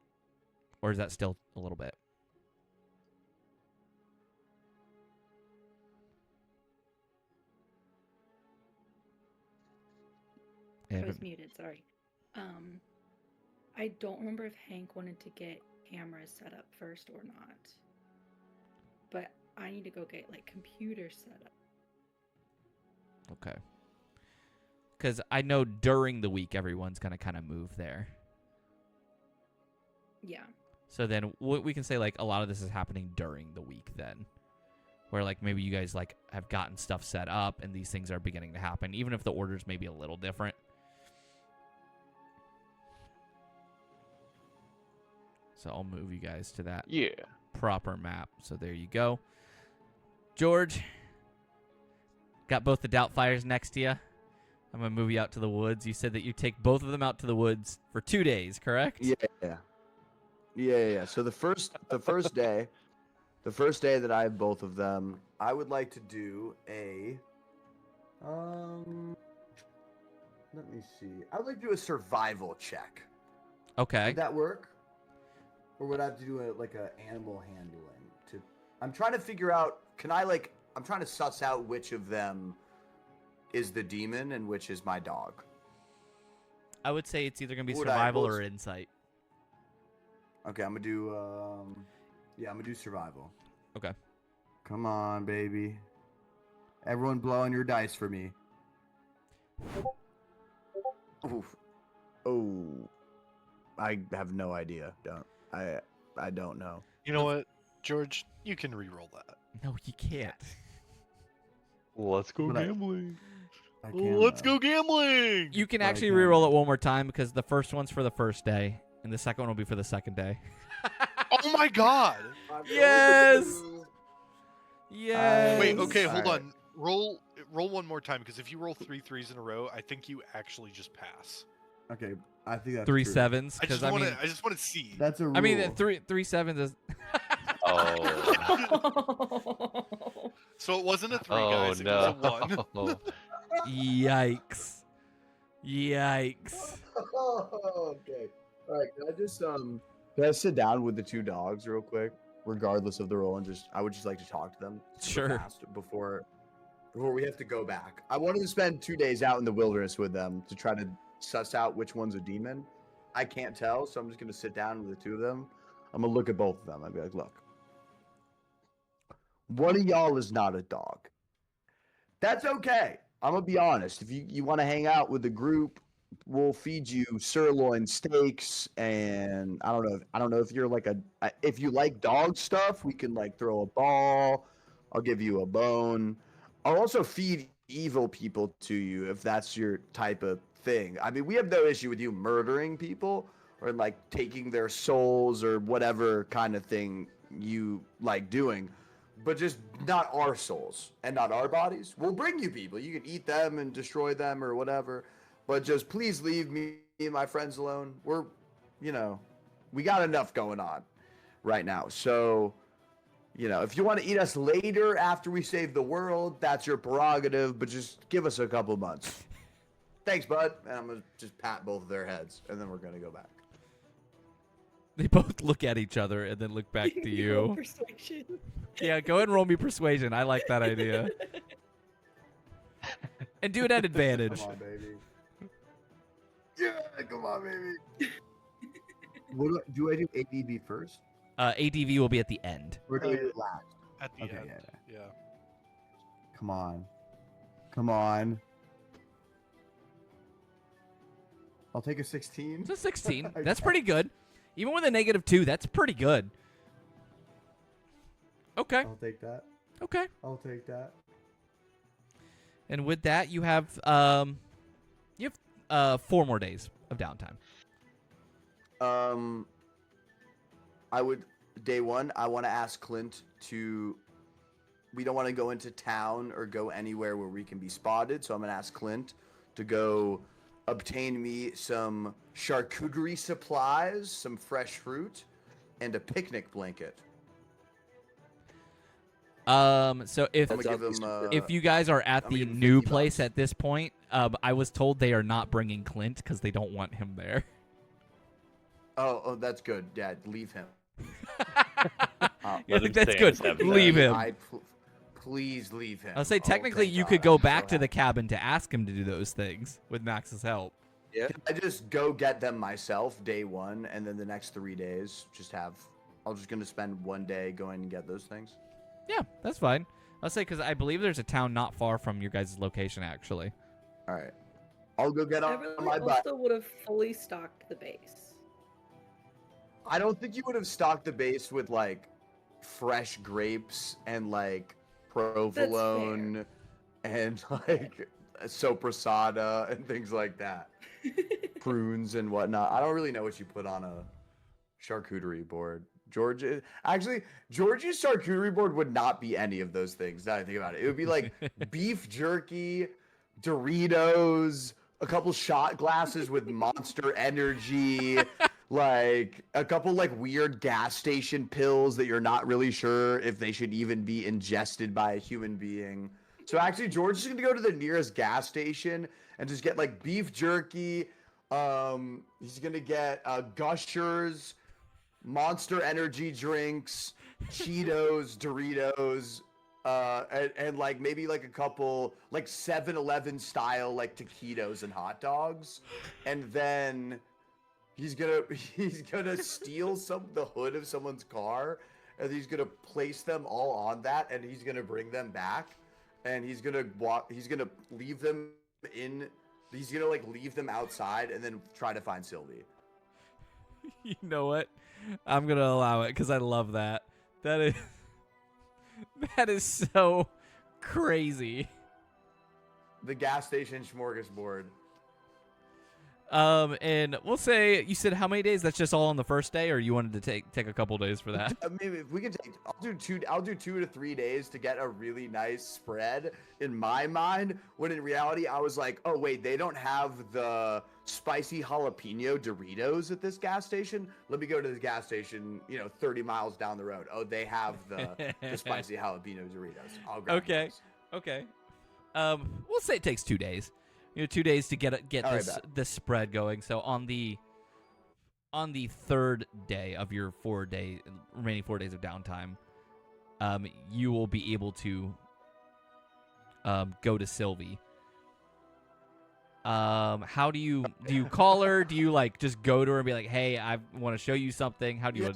or is that still a little bit? I was muted, sorry. I don't remember if Hank wanted to get cameras set up first or not. But I need to go get computers set up. Okay. Because I know during the week everyone's gonna kind of move there. Yeah. So then we can say a lot of this is happening during the week then. Where maybe you guys have gotten stuff set up and these things are beginning to happen, even if the orders may be a little different. So I'll move you guys to that proper map. So there you go. George, got both the Doubtfires next to you. I'm going to move you out to the woods. You said that you take both of them out to the woods for 2 days, correct? Yeah. Yeah. So the first day that I have both of them, I would like to do a let me see. I would like to do a survival check. Okay. Would that work? Or would I have to do a animal handling? I'm trying to figure out. I'm trying to suss out which of them is the demon and which is my dog. I would say it's either gonna be Would I- survival well, or insight. Okay, I'm gonna do. I'm gonna do survival. Okay. Come on, baby. Everyone, blow on your dice for me. Oof. Oh, I have no idea. I don't know. You know what, George? You can re-roll that. No, you can't. Let's go But I- gambling. I can, Let's go gambling. You can But I actually can't. re-roll it one more time because the first one's for the first day, and the second one will be for the second day. Oh my God! Yes! Yes. Wait. Okay. Hold Alright. on. Roll one more time because if you roll 3 3s in a row, I think you actually just pass. Okay, I think that's Three true. sevens. I Because just I want mean, to. I just want to see. That's a rule. I mean, three sevens is. Oh. So it wasn't a 3, Oh guys. It no. was a 1. Yikes! Yikes! Okay. All right. Can I sit down with the two dogs real quick, regardless of the roll, and I would just like to talk to them super Sure. fast before we have to go back. I wanted to spend 2 days out in the wilderness with them to try to suss out which one's a demon. I can't tell, so I'm just gonna sit down with the two of them. I'm gonna look at both of them. I'd be like, look, one of y'all is not a dog. That's okay. I'm gonna be honest. If you want to hang out with the group, we'll feed you sirloin steaks, and I don't know if you're if you like dog stuff, we can throw a ball. I'll give you a bone. I'll also feed evil people to you if that's your type of thing. I mean, we have no issue with you murdering people or taking their souls or whatever kind of thing you like doing, but just not our souls and not our bodies. We'll bring you people. You can eat them and destroy them or whatever, but just please leave me and my friends alone. We got enough going on right now. So, if you want to eat us later after we save the world, that's your prerogative, but just give us a couple months. Thanks, bud. And I'm going to just pat both of their heads, and then we're going to go back. They both look at each other and then look back to Roll you. Persuasion. Yeah, go ahead and roll me persuasion. I like that idea. And do it at advantage. Come on, baby. Yeah, come on, baby. Do I do ADB first? ADV will be at the end. Or do I do it last? At the Okay, end. yeah. Yeah. Come on. Come on. I'll take a 16. It's a 16. That's pretty good. Even with a -2, that's pretty good. Okay. I'll take that. Okay. I'll take that. And with that, you have 4 more days of downtime. Day one, I want to ask Clint we don't want to go into town or go anywhere where we can be spotted, so I'm going to ask Clint to go obtain me some charcuterie supplies, some fresh fruit, and a picnic blanket. So if I'm gonna give him, if you guys are at I'm gonna the give him new 50 place bucks. at this point, I was told they are not bringing Clint because they don't want him there. Oh, that's good. Yeah, leave him. I Let think him that's stay good. in 7 Leave days. him. Please leave him. I'll say Oh, technically thank you God. could go I'm back so to the happy. cabin to ask him to do those things with Max's help. Can I just go get them myself day one, and then the next 3 days I'm just gonna spend one day going and get those things. Yeah, that's fine. I'll say because I believe there's a town not far from your guys' location actually. All right, I'll go get I on really my butt. also would have fully stocked the base. I don't think you would have stocked the base with fresh grapes and provolone and sopressata and things like that, prunes and whatnot. I don't really know what you put on a charcuterie board. George's charcuterie board would not be any of those things. Now I think about it, it would be beef jerky, Doritos, a couple shot glasses with Monster Energy, like a couple like weird gas station pills that you're not really sure if they should even be ingested by a human being. So actually, George is gonna go to the nearest gas station and just get like beef jerky. He's gonna get Gushers, Monster Energy drinks, Cheetos, Doritos, and like maybe like a couple like 7-Eleven style like taquitos and hot dogs, and then he's gonna steal the hood of someone's car, and he's gonna place them all on that, and he's gonna bring them back, and he's gonna leave them in. He's gonna like leave them outside, and then try to find Sylvie. You know what? I'm gonna allow it because I love that. That is so crazy. The gas station smorgasbord. And we'll say you said how many days? That's just all on the first day, or you wanted to take a couple days for that? Maybe if we can take, I'll do 2 to 3 days to get a really nice spread in my mind. When in reality, I was like, oh wait, they don't have the spicy jalapeno Doritos at this gas station. Let me go to the gas station, 30 miles down the road. Oh, they have the spicy jalapeno Doritos. I'll grab those. Okay. We'll say it takes 2 days. 2 days to get this spread going. So on the third day of your remaining 4 days of downtime, you will be able to go to Sylvie. How do you call her? Do you like just go to her and be like, "Hey, I want to show you something"? How do you?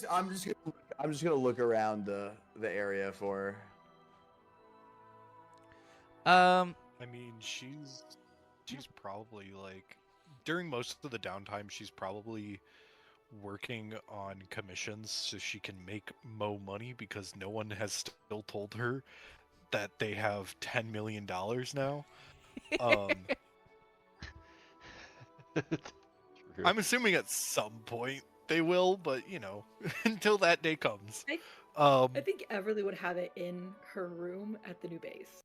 I'm just gonna look around the area for her. I mean, she's probably like during most of the downtime, she's probably working on commissions so she can make money because no one has still told her that they have $10 million now. I'm assuming at some point they will, but until that day comes. I think Everly would have it in her room at the new base.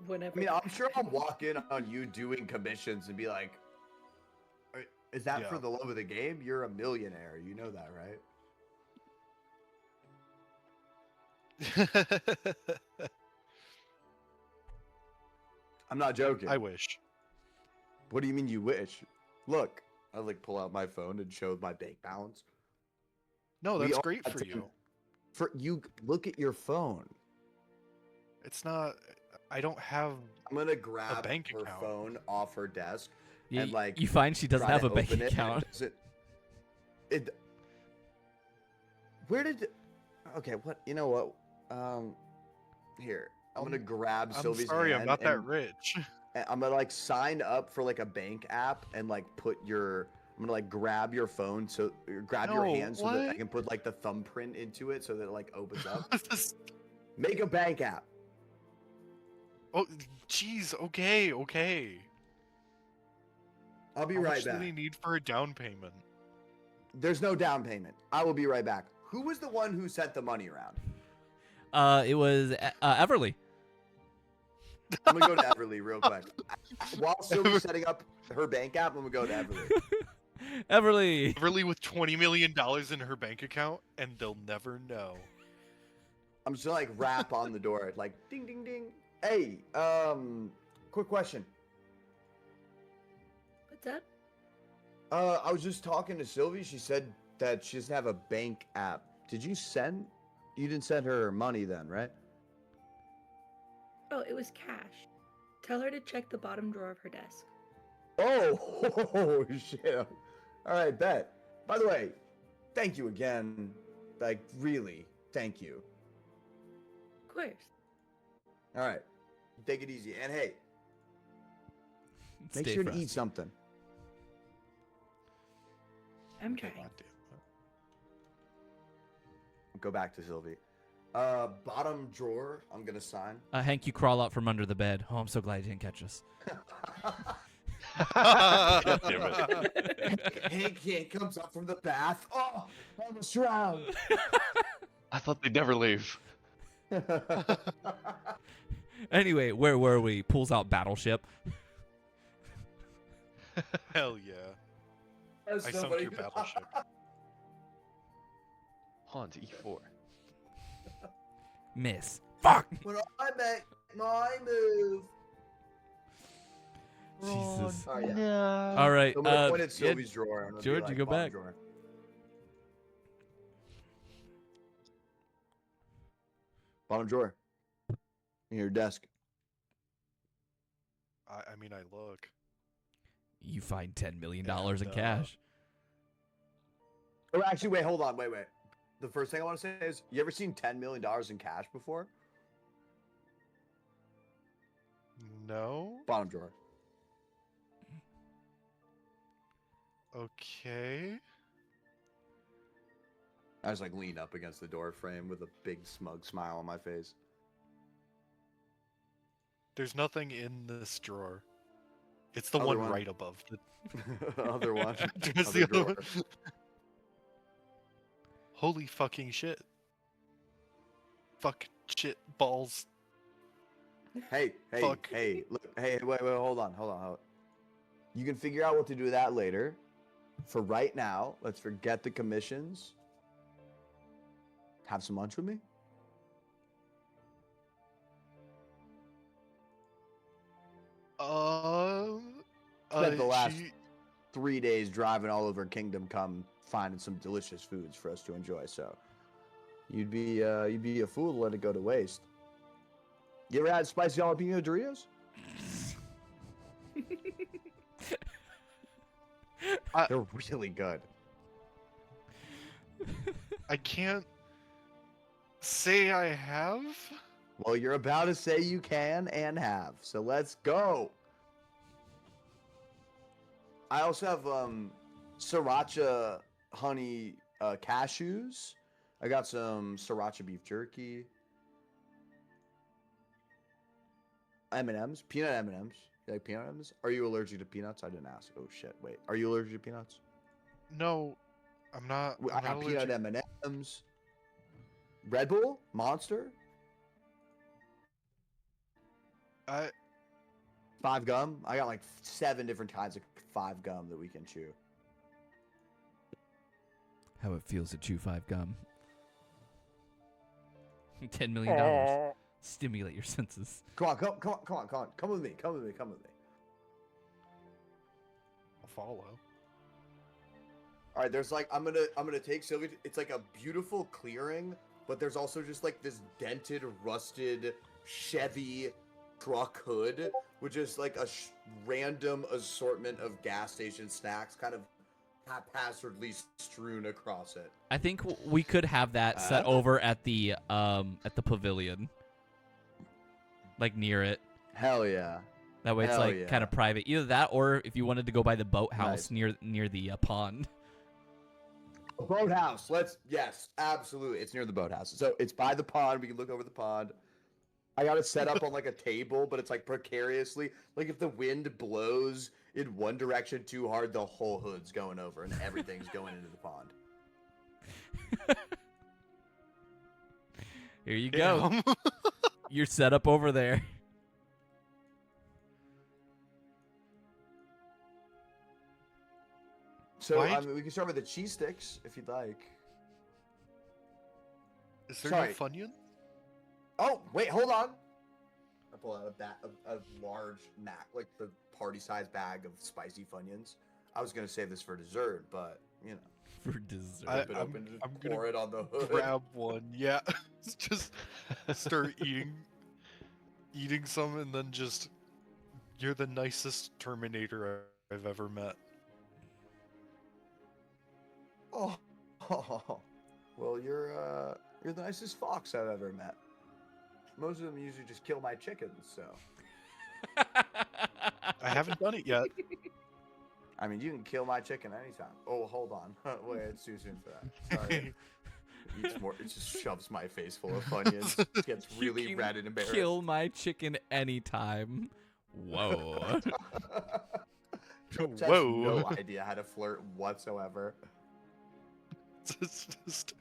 Whenever. I mean, I'm sure I'll walk in on you doing commissions and be like, "Is that for the love of the game? You're a millionaire. You know that, right?" I'm not joking. I wish. What do you mean you wish? Look, I like pull out my phone and show my bank balance. No, that's great for you. For you, look at your phone. It's not. I don't have. I'm gonna grab her account. Phone off her desk, and like you find she doesn't have a bank account. Where did? Okay, what? You know what? Here, I'm gonna grab Sylvie's. Sorry, I'm not that rich. I'm gonna like sign up for like a bank app and like put your. I'm gonna like grab your phone your hand so that I can put like the thumbprint into it so that it like opens up. Make a bank app. Oh, jeez. Okay. I'll be right back. How much do they need for a down payment? There's no down payment. I will be right back. Who was the one who sent the money around? It was Everly. I'm gonna go to Everly real quick. While Sylvie's setting up her bank app, I'm gonna go to Everly. Everly with $20 million in her bank account, and they'll never know. I'm just gonna like rap on the door, like ding ding ding. Hey, quick question. What's up? I was just talking to Sylvie. She said that she doesn't have a bank app. You didn't send her money then, right? Oh, it was cash. Tell her to check the bottom drawer of her desk. Oh, shit. All right, bet. By the way, thank you again. Like, really, thank you. Of course. All right, take it easy. And hey, make sure to eat something. I'm trying. Go back to Sylvie. Bottom drawer, I'm going to sign. Hank, you crawl out from under the bed. Oh, I'm so glad you didn't catch us. God damn it. Hank comes up from the bath. Oh, I'm a shroud. I thought they'd never leave. Anyway, where were we? Pulls out Battleship. Hell yeah. That's I so sunk funny. your battleship. Pawn to e4. Miss. Fuck. When I make my move. Jesus. Oh yeah. No. All right. I'm gonna point yeah, at Sylvie's drawer. I'm gonna be George, like, you go bottom back. Drawer. Bottom drawer. In your desk. I mean, I look. You find $10 million And, in cash. Oh, actually, wait, hold on, wait. The first thing I want to say is, you ever seen $10 million in cash before? No. Bottom drawer. Okay. I just like lean up against the door frame with a big smug smile on my face. There's nothing in this drawer. It's the Other one one. right above the. Other one. There's Other the other drawer. one. Holy fucking shit. Fuck shit balls. Hey, Fuck. look, wait, hold on. You can figure out what to do with that later. For right now, let's forget the commissions. Have some lunch with me? Spent the last She- 3 days driving all over Kingdom Come, finding some delicious foods for us to enjoy. So, you'd be a fool to let it go to waste. You ever had spicy jalapeno Doritos? They're really good. I can't say I have. Well, you're about to say you can and have. So let's go. I also have sriracha honey cashews. I got some sriracha beef jerky. M&Ms, peanut M&Ms. You like peanut M&Ms? Are you allergic to peanuts? I didn't ask. Oh shit! Wait, are you allergic to peanuts? No, I'm not. I got peanut M&Ms. Red Bull, Monster, I 5 gum. I got like 7 different kinds of 5 gum that we can chew. How it feels to chew 5 gum. $10 million. Stimulate your senses. Come on. Come with me. I'll follow. All right, there's like I'm gonna take Sylvie. It's like a beautiful clearing, but there's also just like this dented, rusted Chevy truck hood, which is like a random assortment of gas station snacks, kind of haphazardly strewn across it. I think we could have that set over at the pavilion, like near it. Hell yeah! That way it's Hell like yeah. kind of private. Either that, or if you wanted to go by the boathouse Nice. near the pond. Boathouse. Yes, absolutely. It's near the boathouse. So it's by the pond. We can look over the pond. I got it set up on like a table, but it's like precariously. Like if the wind blows in one direction too hard, the whole hood's going over and everything's going into the pond. Here you go. Damn. You're set up over there. So Why- I mean, we can start with the cheese sticks if you'd like. Is there Sorry. no Funyun? Oh wait, hold on. I pull out a large like the party-sized bag of spicy Funyuns. I was gonna save this for dessert, but you know, For dessert. rip it open, just I'm pour gonna it on the hood. Grab one. Yeah. Just start eating some, and then just. You're the nicest Terminator I've ever met. Oh, well, you're the nicest fox I've ever met. Most of them usually just kill my chickens, so. I haven't done it yet. I mean, you can kill my chicken anytime. Oh, hold on. Wait, it's too soon for that. Sorry. It just shoves my face full of Funyuns. Gets You really can red and embarrassed. Kill my chicken anytime. Whoa. Trump has Whoa. no idea how to flirt whatsoever. It's just...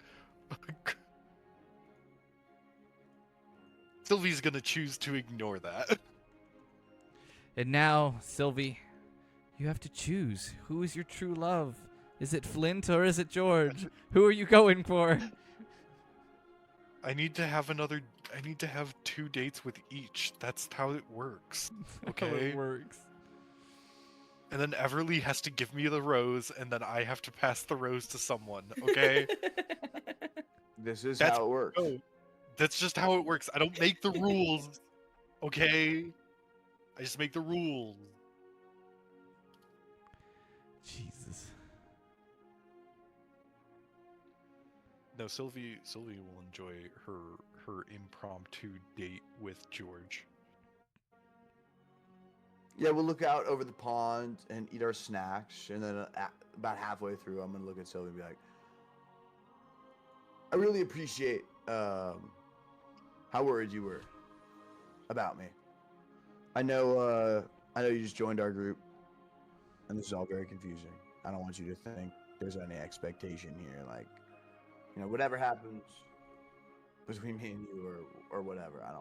Sylvie's gonna choose to ignore that. And now, Sylvie, you have to choose. Who is your true love? Is it Flint or is it George? Who are you going for? I need to have 2 dates with each. That's how it works. How Okay. it works. And then Everly has to give me the rose, and then I have to pass the rose to someone. Okay. This is That's- how it works. Oh, that's just how it works. I don't make the rules. Okay. I just make the rules. Jesus. No, Sylvie will enjoy her impromptu date with George. Yeah, we'll look out over the pond and eat our snacks, and then about halfway through, I'm gonna look at Sylvie and be like, "I really appreciate how worried you were about me. I know you just joined our group, and this is all very confusing. I don't want you to think there's any expectation here, like, you know, whatever happens between me and you or whatever. I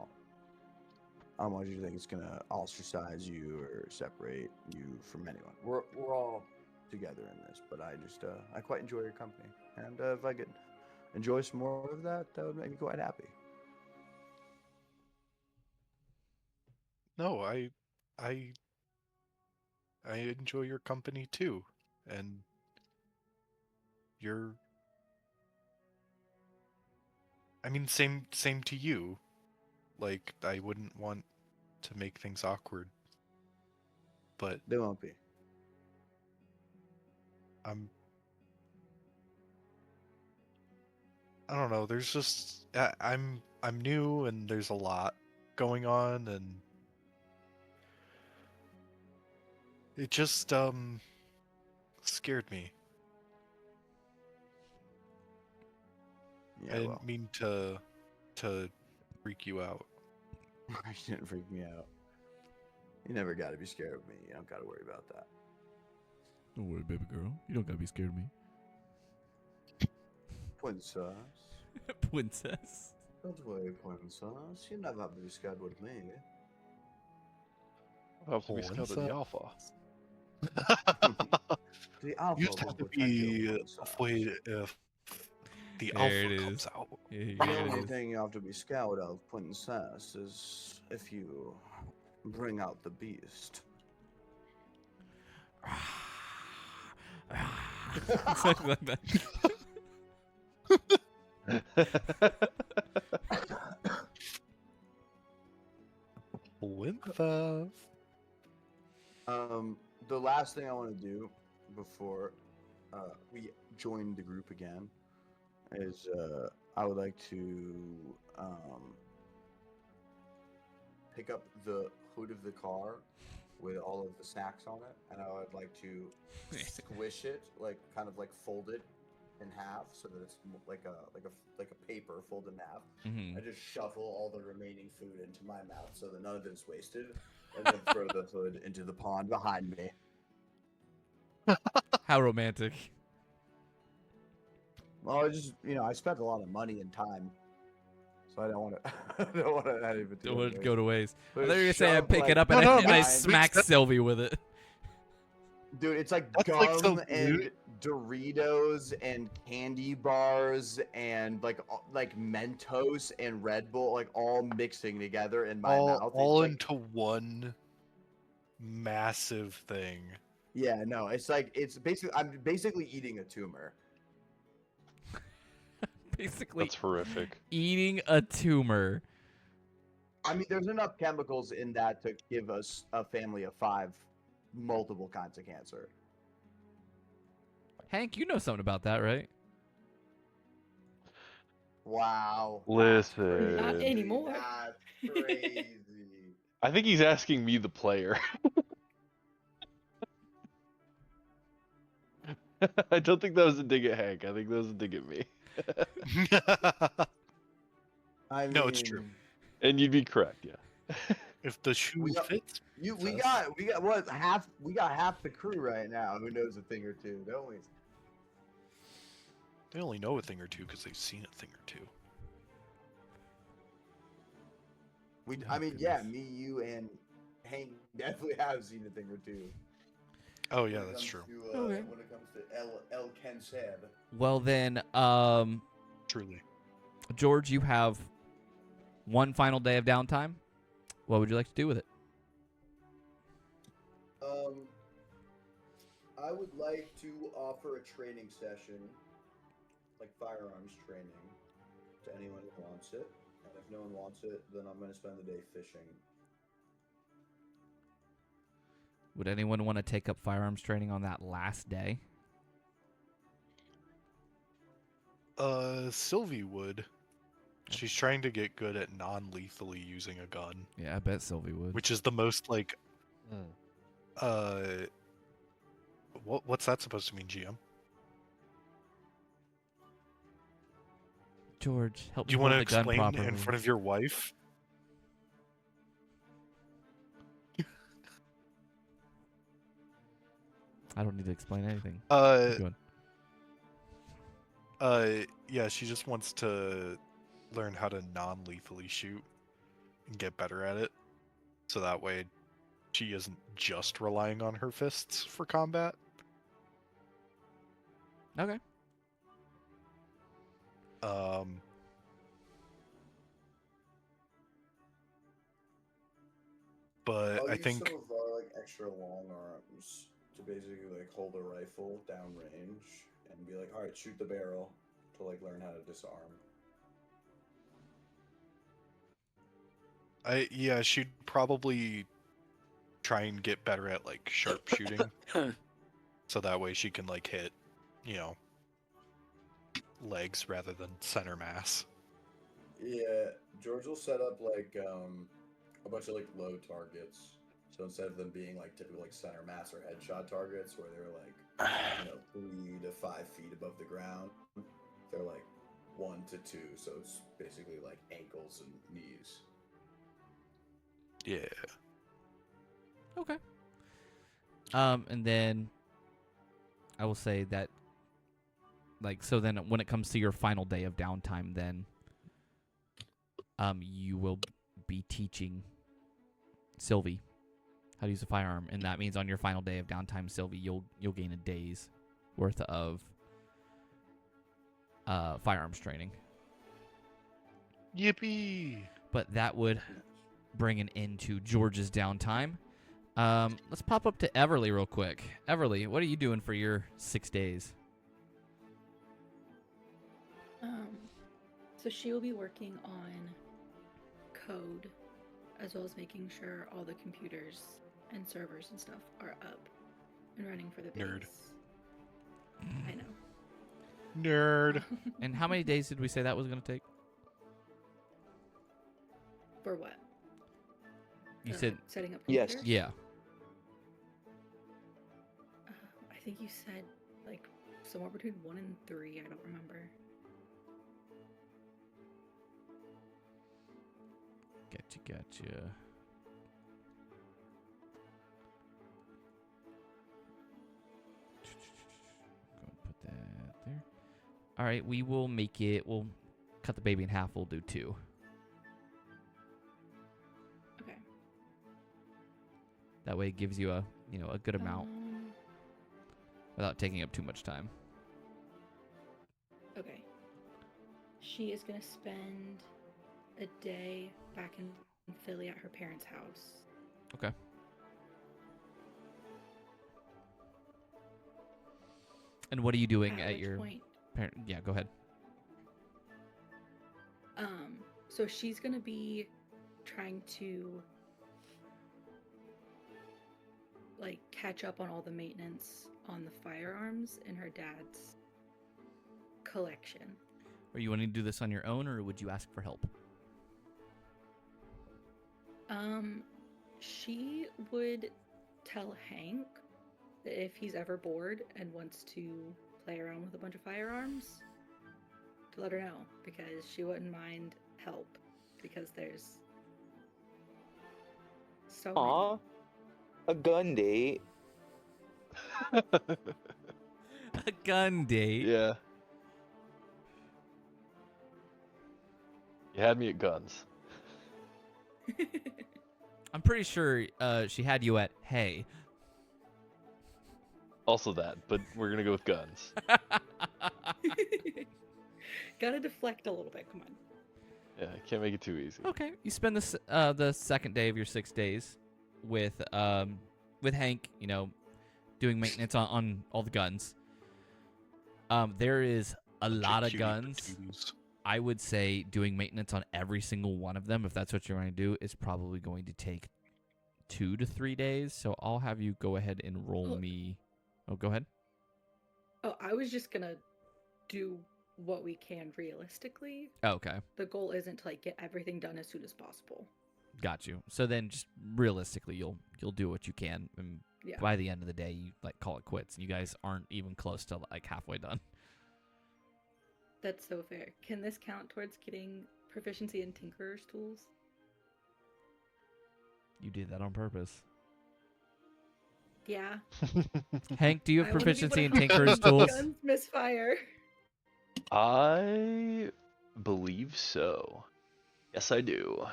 don't want you to think it's gonna ostracize you or separate you from anyone. We're all together in this, but I quite enjoy your company, and if I could enjoy some more of that, that would make me quite happy." No, I enjoy your company too, and you're. I mean, same to you. Like, I wouldn't want to make things awkward, but They won't be. I don't know. There's just I'm new, and there's a lot going on, and it just scared me. Yeah, I didn't well, mean to freak you out. you didn't freak me out. You never got to be scared of me. You don't got to worry about that. Don't worry, baby girl. You don't gotta be scared of me. Princess. Princess. Don't worry, princess. You never have to be scared with me. I'll have to be scared of the alpha. The alpha You just have will to protect you, be princess. afraid if the There alpha it is. comes out. Here The it only is. thing you have to be scared of, princess, is if you bring out the beast. Something like that. Wintha. The last thing I want to do before we join the group again is I would like to pick up the hood of the car with all of the snacks on it, and I would like to squish it, like kind of like fold it in half so that it's like a paper folded in half. Mhm. I just shuffle all the remaining food into my mouth so that none of it is wasted, and then throw the hood into the pond behind me. How romantic. Well, I just, I spent a lot of money and time, so I don't want to. I don't want to have it It would go to waste. I But thought you were gonna say I shove, pick like, it up No, and no, I makes smack sense. Sylvie with it. Dude, it's like That's gum like so and weird. Doritos and candy bars and like Mentos and Red Bull, like all mixing together in my mouth. It's All like- into one massive thing. Yeah, no, it's basically I'm basically eating a tumor. Basically That's horrific. eating a tumor. I mean, there's enough chemicals in that to give us a family of 5 multiple kinds of cancer. Hank, you know something about that, right? Wow. Listen. Not anymore. That's crazy. I think he's asking me, the player. I don't think that was a dig at Hank. I think that was a dig at me. I No, it's true. mean, And you'd be correct, yeah. If the shoe We got- fits, we got what we got half the crew right now who knows a thing or two, don't we? they only know a thing or two because they've seen a thing or two. We, Oh, I mean, yeah, goodness. me, you, and Hank definitely have seen a thing or two. Oh yeah, when it that's comes true. To, Okay. When it comes to El Cancer. Well then, Truly. George, you have one final day of downtime. What would you like to do with it? I would like to offer a training session, like firearms training, to anyone who wants it. And if no one wants it, then I'm going to spend the day fishing. Would anyone want to take up firearms training on that last day? Sylvie would. She's trying to get good at non-lethally using a gun, Yeah, I bet Sylvie would. which is the most like, what's that supposed to mean, GM? George, help Do me you hold want to the gun explain properly. in front of your wife? I don't need to explain anything. Uh, Keep going. Yeah, she just wants to learn how to non-lethally shoot and get better at it, so that way she isn't just relying on her fists for combat. Okay. But I'll I use think some of our like extra long arms to basically like hold a rifle downrange and be like, all right, shoot the barrel to like learn how to disarm. yeah, she'd probably try and get better at like sharpshooting, so that way she can like hit, legs rather than center mass. Yeah, George will set up like a bunch of like low targets. So instead of them being like typical like center mass or headshot targets where they're like 3 to 5 feet above the ground, they're like 1 to 2. So it's basically like ankles and knees. Yeah. Okay. And then I will say that, like, so then when it comes to your final day of downtime, then you will be teaching Sylvie how to use a firearm, and that means on your final day of downtime, Sylvie, you'll gain a day's worth of firearms training. Yippee! But that would bring an end to George's downtime. Let's pop up to Everly real quick. Everly, what are you doing for your 6 days? So she will be working on code, as well as making sure all the computers and servers and stuff are up and running for the base. Nerd. I know. Nerd. And how many days did we say that was going to take? For what? You said, setting up Yes. computers? yeah. I think you said like somewhere between 1 and 3. I don't remember. Gotcha. Go and put that there. All right, we will make it. We'll cut the baby in half. We'll do 2. Okay. That way, it gives you a good amount Um, without taking up too much time. Okay. She is gonna spend a day back in Philly at her parents' house. Okay. And what are you doing at which your point, parent? Yeah, go ahead. so she's gonna be trying to like catch up on all the maintenance on the firearms in her dad's collection. Are you wanting to do this on your own, or would you ask for help? She would tell Hank that if he's ever bored and wants to play around with a bunch of firearms, to let her know, because she wouldn't mind help, because there's so Aw, a gun date. A gun date. Yeah. You had me at guns. many. I'm pretty sure she had you at hey. Also that, but we're gonna go with guns. Gotta deflect a little bit. Come on. Yeah, can't make it too easy. Okay, you spend the second day of your 6 days with Hank, doing maintenance on all the guns. There is a lot of Cutie guns. patooties. I would say doing maintenance on every single one of them, if that's what you're going to do, is probably going to take 2 to 3 days. So I'll have you go ahead and roll Oh. me. Oh, go ahead. Oh, I was just gonna do what we can realistically. Oh, okay, The goal isn't to like get everything done as soon as possible. got you. So then, just realistically, you'll do what you can, and Yeah. by the end of the day, you like call it quits. You guys aren't even close to like halfway done. That's so fair. Can this count towards getting proficiency in Tinkerer's tools? You did that on purpose. Yeah. Hank, do you have I wanna be proficiency in able to Tinkerer's find tools? Guns misfire. I believe so. Yes, I do.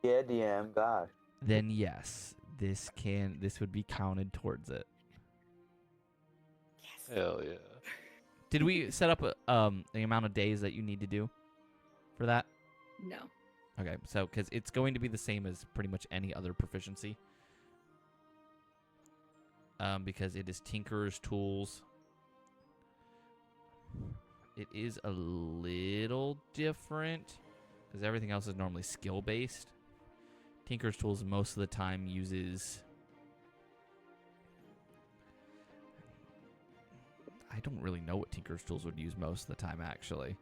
Yeah, DM. Gosh. Then yes, this would be counted towards it. Yes. Hell yeah. Did we set up the amount of days that you need to do for that? No. Okay, so because it's going to be the same as pretty much any other proficiency. Because it is Tinkerer's tools. It is a little different because everything else is normally skill based. Tinkerer's tools most of the time uses. I don't really know what Tinkerer's tools would use most of the time, actually.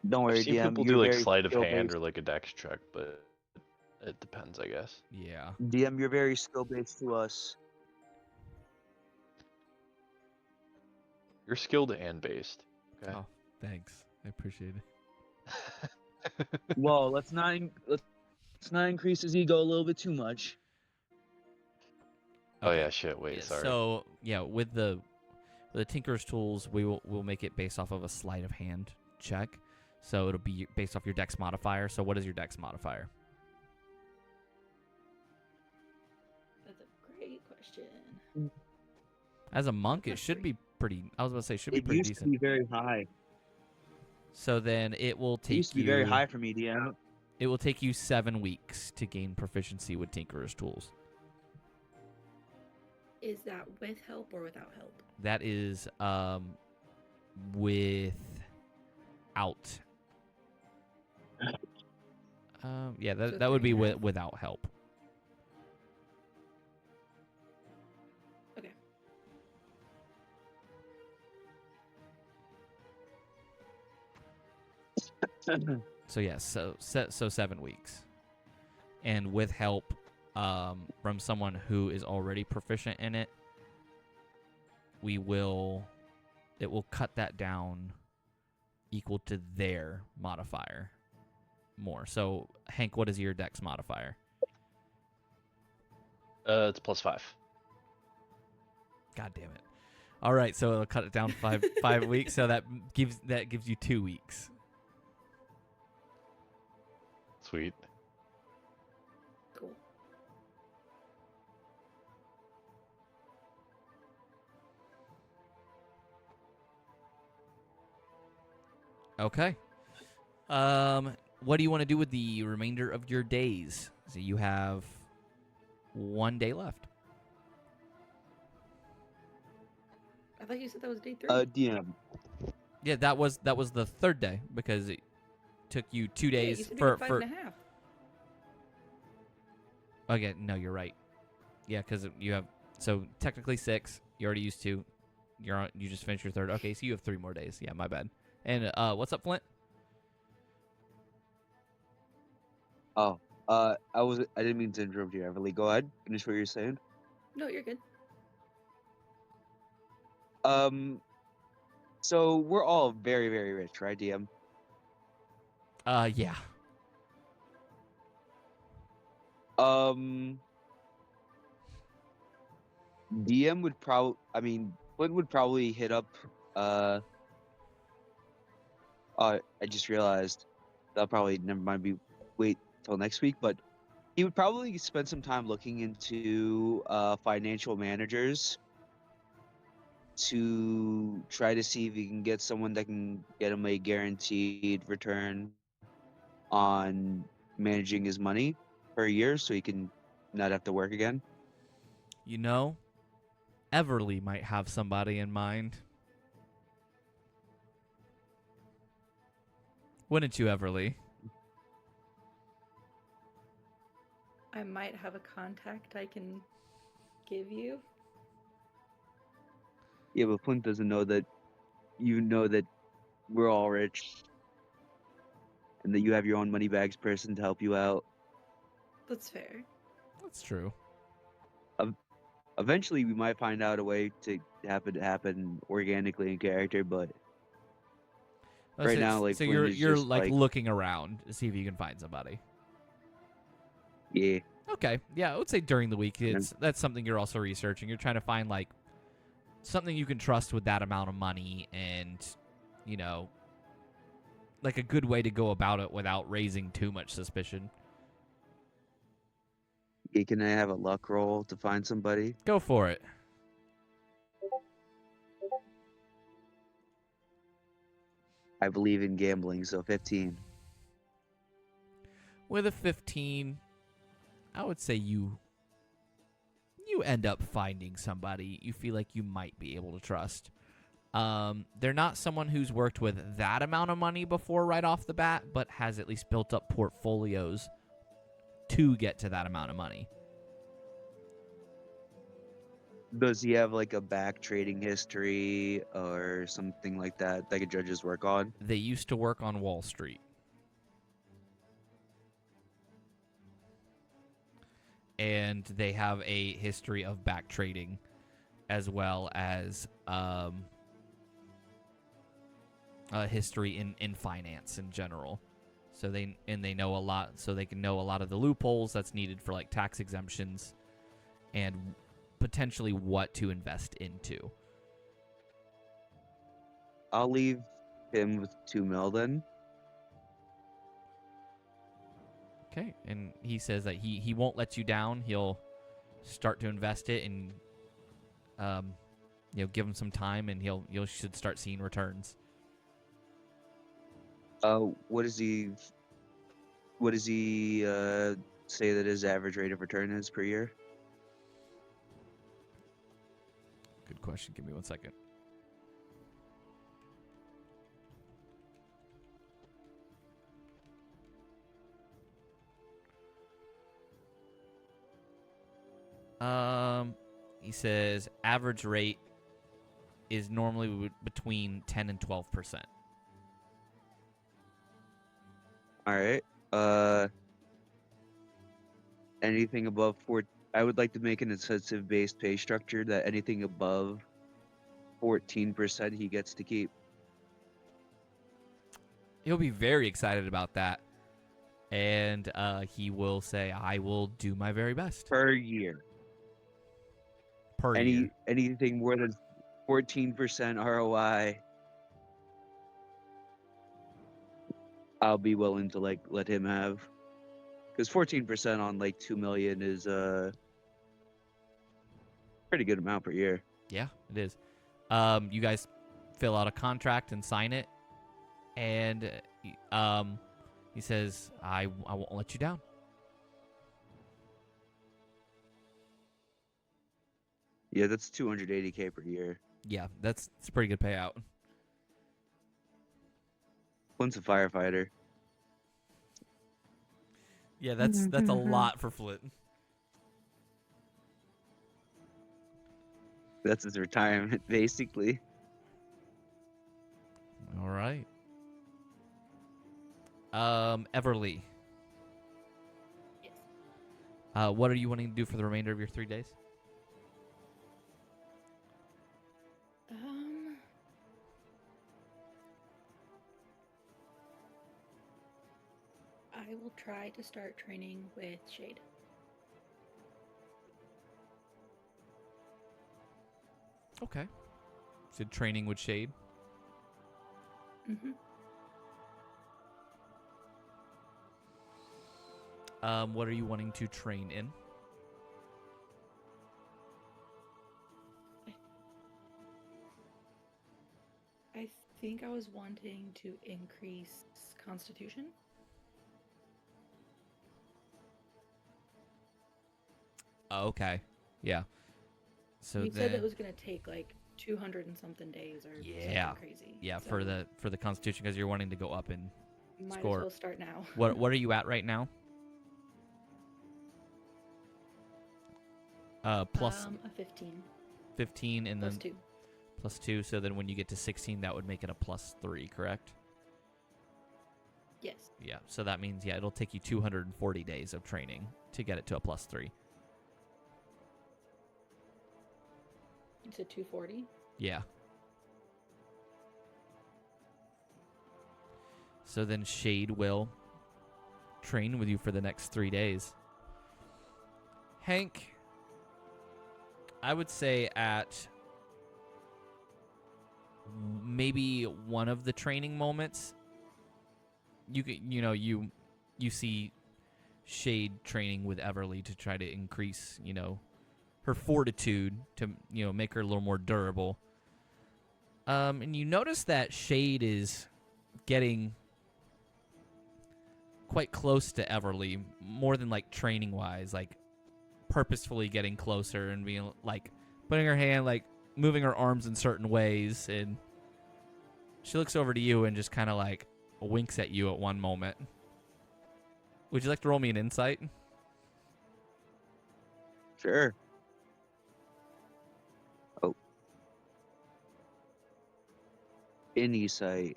Don't worry, I've seen DM. people You're do like very sleight of hand skill-based. or like a dex check, but it depends, I guess. Yeah. DM, you're very skill based to us. You're skilled and based. Okay. Oh, thanks. I appreciate it. Well, let's not increase his ego a little bit too much. Oh Okay. yeah, shit. Wait, Yeah, sorry. So yeah, with the Tinkerer's tools, we'll make it based off of a sleight of hand check. So it'll be based off your dex modifier. So what is your dex modifier? That's a great question. As a monk, it That's should three. be pretty. I was gonna say should be It pretty used decent. to be very high. So then it will It take used to be very high for me, DM. It will take you 7 weeks to gain proficiency with Tinkerer's tools. Is that with help or without help? That is without. Yeah, So that would be 3.5. without help. Okay. So yes, so 7 weeks, and with help from someone who is already proficient in it, it will cut that down equal to their modifier more. So Hank, what is your dex modifier? It's +5. God damn it! All right, so it'll cut it down 5 weeks. So that gives you 2 weeks. Sweet. Cool. Okay. What do you want to do with the remainder of your days? So you have 1 day left. I thought you said that was day 3. DM. Yeah, that was the 3rd day because it took you 2 Yeah, days you said for 5.5. Okay, no, you're right. Yeah, because you have so technically 6. You already used 2. You just finished your 3rd. Okay, so you have 3 more days. Yeah, my bad. And what's up, Flint? Oh, I didn't mean to interrupt you, Everly. Go ahead. Finish what you're saying. No, you're good. So we're all very, very rich, right, DM? Yeah. DM would Flint would probably hit up, I just realized that'll probably, never mind, wait till next week, but He would probably spend some time looking into financial managers to try to see if he can get someone that can get him a guaranteed return on managing his money per year so he can not have to work again. You know, Everly might have somebody in mind. Wouldn't you, Everly? I might have a contact I can give you. Yeah, but Flint doesn't know that you know that we're all rich and that you have your own money bags person to help you out. That's fair. That's true. Eventually, we might find out a way to have it happen organically in character, but right now, like, so Flint is you're just like looking around to see if you can find somebody. yeah. Okay, yeah, I would say during the week, that's something you're also researching. You're trying to find like something you can trust with that amount of money, and you know, like a good way to go about it without raising too much suspicion. Yeah, can I have a luck roll to find somebody? Go for it. I believe in gambling, so 15. With a 15, I would say you end up finding somebody you feel like you might be able to trust. They're not someone who's worked with that amount of money before right off the bat, but has at least built up portfolios to get to that amount of money. Does he have like a back trading history or something like that that could judges work on? They used to work on Wall Street. And they have a history of back trading as well as a history in finance in general. So they know a lot, so they can know a lot of the loopholes that's needed for like tax exemptions and potentially what to invest into. I'll leave him with 2 mil then. Okay, and he says that he won't let you down. He'll start to invest it and give him some time, and you should start seeing returns. What does he say that his average rate of return is per year? Good question. Give me 1 second. He says average rate is normally between 10 and 12%. All right. Anything above 4, I would like to make an incentive-based pay structure that anything above 14% he gets to keep. He'll be very excited about that, and he will say, "I will do my very best." Per year. Per year. Anything more than 14% ROI, I'll be willing to let him have. Because 14% on 2 million is a pretty good amount per year. Yeah, it is. You guys fill out a contract and sign it, and he says, "I won't let you down." Yeah, that's 280K per year. Yeah, it's a pretty good payout. Flint's a firefighter. Yeah, that's a lot for Flint. That's his retirement, basically. All right. Everly. Yes. What are you wanting to do for the remainder of your 3 days? I will try to start training with Shade. Okay. So training with Shade. Mm-hmm. What are you wanting to train in? I think I was wanting to increase Constitution. Okay. Yeah. So You then, said that was going to take like 200 and something days or Yeah. something crazy. yeah, so for the Constitution, because you're wanting to go up in might score. as well start now. What are you at right now? Plus A 15 15, and plus then 2. plus 2. So then when you get to 16, that would make it a plus 3, correct? Yes. Yeah. So that means, yeah, it'll take you 240 days of training to get it to a plus 3. You said 240. Yeah. So then Shade will train with you for the next 3 days. Hank, I would say at maybe one of the training moments, you see Shade training with Everly to try to increase, her fortitude to, make her a little more durable. And you notice that Shade is getting quite close to Everly, more than like training wise, like purposefully getting closer and being like putting her hand, like moving her arms in certain ways, and she looks over to you and just kind of like winks at you at one moment. Would you like to roll me an insight? Sure. Oh. Any site.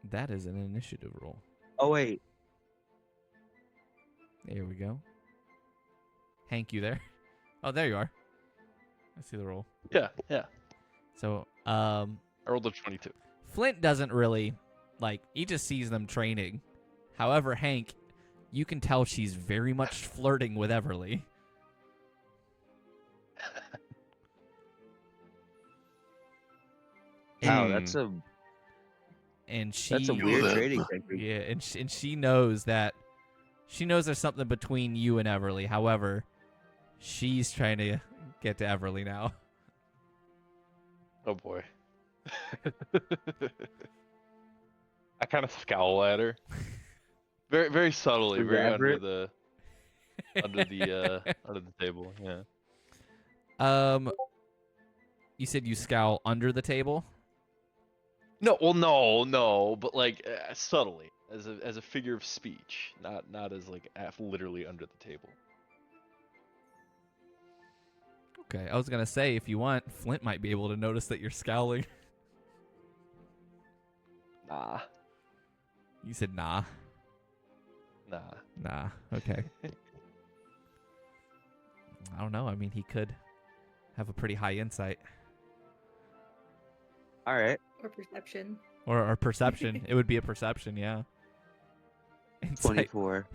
That is an initiative roll. Oh wait. There we go. Hank, you there? Oh, there you are. I see the roll. Yeah. So, I rolled a 22. Flint doesn't really, he just sees them training. However, Hank, you can tell she's very much flirting with Everly. Wow, that's a And that's a she, weird trading technique. yeah, and she knows that, there's something between you and Everly. However, she's trying to get to Everly now. Oh boy. I kind of scowl at her, very very subtly, Is very that under Everett? the under the table. Yeah. You said you scowl under the table? No, well, no, but like subtly, as a figure of speech, not as like literally under the table. Okay, I was gonna say, if you want, Flint might be able to notice that you're scowling. Nah. You said nah. Nah. Nah. Okay. I don't know. I mean, he could have a pretty high insight. All right. Or perception. Or perception. It would be a perception, yeah. Insight. 24.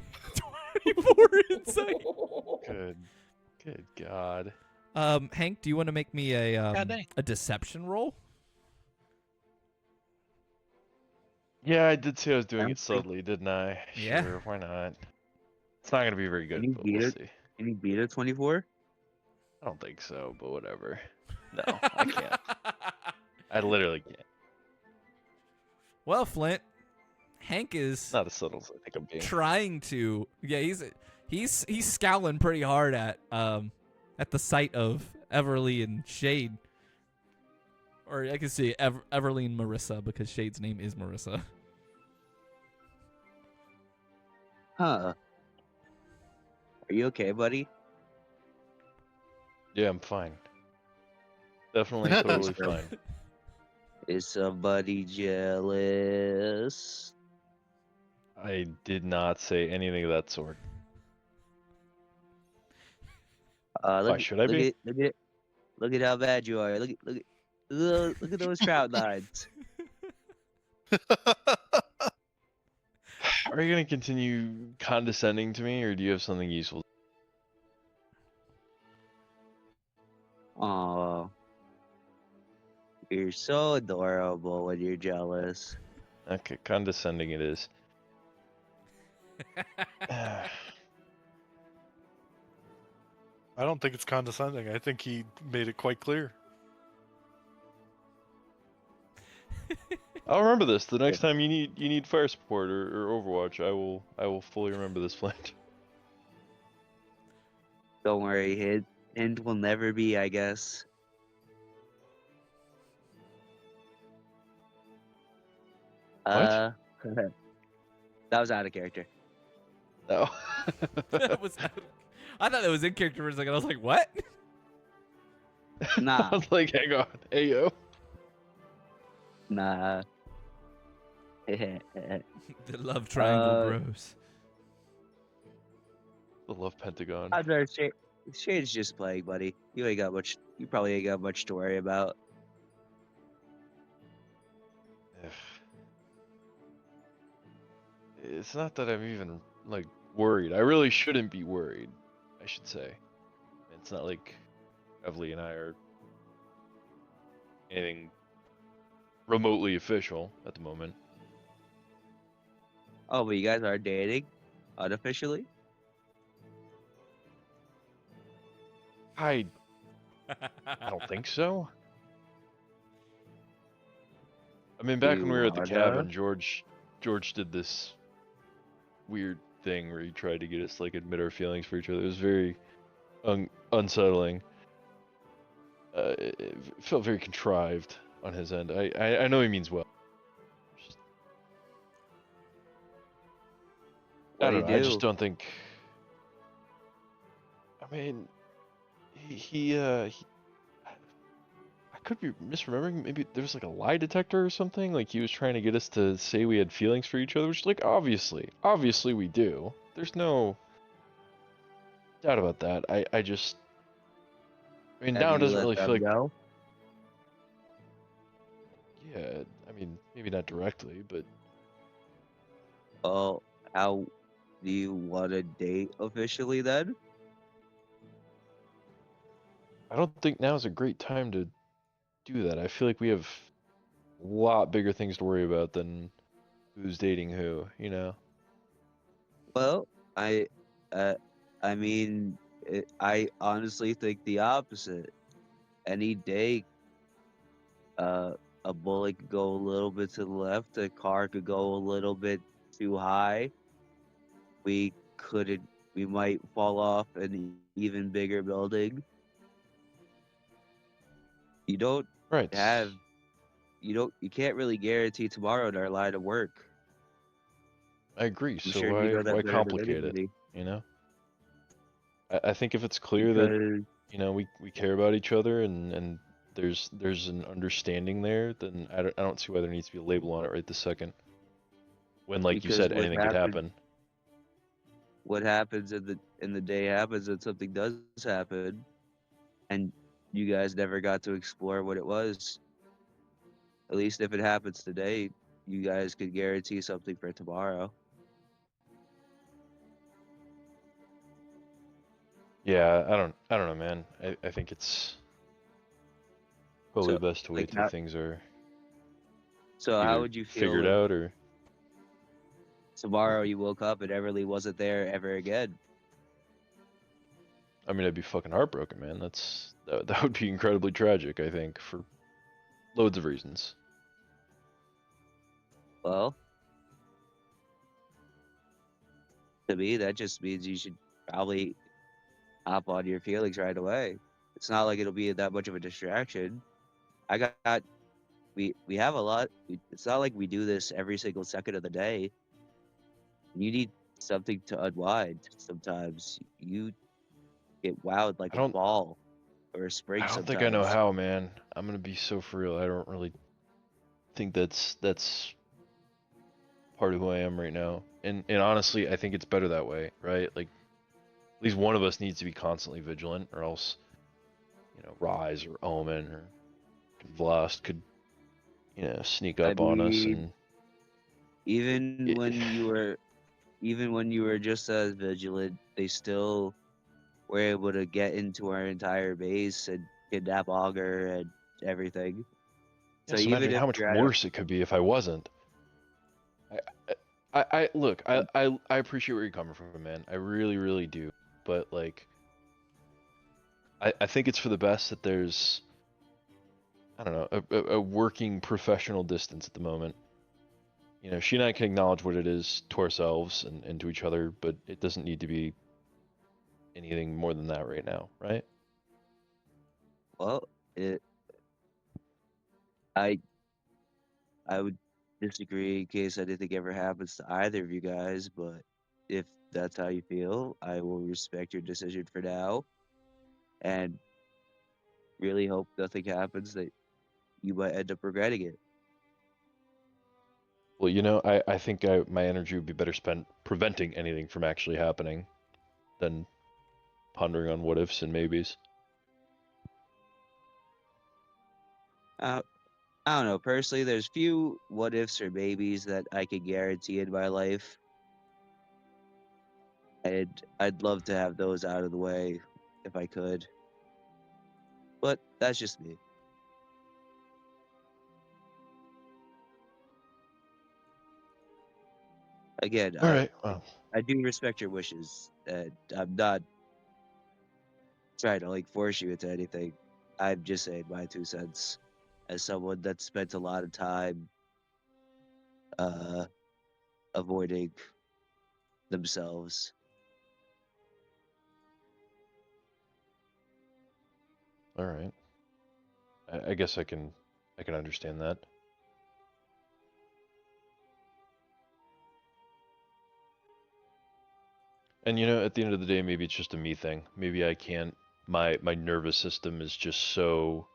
24 insight. Good God. Hank, do you want to make me God dang. a deception roll? Yeah, I did say I was doing it Sounds good. subtly, didn't I? Yeah. Sure, why not? It's not gonna be very good, Can you but beat we'll it? see. Can you beat a 24? I don't think so, but whatever. No, I can't. I literally can't. Well, Flint, Hank is Not as subtle as I think I'm being. trying to. Yeah, he's scowling pretty hard at the sight of Everly and Shade. Or I can say Everly and Marissa, because Shade's name is Marissa. Huh. Are you okay, buddy? Yeah, I'm fine. Definitely totally fine. Is somebody jealous? I did not say anything of that sort. Why should I be? Look at how bad you are. Look at those crowd lines. Are you gonna continue condescending to me, or do you have something useful? Aw, you're so adorable when you're jealous. Okay, condescending it is. I don't think it's condescending. I think he made it quite clear. I'll remember this. The next time you need fire support or Overwatch, I will fully remember this, Flint. Don't worry, hint will never be, I guess. What? That was out of character. No. That was. I thought that was in character for a second. I was like, what? Nah. I was like, hang on, hey yo. Nah. The love triangle bros. The love pentagon. I'd rather Shade's just playing, buddy. You ain't got much. You probably ain't got much to worry about. It's not that I'm even like worried. I really shouldn't be worried, I should say. It's not like Evely and I are anything remotely official at the moment. Oh, but you guys are dating, unofficially. I don't think so. I mean, back when we were at the cabin, George did this weird thing where he tried to get us like admit our feelings for each other. It was very unsettling. It felt very contrived on his end. I know he means well. I don't know. I just don't think. I mean, I could be misremembering. Maybe there was like a lie detector or something. Like he was trying to get us to say we had feelings for each other, which, like, obviously we do. There's no doubt about that. I mean, now it doesn't really feel like. Go? Yeah, I mean, maybe not directly, but. Oh, how do you want to date officially then? I don't think now is a great time to do that. I feel like we have a lot bigger things to worry about than who's dating who, you know? Well, I mean, I honestly think the opposite. Any day, a bullet could go a little bit to the left, a car could go a little bit too high. We might fall off an even bigger building. You don't Right. you can't really guarantee tomorrow in our line of work. I agree. I'm So sure you know that why better than complicate it? anybody. You know? I think if it's clear that, Because you know, we care about each other and there's an understanding there, then I don't see why there needs to be a label on it right this second. When, like you because said, anything could happen. what happens in the day happens, and something does happen, and you guys never got to explore what it was. At least if it happens today, you guys could guarantee something for tomorrow. Yeah, I don't know, man. I think it's probably So, best to wait like, till things are So how either would you feel figured if out or. tomorrow you woke up and Everly wasn't there ever again? I mean, I'd be fucking heartbroken, man. That would be incredibly tragic, I think, for loads of reasons. Well, to me, that just means you should probably hop on your feelings right away. It's not like it'll be that much of a distraction. I got we have a lot. It's not like we do this every single second of the day. You need something to unwind. Sometimes you get wowed like I a don't ball or a spring. I don't think I know Sometimes how, man. I'm gonna be so for real. I don't really think that's part of who I am right now. And honestly, I think it's better that way, right? Like, at least one of us needs to be constantly vigilant, or else, you know, R.I.S.E or Omen or Vlast could, you know, sneak I up on us mean, and. even when you were just as vigilant, they still were able to get into our entire base and kidnap Augur and everything. So Just even imagine if how much you're at a- worse it could be if I wasn't. I look, I appreciate where you're coming from, man. I really, really do. But like, I think it's for the best that there's, I don't know, a working professional distance at the moment. You know, she and I can acknowledge what it is to ourselves and to each other, but it doesn't need to be anything more than that right now, right? well, it I I would disagree in case anything ever happens to either of you guys, but if that's how you feel, I will respect your decision for now and really hope nothing happens that you might end up regretting it. Well, I think my energy would be better spent preventing anything from actually happening than pondering on what ifs and maybes. Uh, I don't know. Personally, there's few what ifs or maybes that I can guarantee in my life. And I'd love to have those out of the way if I could. But that's just me. Again, All right. Well, I do respect your wishes. And I'm not trying to like force you into anything. I'm just saying my 2 cents as someone that spent a lot of time uh avoiding themselves. all right. I guess I can understand that. And at the end of the day, maybe it's just a me thing. Maybe I can't. My nervous system is just so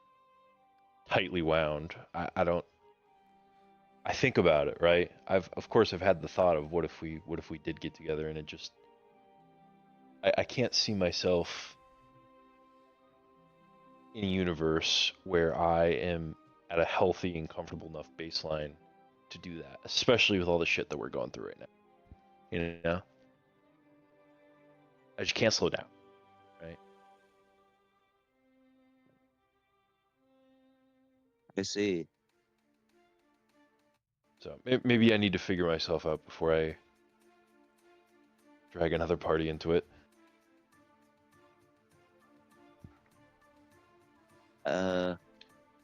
tightly wound. I don't. I think about it, right? Of course I've had the thought of what if we did get together, and it just I can't see myself in a universe where I am at a healthy and comfortable enough baseline to do that, especially with all the shit that we're going through right now. You know, I just can't slow down, right? I see. So maybe I need to figure myself out before I drag another party into it. Uh,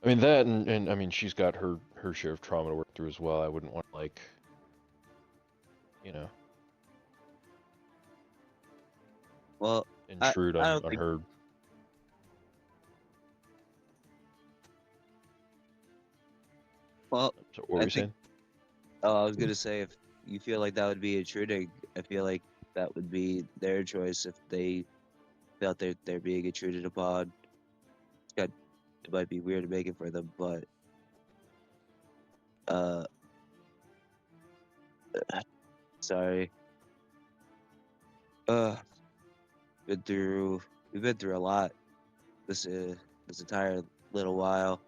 I mean that, and I mean she's got her share of trauma to work through as well. I wouldn't want to you know, well, intrude I on don't think. her. Well, So what were I we think. saying? Oh, I was gonna say if you feel like that would be intruding, I feel like that would be their choice if they felt they're being intruded upon. It might be weird to make it for them, but uh, sorry. Uh, been through we've been through a lot this entire little while.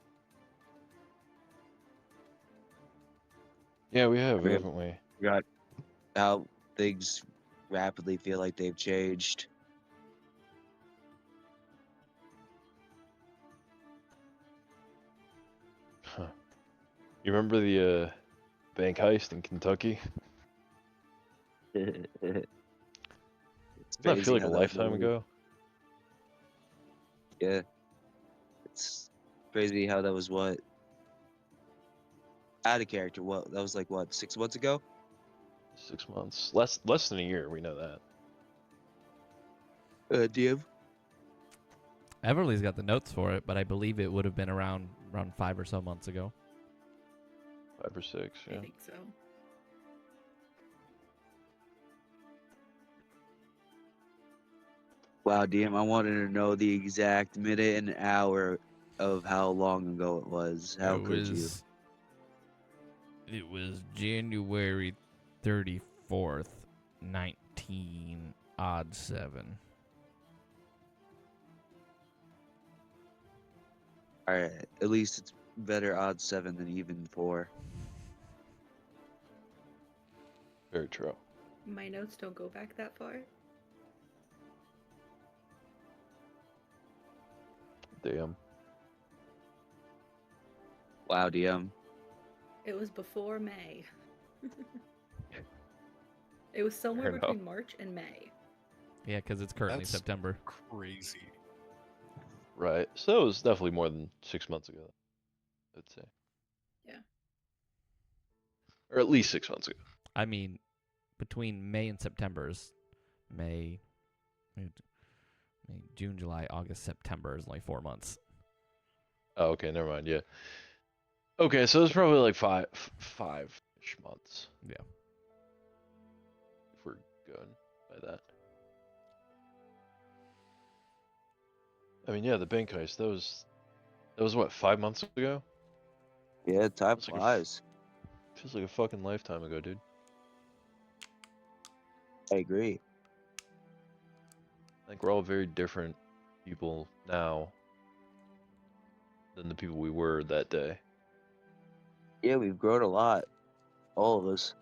Yeah, we I have, really haven't we? forgot how things rapidly feel like they've changed. Huh. You remember the bank heist in Kentucky? It's Doesn't that feel crazy like a how that lifetime was. ago? Yeah, it's crazy how that was what out of character. What that was like? What 6 months ago? 6 months, less than a year. We know that. DM. Everly's got the notes for it, but I believe it would have been around 5 or so months ago. 5 or 6. I Yeah. think so. Wow, DM. I wanted to know the exact minute and hour of how long ago it was. How could you? It was January 34th, 1907. All right, at least it's better odds 7 than even 4. Very true. My notes don't go back that far. Damn. Wow, DM. It was before May. It was somewhere Fair between enough. March and May. Yeah, because it's currently That's September. crazy. Right. So it was definitely more than 6 months ago, I'd say. Yeah. Or at least 6 months ago. I mean, between May and September is May, June, July, August, September is only 4 months. Oh, okay, never mind. Yeah. Okay, so it's probably like five-ish months. Yeah. If we're going by that. I mean, yeah, the bank heist. That was what, 5 months ago? Yeah, time It's like flies. Feels like a fucking lifetime ago, dude. I agree. I think we're all very different people now than the people we were that day. Yeah, we've grown a lot. All of us.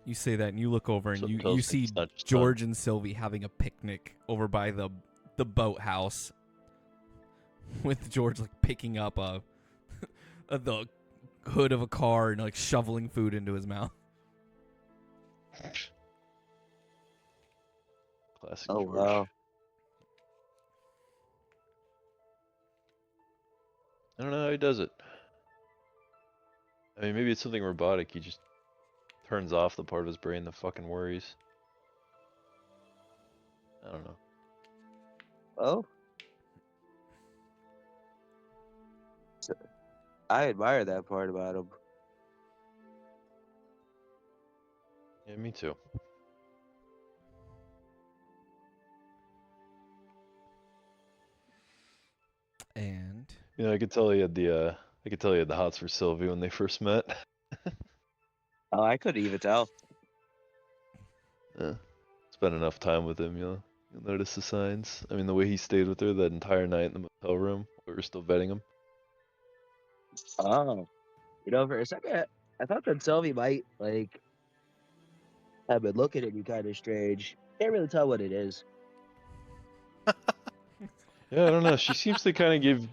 You say that, and you look over, and Something you tells me see it's not just George and Sylvie having a picnic over by the boathouse, with George like picking up the hood of a car and like shoveling food into his mouth. Classic Oh, George. wow. I don't know how he does it. I mean, maybe it's something robotic. He just turns off the part of his brain that fucking worries. I don't know. Oh. So, I admire that part about him. Yeah, me too. And You know, I could tell he had the hots for Sylvie when they first met. Oh, I couldn't even tell. Spent enough time with him, you'll notice the signs. I mean, the way he stayed with her that entire night in the motel room, we were still vetting him. Oh. You know, for a second, I thought that Sylvie might, like, have been looking at you kind of strange. Can't really tell what it is. Yeah, I don't know. She seems to kind of give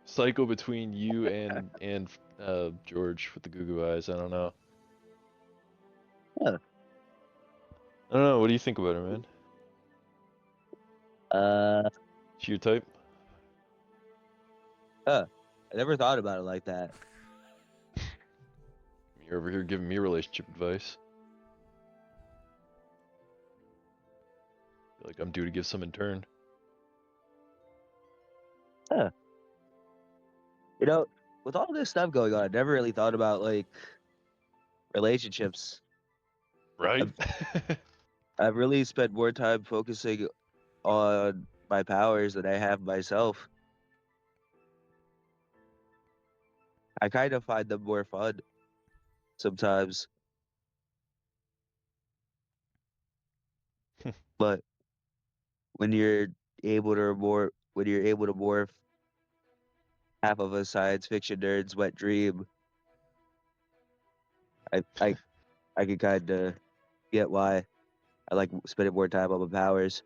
cycle between you and George with the goo goo eyes. I don't know. Huh. I don't know. What do you think about her, man? Uh, She your type? I never thought about it like that. You're over here giving me relationship advice. Feel like I'm due to give some in turn. You know, with all this stuff going on, I never really thought about, like, relationships. Right? I've really spent more time focusing on my powers than I have myself. I kind of find them more fun sometimes. But when you're when you're able to morph half of a science fiction nerd's wet dream, I I I can kind of get why I like spending more time on my powers.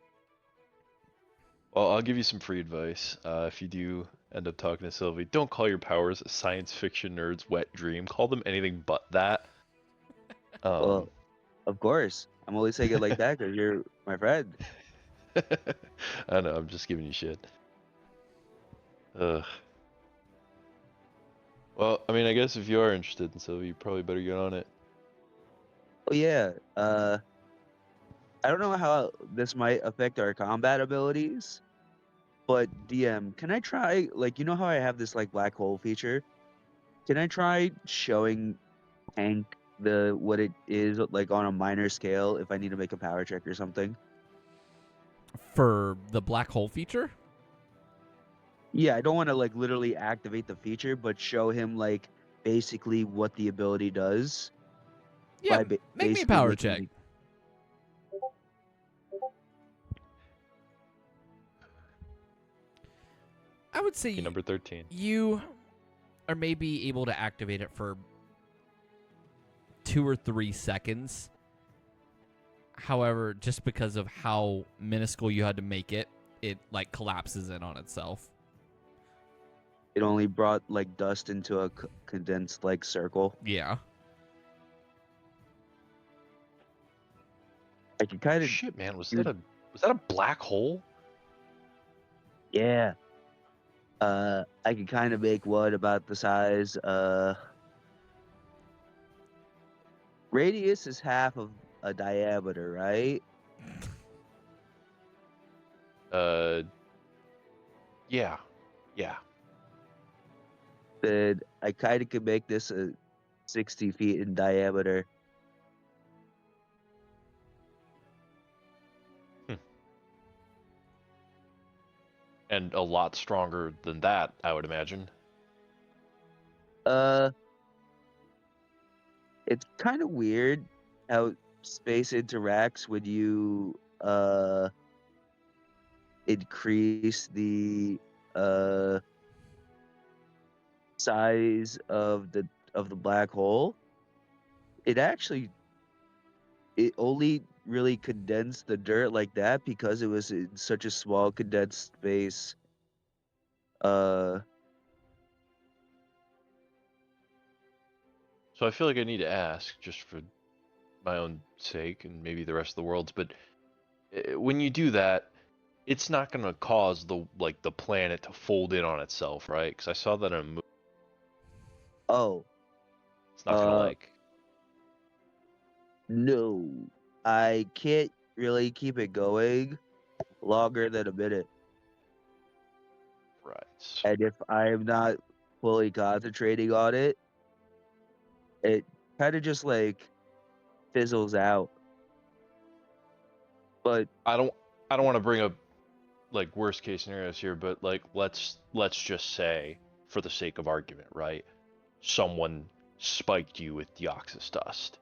Well, I'll give you some free advice. If you do end up talking to Sylvie, don't call your powers a science fiction nerd's wet dream. Call them anything but that. Well, of course, I'm only saying it like that because you're my friend. I know, I'm just giving you shit. Ugh. Well, I mean, I guess if you are interested in Sylvie, you probably better get on it. Oh yeah. I don't know how this might affect our combat abilities, but DM, can I try, like, you know how I have this like black hole feature? Can I try showing Hank what it is like on a minor scale if I need to make a power check or something? for the black hole feature, Yeah, I don't want to like literally activate the feature, but show him like basically what the ability does. yeah, by make me a basically power making check. the- I would say Okay, number 13. you are maybe able to activate it for 2 or 3 seconds. However, just because of how minuscule you had to make it, it like collapses in on itself. it only brought like dust into a condensed like circle. Yeah. I can kind of Shit, man, was that a black hole? yeah. I can kind of make one about the size. Radius is half of a diameter, right? Yeah, yeah. Then I kind of could make this a 60 feet in diameter. And a lot stronger than that, I would imagine. Uh, it's kind of weird how space interacts when you increase the uh size of the black hole. It actually it only really condensed the dirt like that because it was in such a small condensed space. Uh, So I feel like I need to ask, just for my own sake and maybe the rest of the world's, but when you do that, it's not gonna cause the planet to fold in on itself, right? Because I saw that in a movie. oh, It's not gonna uh, no, I can't really keep it going longer than a minute. right. And if I am not fully concentrating on it, it kind of just like fizzles out. But I don't want to bring up like worst case scenarios here, but like let's just say, for the sake of argument, right? Someone spiked you with deoxys dust.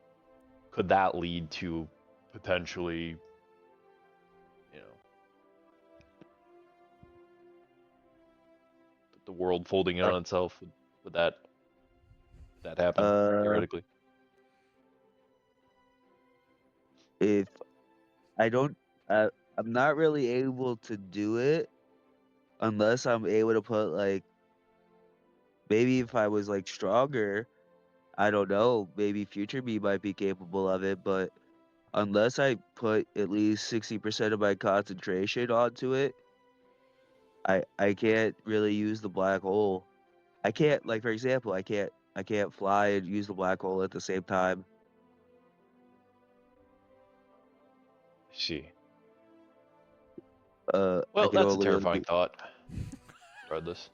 Could that lead to potentially, you know, the world folding in on itself? Would that happen theoretically? if I don't, I'm not really able to do it unless I'm able to put like maybe if I was like stronger, I don't know, maybe future me might be capable of it, but unless I put at least 60% of my concentration onto it, I can't really use the black hole. I can't like for example, I can't fly and use the black hole at the same time. I see. I Well, can that's a only terrifying thought. Regardless.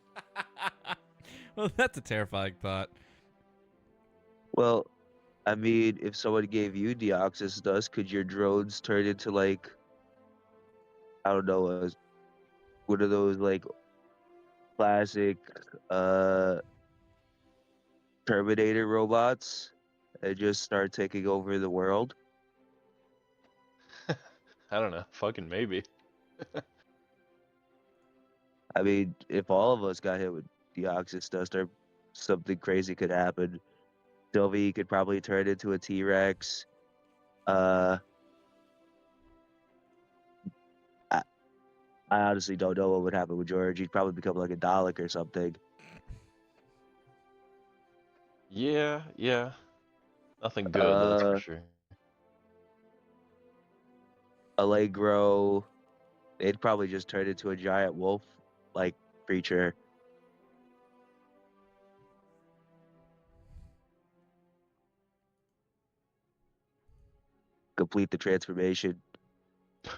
Well, that's a terrifying thought. well, I mean, if someone gave you deoxys dust, could your drones turn into like I don't know, one of those like classic uh Terminator robots and just start taking over the world? I don't know. Fucking maybe. I mean, if all of us got hit with deoxys dust, or something crazy could happen. Sylvie could probably turn into a T-Rex. Uh, I, I honestly don't know what would happen with George. He'd probably become like a Dalek or something. Yeah. Nothing good, that's for Uh, sure. Allegro, they'd probably just turn into a giant wolf like creature. Complete the transformation.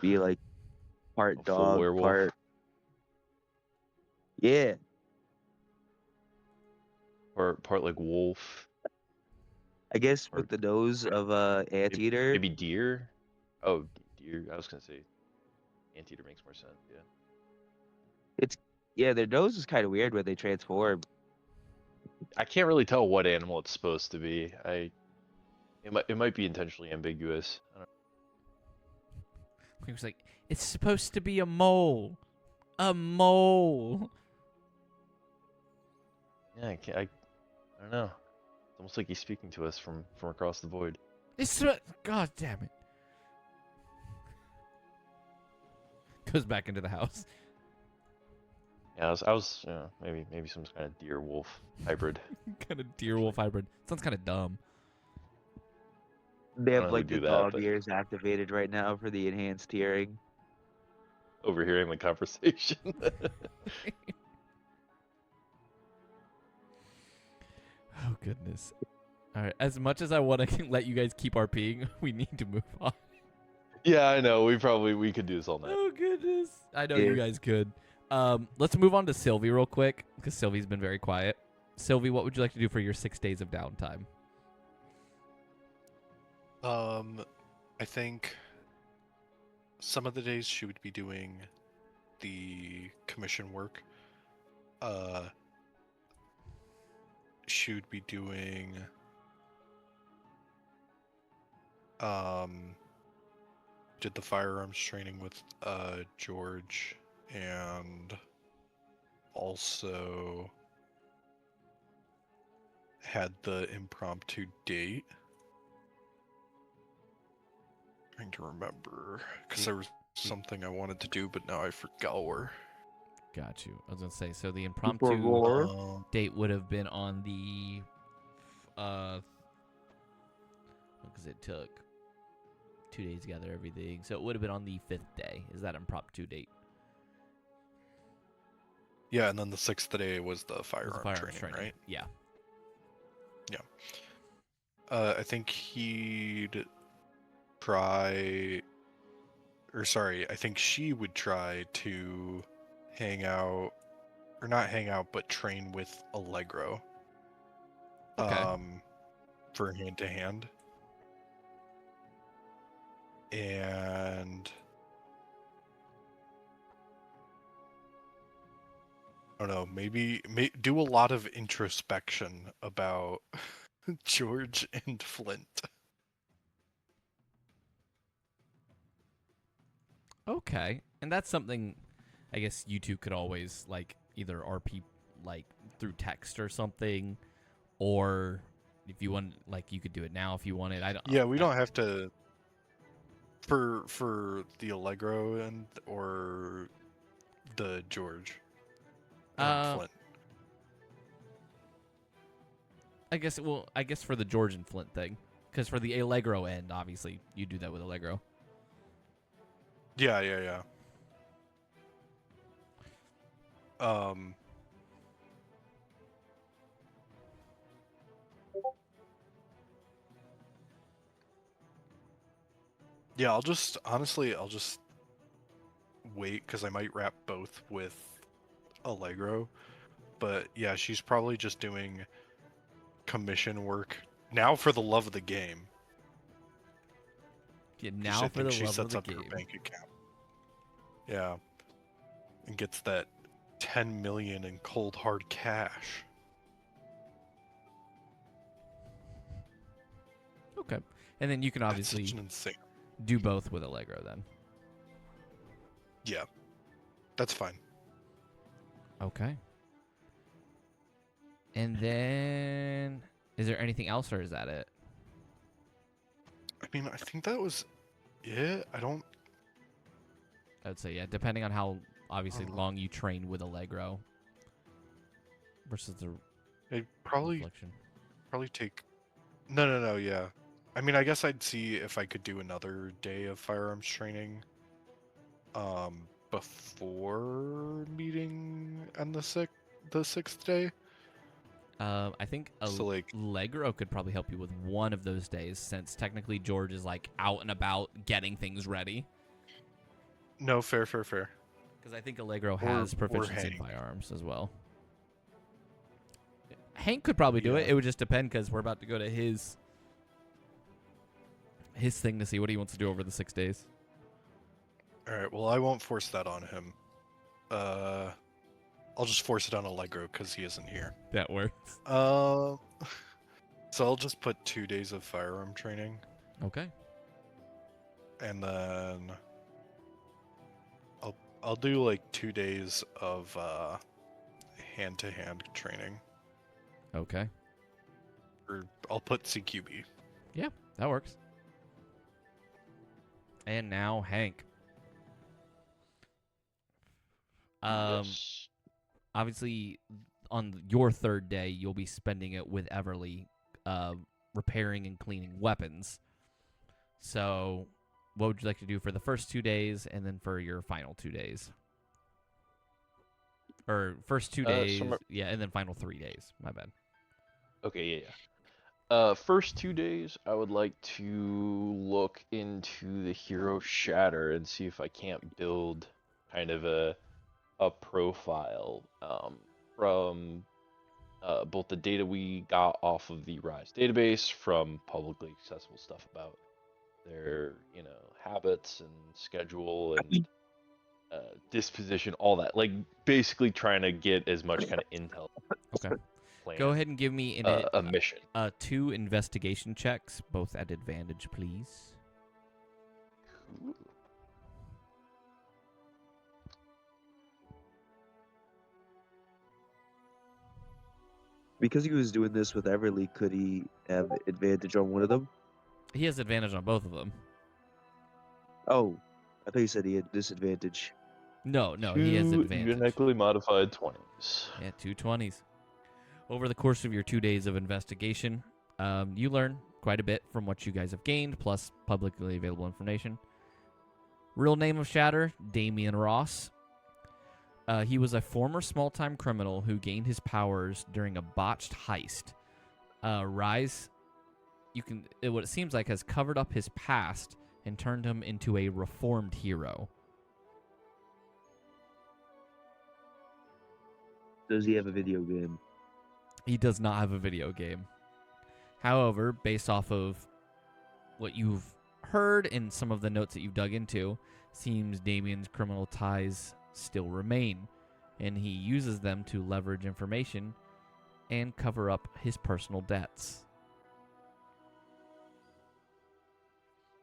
Be like A part full dog, werewolf. part yeah. Part like wolf. I guess Or with the nose of a anteater. maybe deer. Oh, deer. I was gonna say anteater makes more sense. Yeah. It's yeah, their nose is kind of weird when they transform. I can't really tell what animal it's supposed to be. It might be intentionally ambiguous. I don't He was like, it's supposed to be a mole. A mole. Yeah, I don't know. It's almost like he's speaking to us from across the void. God damn it. Goes back into the house. Yeah, maybe some kind of deer wolf hybrid. Kind of deer wolf hybrid. Sounds kind of dumb. They I don't have know who like the do that, dog but ears activated right now for the enhanced hearing. overhearing the conversation. Oh goodness. All right. As much as I want to let you guys keep RPing, we need to move on. Yeah, I know. We could do this all night. Oh goodness. I know Yeah. you guys could. Let's move on to Sylvie real quick because Sylvie's been very quiet. Sylvie, what would you like to do for your 6 days of downtime? I think some of the days she would be doing the commission work. She would be doing did the firearms training with George, and also had the impromptu date. Trying to remember because there was something I wanted to do, but now I forgot where. Got you. I was gonna say, so the For impromptu war. date would have been on the because it took 2 days to gather everything, so it would have been on the 5th day. Is that impromptu date? Yeah, and then the 6th day was the Was the firearm firearms training, right? Yeah. I think he'd try, or sorry, I think she would try to hang out, or not hang out, but train with Allegro. Okay. For hand to hand. And I don't know, maybe do a lot of introspection about George and Flint. Okay. And that's something I guess you two could always like either RP like through text or something, or if you want, like you could do it now if you wanted. I don't. Yeah, we don't have to for the Allegro and or the George and Flint. I guess. Well, I guess for the George and Flint thing, because for the Allegro end, obviously you do that with Allegro. Yeah. Yeah, I'll just wait because I might wrap both with Allegro. But yeah, she's probably just doing commission work now for the love of the game. Yeah, 'Cause now I for the think she love of sets the up her game. bank account. Yeah, and gets that 10 million in cold hard cash. Okay, and then you can That's obviously such an insane. do both with Allegro then. Yeah, that's fine. Okay. And then, is there anything else, or is that it? I mean, I think that was it. I don't. I would say, yeah, depending on how obviously Uh-huh. long you train with Allegro versus the I'd probably reflection. take. No. Yeah, I mean, I guess I'd see if I could do another day of firearms training. Before meeting on the sixth day. I think So like, Allegro could probably help you with one of those days, since technically George is like out and about getting things ready. no, fair. Because I think Allegro Or- has or proficiency in Hank. firearms as well. Hank could probably do it. Yeah. It would just depend, because we're about to go to his thing to see what he wants to do over the 6 days. All right. Well, I won't force that on him. I'll just force it on Allegro because he isn't here. That works. So I'll just put 2 days of firearm training, Okay. and then I'll do like 2 days of hand-to-hand training, Okay. or I'll put CQB. Yeah, that works. And now Hank. Yes. obviously, on your third day, you'll be spending it with Everly, repairing and cleaning weapons. So, what would you like to do for the first 2 days, and then for your final 2 days? Or first 2 days, yeah, and then final 3 days. My bad. Okay, first 2 days, I would like to look into the hero shatter and see if I can't build kind of a profile from both the data we got off of the R.I.S.E database, from publicly accessible stuff about their, habits and schedule and disposition, all that. Like, basically trying to get as much kind of intel. Okay. Plan, Go ahead and give me a mission. 2 investigation checks, both at advantage, please. Cool. Because he was doing this with Everly, could he have advantage on one of them? He has advantage on both of them. Oh, I thought you said he had disadvantage. No, he has 2 advantage. genetically modified 20s. Yeah, 2 20s. Over the course of your 2 days of investigation, you learn quite a bit from what you guys have gained, plus publicly available information. Real name of Shatter, Damian Ross. He was a former small-time criminal who gained his powers during a botched heist. R.I.S.E, what it seems like, has covered up his past and turned him into a reformed hero. Does he have a video game? He does not have a video game. However, based off of what you've heard and some of the notes that you've dug into, seems Damien's criminal ties still remain, and he uses them to leverage information and cover up his personal debts.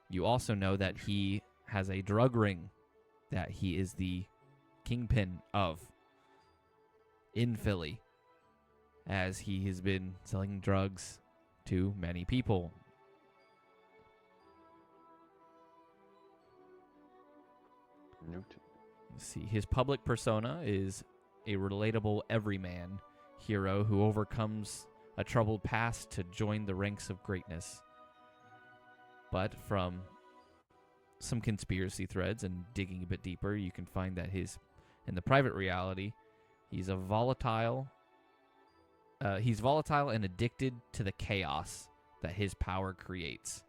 You also know that he has a drug ring that he is the kingpin of in Philly, as he has been selling drugs to many people. Let's see. His public persona is a relatable everyman hero who overcomes a troubled past to join the ranks of greatness. But from some conspiracy threads and digging a bit deeper, you can find that in the private reality, he's volatile and addicted to the chaos that his power creates.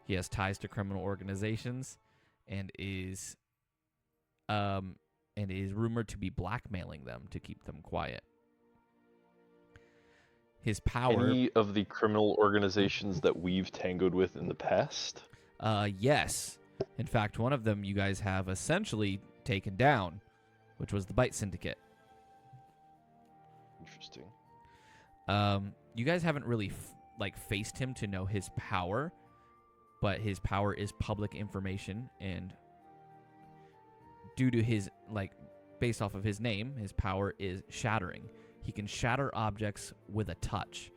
He has ties to criminal organizations and is rumored to be blackmailing them to keep them quiet. His power... Any of the criminal organizations that we've tangled with in the past? Yes. In fact, one of them you guys have essentially taken down, which was the Bite Syndicate. Interesting. You guys haven't really faced him to know his power, but his power is public information, and due to his, based off of his name, his power is shattering. He can shatter objects with a touch,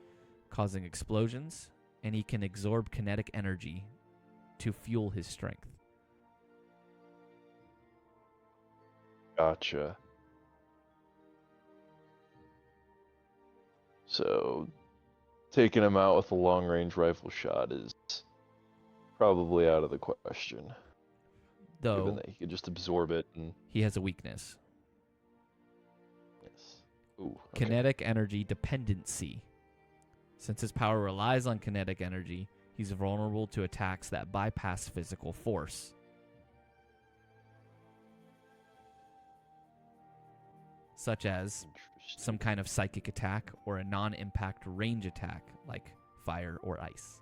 causing explosions, and he can absorb kinetic energy to fuel his strength. Gotcha. So, taking him out with a long-range rifle shot is probably out of the question. Given Though that he could just absorb it and... he has a weakness. Yes. Ooh, okay. Kinetic energy dependency. Since his power relies on kinetic energy, he's vulnerable to attacks that bypass physical force. Such as some kind of psychic attack or a non-impact range attack like fire or ice.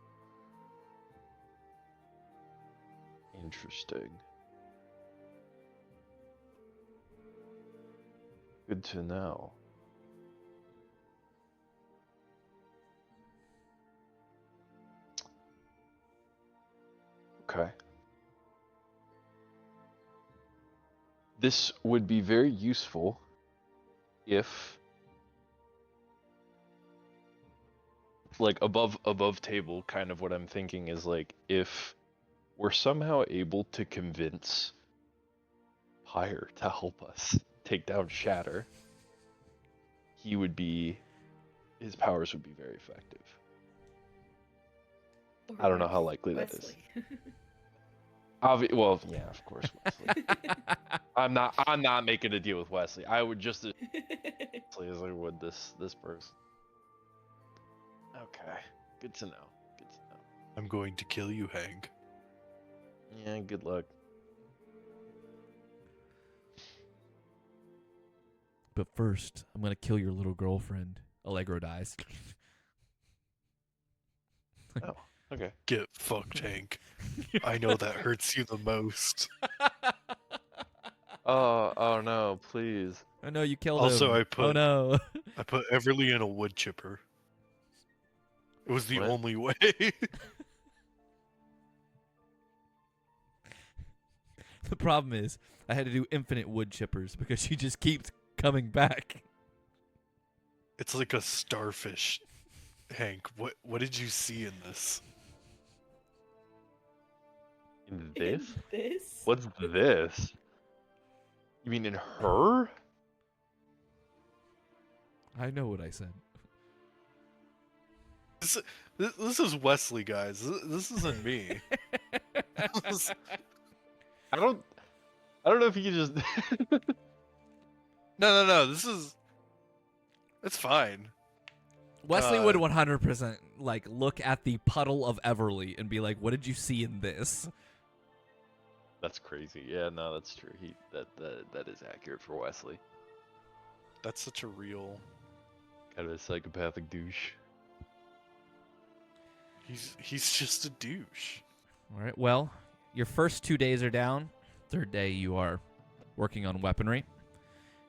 Interesting. Good to know. Okay. This would be very useful if, above table, kind of what I'm thinking is if we're somehow able to convince Pyre to help us take down Shatter, his powers would be very effective. Or I don't know how likely that is. Wesley. Well, yeah, of course, Wesley. I'm not making a deal with Wesley. I would just as Wesley as I would this person. Okay, good to know. Good to know. I'm going to kill you, Hank. Yeah, good luck. But first, I'm gonna kill your little girlfriend. Allegro dies. Oh, okay. Get fucked, Hank. I know that hurts you the most. Oh no, please. Oh no, you killed Also, him. I put- Oh no. I put Everly in a wood chipper. It was the What? only way. The problem is, I had to do infinite wood chippers because she just keeps coming back. It's like a starfish. Hank, what did you see in this? In this? This? What's this? You mean in her? I know what I said. This is Wesley, guys. This isn't me. I don't know if you can just. No. It's fine. Wesley would 100% like look at the puddle of Everly and be like, "What did you see in this?" That's crazy. Yeah, no, that's true. That is accurate for Wesley. That's such a real. Kind of a psychopathic douche. He's just a douche. All right. Well, your first 2 days are down. Third day, you are working on weaponry.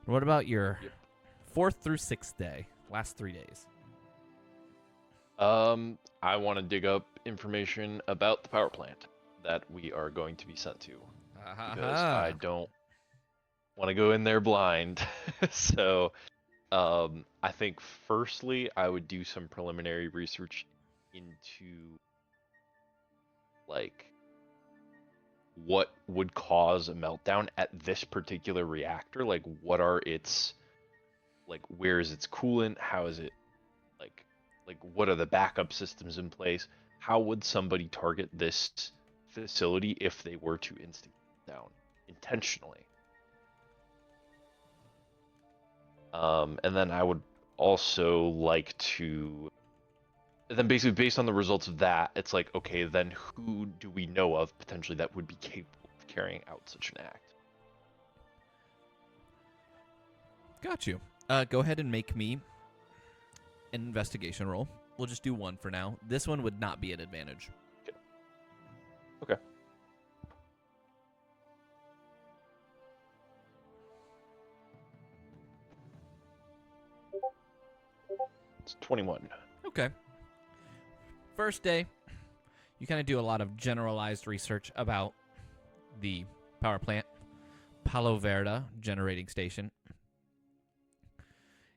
And what about your fourth through sixth day? Last 3 days. I want to dig up information about the power plant that we are going to be sent to, because I don't want to go in there blind. So, I think firstly, I would do some preliminary research into, like, what would cause a meltdown at this particular reactor. Like, what are its, like, where is its coolant? How is it, like what are the backup systems in place? How would somebody target this facility if they were to instigate down intentionally? And then I would also like to, and then basically based on the results of that, it's like, okay, then who do we know of potentially that would be capable of carrying out such an act? Got you. Go ahead and make me an investigation roll. We'll just do one for now. This one would not be an advantage. Okay. It's 21. Okay. First day, you kind of do a lot of generalized research about the power plant, Palo Verde generating station.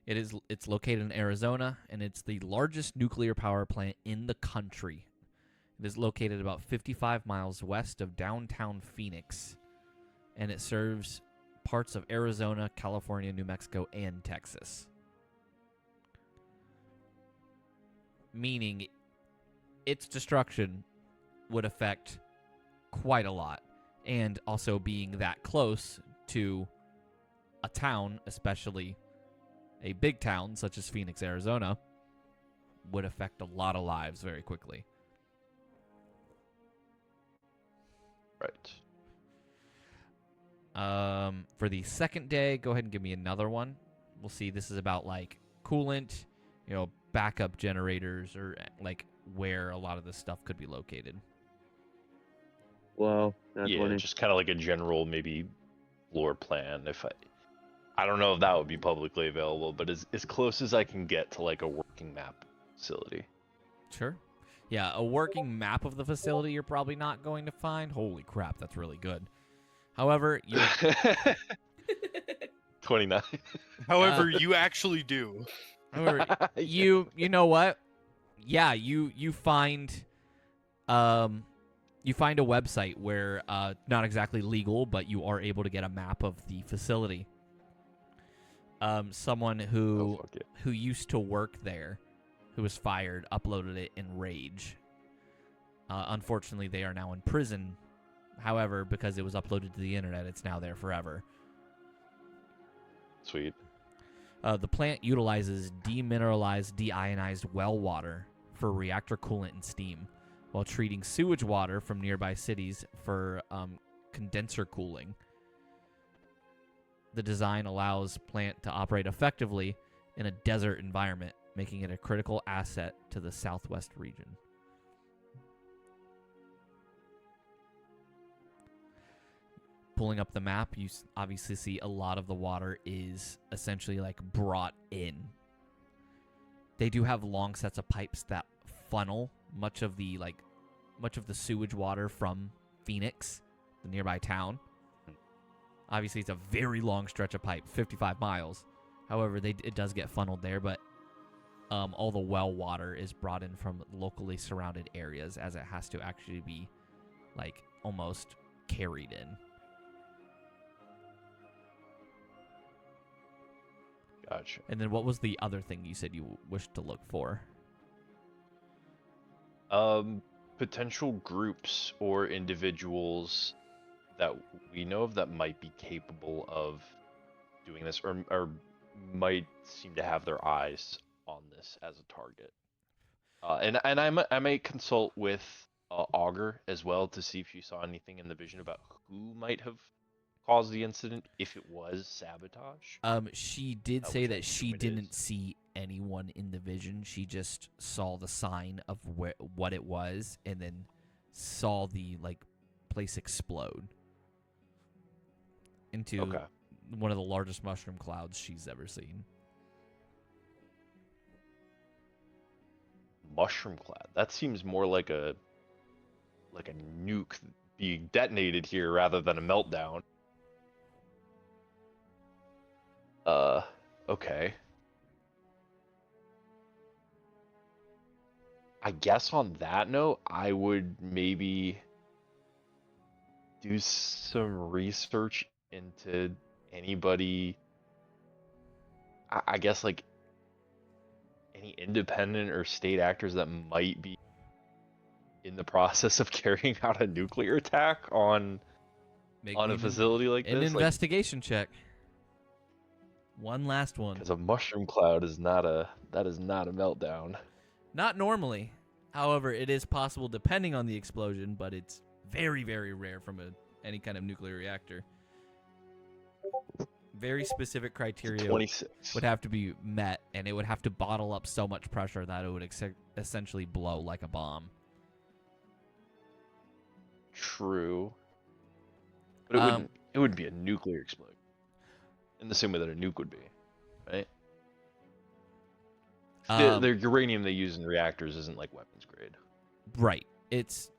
It's located in Arizona, and it's the largest nuclear power plant in the country. It is located about 55 miles west of downtown Phoenix, and it serves parts of Arizona, California, New Mexico, and Texas. Meaning, its destruction would affect quite a lot, and also being that close to a town, especially a big town such as Phoenix, Arizona, would affect a lot of lives very quickly. Right. For the second day, go ahead and give me another one. We'll see. This is about like coolant, backup generators, or like where a lot of this stuff could be located. Well, that's Yeah, funny. just kind of like a general maybe floor plan. If I don't know if that would be publicly available, but as close as I can get to like a working map facility. Sure. Yeah, a working map of the facility you're probably not going to find. Holy crap, that's really good. However, you 29. However, you actually do. however, you know what? Yeah, you find a website where not exactly legal, but you are able to get a map of the facility. Someone Oh, who fuck it. who used to work there, who was fired, uploaded it in rage. Unfortunately, they are now in prison. However, because it was uploaded to the internet, it's now there forever. Sweet. The plant utilizes demineralized, deionized well water for reactor coolant and steam, while treating sewage water from nearby cities for condenser cooling. The design allows plant to operate effectively in a desert environment, making it a critical asset to the southwest region. Pulling up the map, you obviously see a lot of the water is essentially like brought in. They do have long sets of pipes that funnel much of the sewage water from Phoenix, the nearby town. Obviously, it's a very long stretch of pipe, 55 miles. However, it does get funneled there, but all the well water is brought in from locally surrounded areas, as it has to actually be like almost carried in. Gotcha. And then what was the other thing you said you wished to look for? Potential groups or individuals that we know of that might be capable of doing this, or might seem to have their eyes on this as a target. And I may consult with Augur as well to see if she saw anything in the vision about who might have caused the incident, if it was sabotage. She did say which I that she assume it didn't is. see anyone in the vision. She just saw the sign of what it was, and then saw the place explode into Okay. one of the largest mushroom clouds she's ever seen. Mushroom cloud. That seems more like a nuke being detonated here rather than a meltdown. Okay. I guess on that note, I would maybe do some research into anybody, I guess like any independent or state actors that might be in the process of carrying out a nuclear attack on Make a me facility like an this. investigation check. One last one. Because a mushroom cloud is not a meltdown. Not normally. However, it is possible depending on the explosion, but it's very, very rare from any kind of nuclear reactor. Very specific criteria 26. would have to be met, and it would have to bottle up so much pressure that it would essentially blow like a bomb. True. But it wouldn't be a nuclear explosion. In the same way that a nuke would be, right? The uranium they use in reactors isn't like weapons grade. Right. It's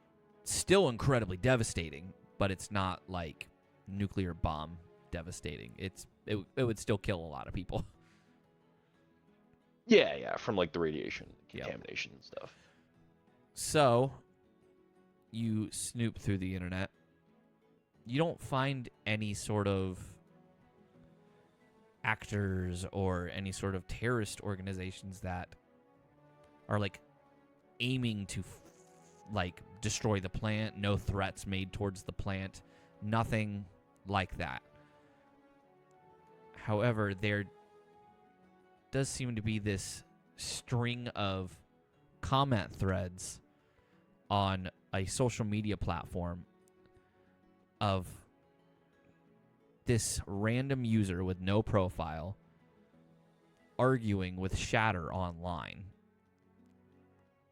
still incredibly devastating, but it's not like nuclear bomb devastating. It would still kill a lot of people. Yeah, from like the radiation Yep. contamination and stuff. So, you snoop through the internet. You don't find any sort of actors or any sort of terrorist organizations that are aiming to destroy the plant. No threats made towards the plant. Nothing like that. However, there does seem to be this string of comment threads on a social media platform of this random user with no profile arguing with Shatter online,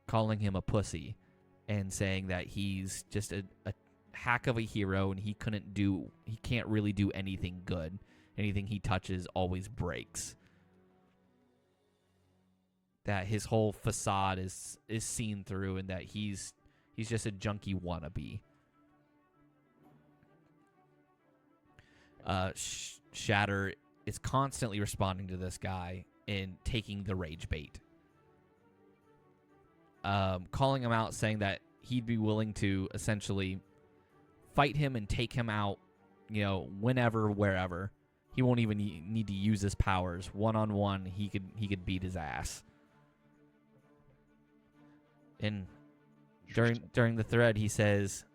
calling him a pussy and saying that he's just a hack of a hero and he can't really do anything good. Anything he touches always breaks. That his whole facade is seen through, and that he's just a junkie wannabe. Shatter is constantly responding to this guy and taking the rage bait. Calling him out, saying that he'd be willing to essentially fight him and take him out, whenever, wherever, He won't even need to use his powers. One-on-one, he could beat his ass. And during the thread, he says,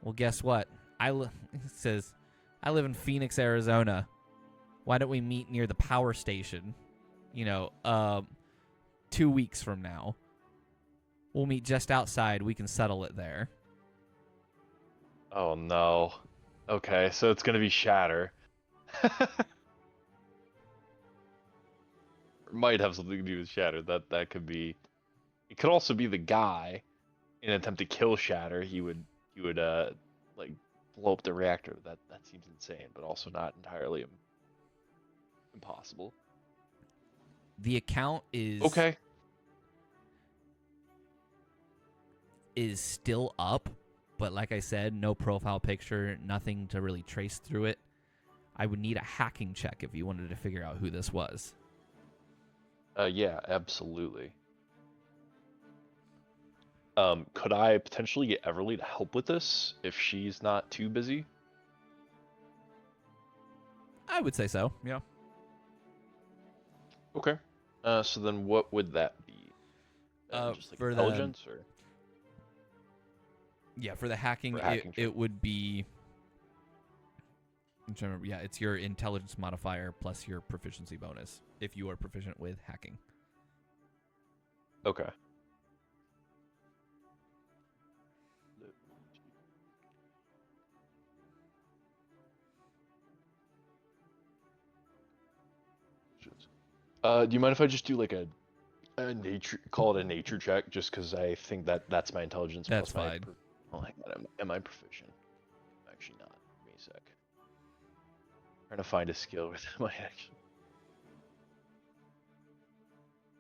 "Well, guess what? He says, I live in Phoenix, Arizona. Why don't we meet near the power station? 2 weeks from now. We'll meet just outside. We can settle it there." Oh no. Okay, so it's gonna be Shatter. Might have something to do with Shatter. That could be. It could also be the guy. In an attempt to kill Shatter, he would like blow up the reactor. That seems insane, but also not entirely impossible. The account is Okay. is still up, but like I said, no profile picture, nothing to really trace through it. I would need a hacking check if you wanted to figure out who this was. Yeah, absolutely. Could I potentially get Everly to help with this if she's not too busy? I would say so, yeah. Okay. So then what would that be? Just like for intelligence or? Yeah, for the hacking, For hacking check. it would be... I'm trying to remember. Yeah, it's your intelligence modifier plus your proficiency bonus if you are proficient with hacking. Okay. Do you mind if I just do like a nature, call it a nature check, just because I think that's my intelligence. That's plus fine. Oh my god, am I proficient? I'm actually not. Give me a sec. Trying to find a skill with my action.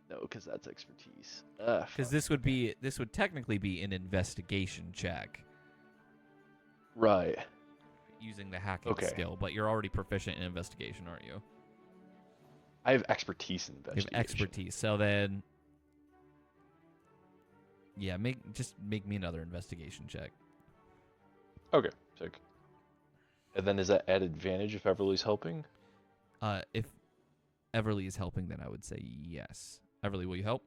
No, because that's expertise. Because this would technically be an investigation check Right. using the hacking Okay. skill, but you're already proficient in investigation, aren't you? I have expertise in You have investigation. expertise. So then, yeah, make me another investigation check. Okay, sick. And then is that at advantage if Everly's helping? If Everly is helping, then I would say yes. Everly, will you help?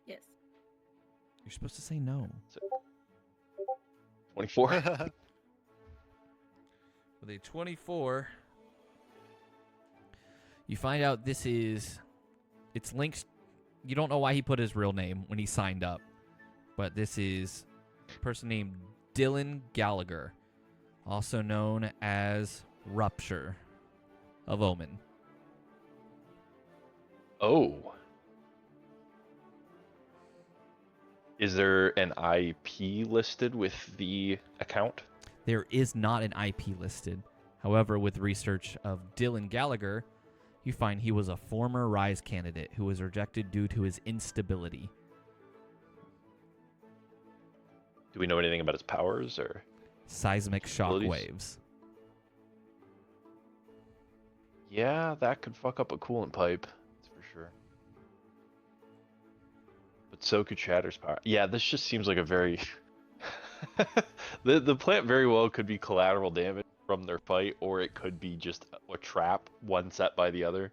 Yes. You're supposed to say no. 24. With a 24, you find out it's linked. You don't know why he put his real name when he signed up, but this is a person named Dylan Gallagher, also known as Rupture of Omen. Oh. Is there an IP listed with the account? There is not an IP listed. However, with research of Dylan Gallagher, you find he was a former R.I.S.E candidate who was rejected due to his instability. Do we know anything about his powers or? Seismic shock Abilities? waves. Yeah, that could fuck up a coolant pipe. That's for sure. But so could Shatter's power. Yeah, this just seems like a very... the plant very well could be collateral damage from their fight, or it could be just a trap, one set by the other.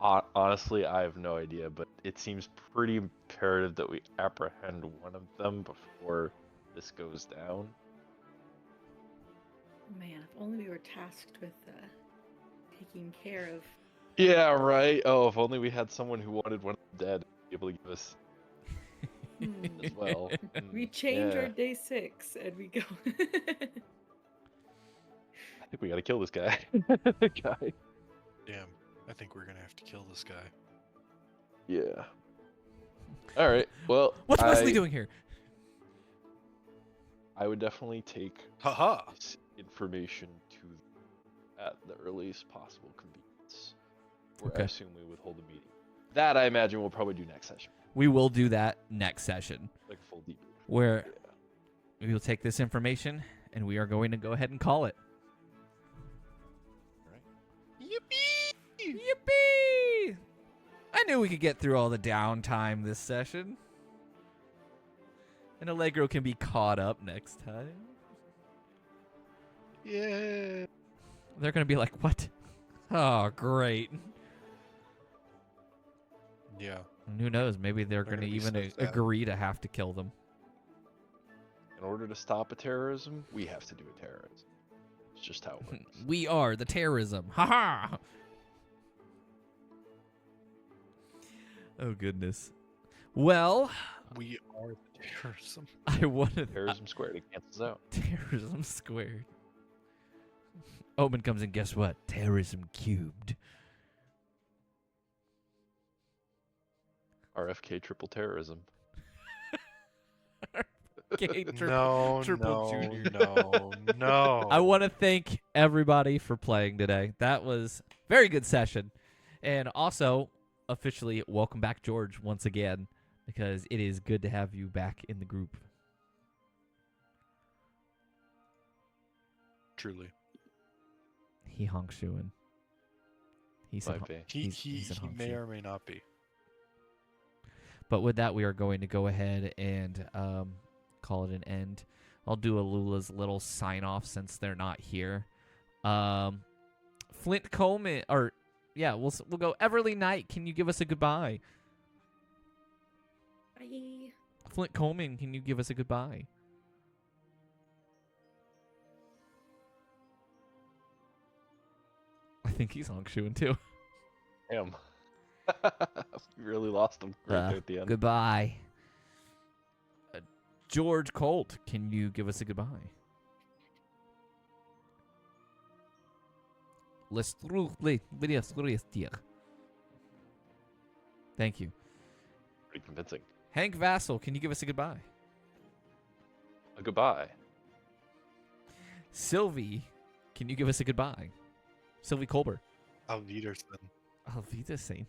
Honestly, I have no idea, but it seems pretty imperative that we apprehend one of them before this goes down. Man, if only we were tasked with taking care of. Yeah, right. Oh, if only we had someone who wanted one of the dead to be able to give us as well. We change Yeah. our day 6 and we go. I think we gotta kill this guy. Guy. Damn, I think we're gonna have to kill this guy. Yeah. All right. Well, What's Wesley doing here? I would definitely take Haha. this information to at the earliest possible convenience. Where I Okay. assume we would hold a meeting. That I imagine we'll probably do next session, We will do that next session, like a full debrief. where Yeah. we will take this information and we are going to go ahead and call it. Yippee! Yippee! I knew we could get through all the downtime this session. And Allegro can be caught up next time. Yeah. They're gonna be like, what? Oh, great. Yeah. And who knows? Maybe they're They're gonna gonna be even so sad. agree to have to kill them. In order to stop a terrorism, we have to do a terrorism. It's just how it works. We are the terrorism. Ha ha. Oh goodness. Well, We are the terrorism. I wanted Terrorism squared, it cancels out. terrorism squared. Omen comes in. Guess what? Terrorism cubed. RFK triple terrorism. Okay, No, triple no, junior. no, no. I want to thank everybody for playing today. That was a very good session. And also, officially, welcome back, George, once again, because it is good to have you back in the group. Truly. He honks you in. He said, Might be. He said honks may you. or may not be. But with that, we are going to go ahead and call it an end. I'll do Alula's little sign-off since they're not here. Flint Colman, or yeah, we'll go. Everly Knight, can you give us a goodbye? Bye. Flint Colman, can you give us a goodbye? I think he's hongshoeing too. Damn. We really lost him right there at the end. Goodbye. George Colt, can you give us a goodbye? Thank you. Pretty convincing. Hank Vassal, can you give us a goodbye? A goodbye. Sylvie, can you give us a goodbye? Sylvie Kober. Auf Wiedersehen. Auf Wiedersehen.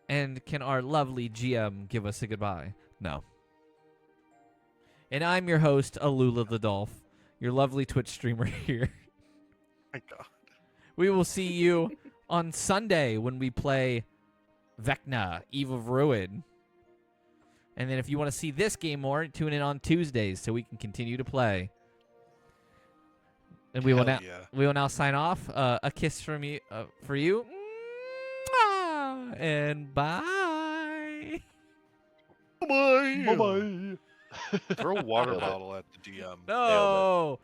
And can our lovely GM give us a goodbye? No. And I'm your host, AlulaTheDolf, your lovely Twitch streamer here. My God. We will see you on Sunday when we play Vecna, Eve of Ruin. And then if you want to see this game more, tune in on Tuesdays so we can continue to play. And we will Hell now yeah. we will now sign off. A kiss from you for you. Mwah! And bye. Bye-bye. Bye-bye. Throw a water Nailed it. bottle at the DM. No.